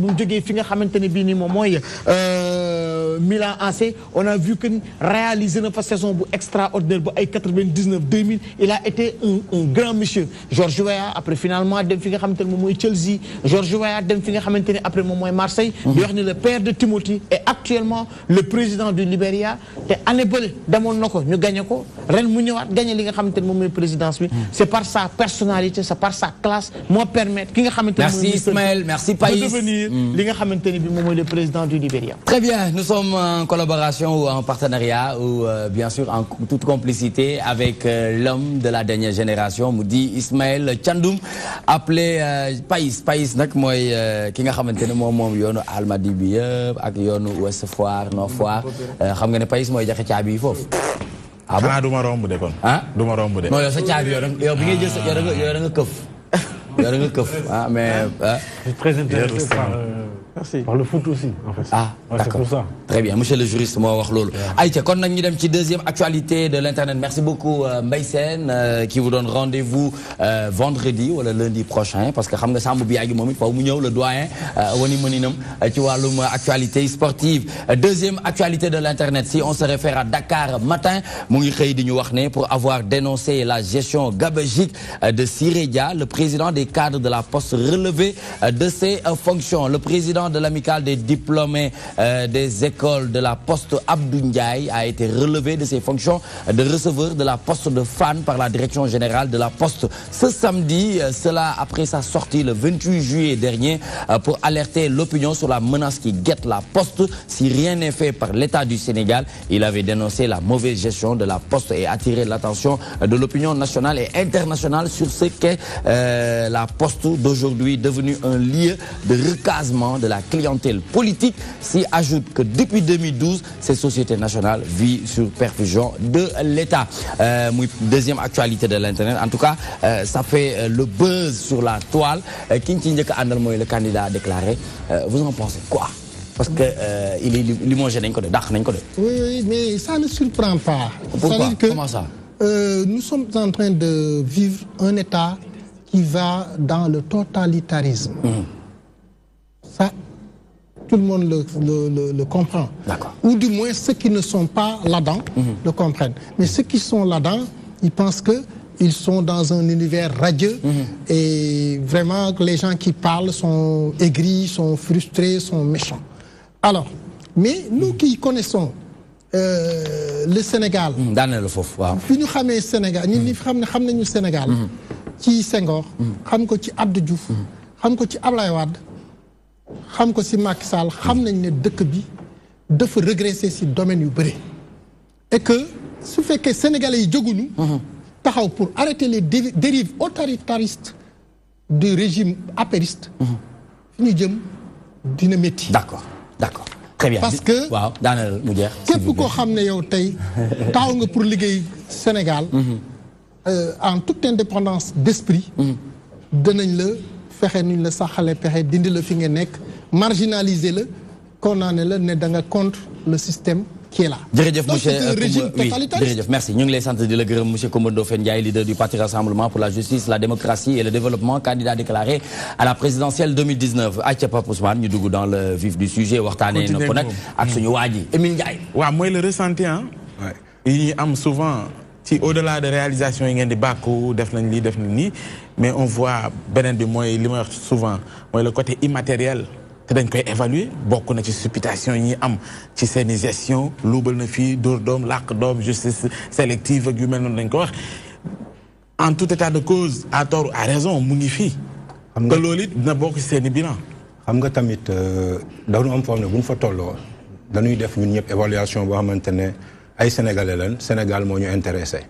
Milan AC, on a vu qu'il réalisé une saison extraordinaire, 99-2000, il a été un grand monsieur. Georges Weah, après finalement, Chelsea, Georges Weah, après Marseille, le père de Timothy est actuellement le président du Libéria. C'est par sa personnalité, c'est par sa classe, moi permettre. Merci Ismaël, merci Païs. De devenir le président du Libéria. Très bien, nous sommes en collaboration ou en partenariat ou bien sûr en toute complicité avec l'homme de la dernière génération, Moudi Ismaël Thiandoum, appelé Païs. Païs nak moy ki nga xamantene mom yoonu Almadi bi yeb ak yoonu Ouest Foire, Nord Foire. Xam nga ne Païs moy joxe caabi fofu. Ah bon? Du ma romb de kon. Ah du ma romb de. Non yow sa caabi yow bi ngay jël yow da nga këf. Yow da nga këf ah mais. Je suis très intéressé par le foot aussi en fait. Ah c'est pour ça. Très bien, monsieur le juriste moo wax loolu. Aïcha kon nag ñu dem ci deuxième actualité de l'internet. Merci beaucoup Mbaye Sène qui vous donne rendez-vous vendredi ou le lundi prochain parce que xam nga Sambou Biagui moom it faw mu ñëw le doyen woni mëninam ci wàllum actualité sportive. Deuxième actualité de l'internet, si on se réfère à Dakar Matin, mu ngi xëy di ñu wax ne pour avoir dénoncé la gestion gabegique de Siré Dia, le président des cadres de la Poste relevé de ses fonctions. Le président de l'amicale des diplômés des écoles de la Poste, Abdou Ndiaye, a été relevé de ses fonctions de receveur de la Poste de Fann par la direction générale de la Poste ce samedi, cela après sa sortie le 28 juillet dernier pour alerter l'opinion sur la menace qui guette la Poste si rien n'est fait par l'État du Sénégal. Il avait dénoncé la mauvaise gestion de la Poste et attiré l'attention de l'opinion nationale et internationale sur ce qu'est la Poste d'aujourd'hui, devenue un lieu de recasement de la clientèle politique. S'y ajoute que depuis 2012, cette société nationale vit sur perfusion de l'État. Deuxième actualité de l'Internet. En tout cas, ça fait le buzz sur la toile. Le candidat déclaré. Vous en pensez quoi? Parce que il est limogé. Oui, mais ça ne surprend pas. Pourquoi? Comment ça? Nous sommes en train de vivre un État qui va dans le totalitarisme. Ça, tout le monde le comprend. Ou du moins ceux qui ne sont pas là-dedans le comprennent. Mais ceux qui sont là-dedans, ils pensent que ils sont dans un univers radieux et vraiment les gens qui parlent sont aigris, sont frustrés, sont méchants. Alors, mais nous qui connaissons le Sénégal, fi ñu xamee Sénégal ñun ñi xam nañu Sénégal ci Senghor xam ko ci Abdou Diouf xam ko ci Ablaye Wade xam ko ci Macky Sall xam nañ ne dëkk bi dafa régresser ci domaine yu bëri et que su fekkee sénégalais yi jóguñu taxaw pour arrêter les dérives autoritaristes du régime apériste fi ñu jëm dina métti. D'accord. Très bien. Parce que waaw daaneel mu jeex. képp koo xam ne yow tey taxaw nga pour liggéey Sénégal en toute indépendance d'esprit danañ la fexe nuñ la saxale pexe dindi la fi nga nekk marginaliser la condamné la ne da nga contre le système qui est là. Jërëjëf donc monsieur c'est un régime totalitariste. jërëjëf merci ñu ngi lay sant di la gërëm monsieur Coumba Ndoffène Ndiaye leader du parti Rassemblement pour la justice la démocratie et le développement candidat déclaré à la présidentielle 2019 ayca Pape Ousmane ñu dugg dans le vif du sujet waxtaanee na ko nag ak suñu waa ji Émile Ndiaye. waaw mooy le ressenti hein yi ñuy am souvent ci au-delà de réalisation yi ngeen di bàkku def nañ lii def nañ nii mais on voit beneen bi mooy li ma wax souvent mooy le côté immatériel te dañ koy évaluer bokk na ci supputation yi ñuy am ci seeni gestion luubal na fii dóor doom làq doom justice sélective ak yu mel noonu dañ ko wax en tout état de cause à tort à raison mu ngi fii xam nga loolu it dina bokk ci seeni bilan xam nga tamit dañu am foofu ne bu ñu fa tolloo dañuy def ñun ñëpp évaluation boo xamante ne ay sénégalais lañ Sénégal moo ñu intéressé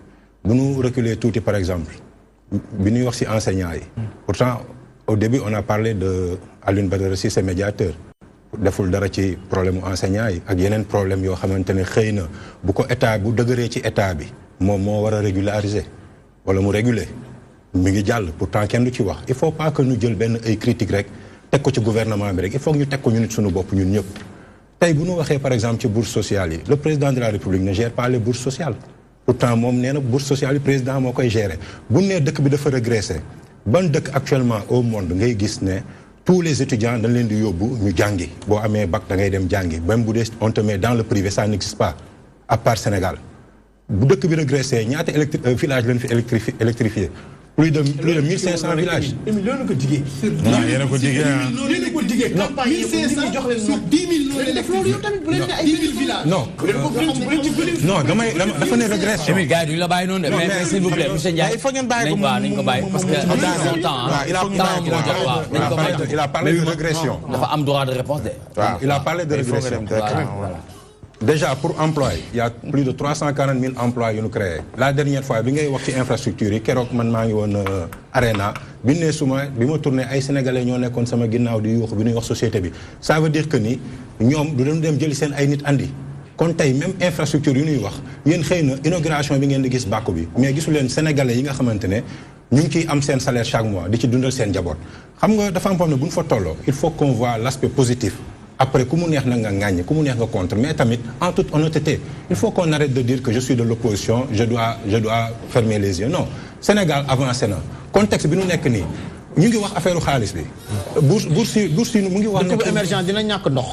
bu ñu reculer tuuti par exemple bi ñuy wax ci enseignants yi pourtant au début on a parlé de Alioune Badara Cissé médiateur deful dara ci problème enseignants yi ak yeneen problème yoo xamante ne xëy na bu ko état bu dëgëree ci état bi moom moo war a régulariser wala mu réguler mi ngi jàll pourtant kenn du ci wax il faut pas que ñu jël benn ay critique rek teg ko ci gouvernement bi rek il faut que ñu teg ko ñu nit suñu bopp ñun ñëpp tey bu ñu waxee par exemple ci bourse sociale yi le président de la République ne gère pas les bourses sociales pourtant moom nee na bourse sociale yi président moo koy gérer bu nee dëkk bi dafa régresser ban dëkk actuellement au monde ngay gis ne tous les étudiants dañ leen di yóbbu ñu jàngi boo amee bac da ngay dem jàngi même bu dee on te met dans le privé ça n'existe pas à part Sénégal bu dëkk bi régressé ñaata village lañ fi électrifié plus de 1500 villages. loolu ko digee. non yéen a ko digee ah. loolu ko digee campagne yi 1500 jox leen sur 10 000 loolu def loolu yow tamit bu leen ne ay 10 000 villages. non damay dafa ne régression. Émile gars yi duñu la bàyyi noonu de mais s'il vous plaît monsieur Ndiaye. il faut ngeen bàyyi ko nañ ko bàyyi parce que am temps il a parlé de régression. dafa am droit de réponse de. il a parlé de régression. Déjà, pour emploi, il y a plus de 340 000 emplois qui nous créés. La dernière fois, quand on a dit infrastructure, quand on a dit Arena, quand on a tourné, les Sénégalais ont dit que société. Ça veut dire que nous devons jël sen ay nit andi. Kon tay même infrastructure yu ñuy wax yeen xeyna inauguration bi ngeen di gis bakku bi mais gisul len sénégalais yi nga xamantene ñu ngi ciy am sen salaire chaque mois di ci dundal sen jabot. Xam nga dafa am ne buñ fa tollo, il faut qu'on voit l'aspect positif. Après, comment neex na nga ngagné, comment neex nga contre, mais tamit en toute honnêteté, il faut qu'on arrête de dire que je suis de l'opposition, je dois fermer les yeux. Non, Sénégal avance na. Contexte bi ñu nekk nii ñu ngi wax affaire xaalis bi. bourse yi mu ngi wax. dëkk bu émergent dina ñàkk ndox.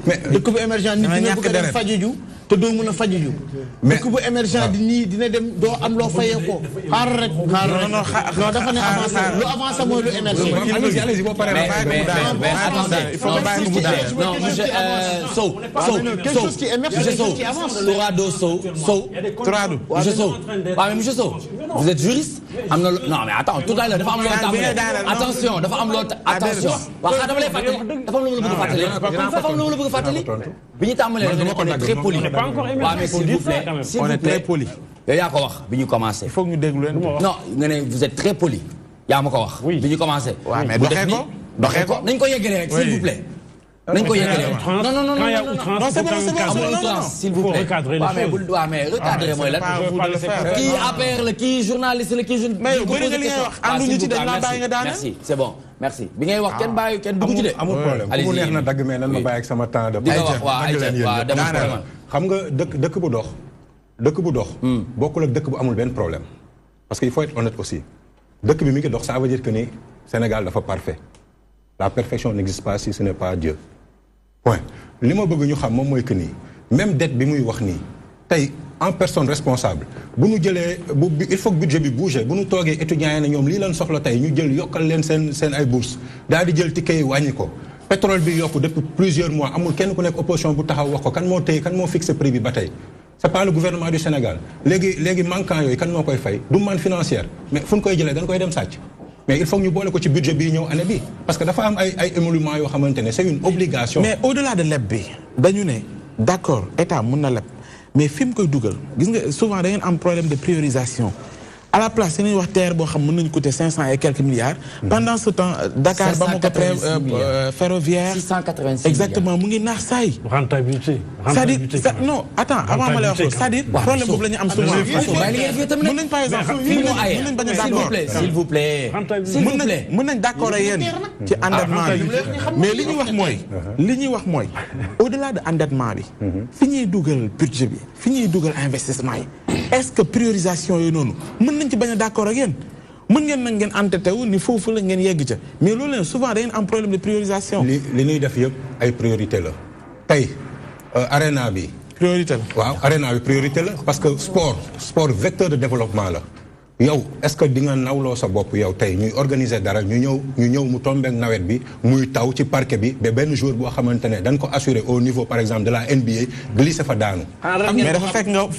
mais dëkk bu émergent nit dina bëgg a dem fajiju te doo mën a fajiju. dëkk bu émergent di nii dina dem doo am loo fayee ko. xaar rek non dafa ne avancé lu avancé mooy lu émergent. allez-y boo paree mais attendez il faut que bàyyi mu daal non monsieur Sow quelque chose qui émerge quelque chose qui avance. Tourado Sow monsieur Sow waaw mais monsieur Sow vous êtes juriste am na non mais attends tout à l'heure dafa am loo tàmbalee attention dafa am loo attention waaw xanaa dama lay fàttali dafa am lu ma la bëgg a fàttali bi ñu tàmbalee on est très poli waaw mais s'il vous plaît on est très poli yow yaa ko wax bi ñu commencé il faut que ñu déglu leen non nga ne vous êtes très poli yaa ma ko wax bi ñu commencé waaw mais doxee ko nañ ko yeggalee rek s'il vous plaît nañ ko yeggalee non c'est bon s'il vous plaît waaw mais recadrer mooy lan kii APR la kii journaliste la kii mais yow bëri nga li ngay wax ànduñu ci dañ la bàyyi nga daane merci c'est bon merci bi ngay wax kenn bàyyi kenn dugg ci de amul problème ku mu neex na dagg mais nan ma bàyyi ak sama temps de xam nga dëkk bu dox bokkul ak dëkk bu amul benn problème parce que il faut être honnête aussi dëkk bi mi ngi dox ça veut dire que ni Sénégal dafa parfait la perfection n'existe pas si ce n'est pas Dieu point li ma bëgg ñu xam moom mooy que nii même dette bi muy wax nii tey en personne responsable bu ñu jëlee il faut que budget bi bouger bu ñu toogee étudiants yi ne ñoom lii lan soxla tey ñu jël yokkal leen seen ay bourse daal di jël ticket yi wàññi ko pétrole bi yokku depuis plusieurs mois amul kenn ku nekk opposition bu taxaw wax ko kan moo fixé prix bi ba tey c'est pas le gouvernement du Sénégal léegi manquant yooyu kan moo koy fay du man financière mais fu ñu koy jëlee dañ koy dem sàcc mais il faut que ñu boole ko ci budget bii ñëw année bi parce que dafa am ay émoluments yoo xamante ne c'est une obligation. mais au-delà de leb bi dañu ne d'accord état mën na leb mais fi mu koy dugal gis nga souvent da ngeen am problème de priorisation à la place yi ñuy wax terre boo xam mën nañu coûter 500 et quelques milliards. pendant ce temps Dakar ba ma ko ferroviaire 686 exactement mu ngi naax saay. rentabilité. c'est-à-dire non attends avant ma lay wax c'est-à-dire problème boobu la ñu am souvent. mën nañ par exemple mën nañ bañ a d'accord s'il vous plaît mën nañ d'accord ak yéen ci endettement bi mais li ñuy wax mooy au-delà de endettement bi fi ñuy dugal budget bi fi ñuy dugal investissement yi est-ce que priorisation yooyu noonu mën nañ ci bañ a d'accord ak yéen mën ngeen nag ngeen entêté wu ni foofu la ngeen yegg ca mais loolu leen souvent da ngeen am problème de priorisation. li ñuy def yëpp ay priorité la tey arena bi. priorité la waaw arena bi priorité la parce que sport vecteur de développement la yow est-ce que di nga nawloo sa bopp yow tey ñuy organiser dara ñu ñëw mu tombeek nawet bi muy taw ci parquet bi ba benn jour boo xamante ne dañ ko assurer au niveau par exemple de la NBA glisser fa daanu. mais dafa fekk nga am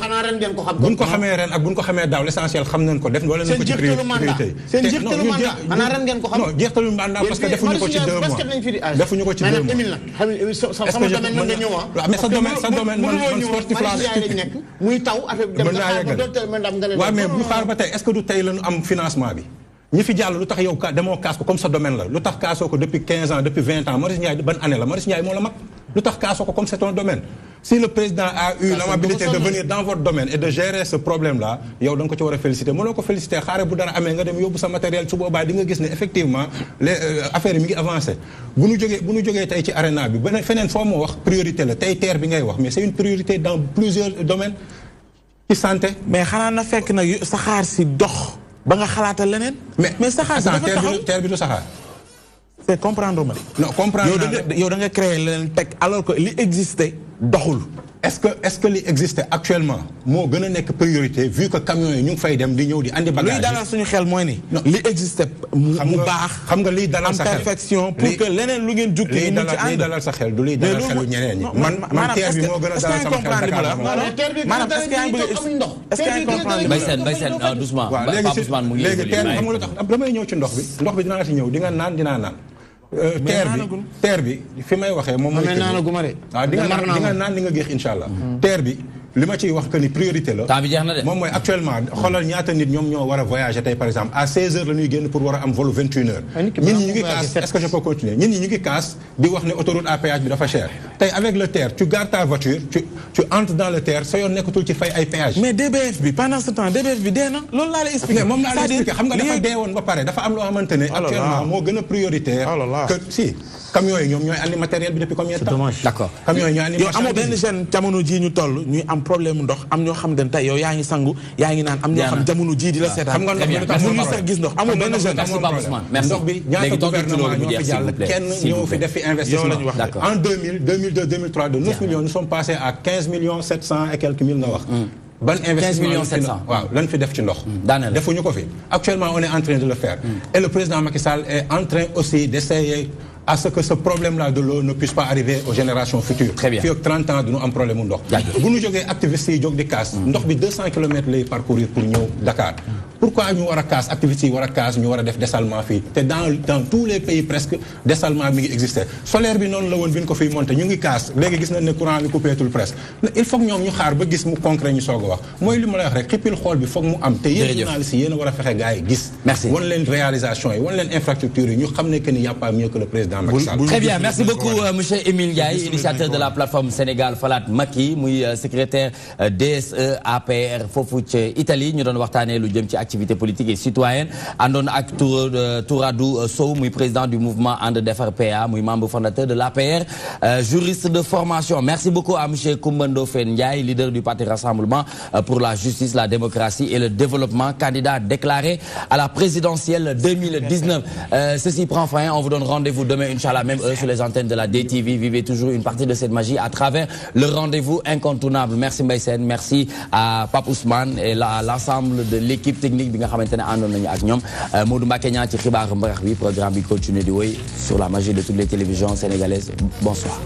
xanaa ren ngeen ko xam. buñ ko xamee ren ak buñ ko xamee daaw l'essentiel xam nañ ko def. wala nañ ko ci priorité seen jeextalu mandat xanaa ren ngeen ko xam. non jeextalu mandat parce que defuñu ko ci 2 mois defuñu ko ci 2 mois. sama domaine mën nga ñëw waaw mais sa domaine man sportif laa nekk muy taw affaire dem na waaw mais bu xaar ba tey est-ce que du tey lañu am financement bi ñi fi jàll lu tax yow demoo kaas ko comme sa domaine la lu tax kaasoo ko depuis 15 ans depuis 20 ans Maurice Ndiaye ban année la Maurice Ndiaye moo la mag lu tax kaasoo ko comme c'est ton domaine si le président a eu l'amabilité de venir dans votre domaine et de gérer ce problème là yow da nga ko ci war a féliciter mënoo ko féliciter xaare bu dara amee nga dem yóbbu sa matériel su boobaa di nga gis ne effectivement les affaires yi mi ngi avancé bu ñu jógee tey ci arena bi beneen feneen foo moo wax priorité la tey terre bi ngay wax mais c'est une priorité dans plusieurs domaines ci santé. mais xanaa na fekk nag saxaar si dox ba nga xalaatal leneen. mais saxaar si dafa taxaw terre bi du saxaar. c'est comprendre ma. non comprendre yow da nga créer leneen teg alors que li existait doxul. est-ce que li existait actuellement moo gën a nekk priorité vu que camions yi ñu ngi fay dem di ñëw di andi bagage luy dalal suñu xel mooy ni. li existait mu baax. xam nga liy dalal sa xel en perfection pour que leneen lu ngeen jukki mu ci ànd. liy dalal sa xel du liy dalal xelu ñeneen ñi. man terre bi moo gën a dalal sama xel maanaam est-ce que yaa ngi bëgg est-ce que yaa ngi comprendre Mbaye Sène doucement léegi terre bi xam nga lu tax damay ñëw ci ndox bi dinaa ci ñëw di nga naan dinaa naan terre bi fi may waxee moom mooy waaw di nga naan di nga géex insha allah terre bi li ma ciy wax que ni priorité la temps bi jeex na de moom mooy actuellement xoolal ñaata nit ñoom ñoo war a voyager tey par exemple à 16h la ñuy génn pour war a am vol 21h ñit ñi ñu ngi kaas est-ce que je peux continuer ñit ñi ñu ngi kaas di wax ne autoroute à péage bi dafa cher tey avec le TER tu gares ta voiture tu entres dans le TER sa yoon nekkatul ci fay ay péage mais DBF bi pendant ce temps DBF bi dee na loolu laa lay expliquer moom laa lay expliquer xam nga dafa dee woon ba pare dafa am loo xamante ne actuellement moo gën a prioritaire que si camions yi ñoom ñooy andi matériel bi depuis combien de temps d'accord camions yi ñooy andi yow amoo benn jeune jamono ji ñu toll ñuy am problème ndox am ñoo xam ne tey yow yaa ngi sangu yaa ngi naan am ñoo xam jamono ji di la seetaan xam nga ndox mënuñu sax gis ndox amoo benn jeune ndox bi ñaata gouvernement ñoo fi jàll kenn ñoo fi def fi investissement en 2000 2002 2003 de 9 millions nous sommes passés à 15 millions 700 et quelques mille nga wax ban investissement 15 millions 700 waaw lan fi def ci ndox defuñu ko fi actuellement on est en train de le faire et le président Macky Sall est en train aussi d'essayer à ce que ce problème-là de l'eau ne puisse pas arriver aux générations futures. Très bien. Fii ak 30 ans du ñu am problème mu ndox. bu ñu jógee activistes yi jóg di kaas. ndox bi 200 kilomètres lay parcourir pour ñëw Dakar. pourquoi ñu war a kaas activistes yi war a kaas ñu war a def dessalement fii te dans tous les pays presque dessalement mi ngi existé solaire bi noonu la woon bi ñu ko fiy monté ñu ngi kaas léegi gis nañ ne courant bi coupétul presque il faut que ñoom ñu xaar ba gis mu concret ñu soog a wax mooy li ma lay wax rek xippil xool bi foog mu am te yéen journalistes yi yéen a war a fexe gars yi gis. merci wan leen réalisation yi wan leen infrastructure yi ñu xam ne que ni y a pas mieux que le président Macky Sall. Très bien, merci beaucoup monsieur Émile Ndiaye, initiateur de la plateforme Sénégal Falat Macky, muy secrétaire DSE APR foofu ci Italie ñu doon waxtaanee lu jëm ci activité politique et citoyenne àndoon ak Touradou Sow muy président du mouvement And Defar PA muy membre fondateur de l'APR juriste de formation. Merci beaucoup à monsieur Coumba Ndoffène Ndiaye, leader du parti Rassemblement pour la justice, la démocratie et le développement, candidat déclaré à la présidentielle 2019. Ceci prend fin, on vous donne rendez-vous demain Inch'Allah, même heure sur les antennes de la DTV. Vivez toujours une partie de cette magie à travers le rendez-vous incontournable. Merci Mbaye Sène, merci à Pape Ousmane et l'ensemble de l'équipe technique bi nga xamantene àndoon nañu ak ñom. Modou Mbacké Niang ci xibaaru mbarax bi, programme bi continue di woy sur la magie de toutes les télévisions sénégalaises. Bonsoir.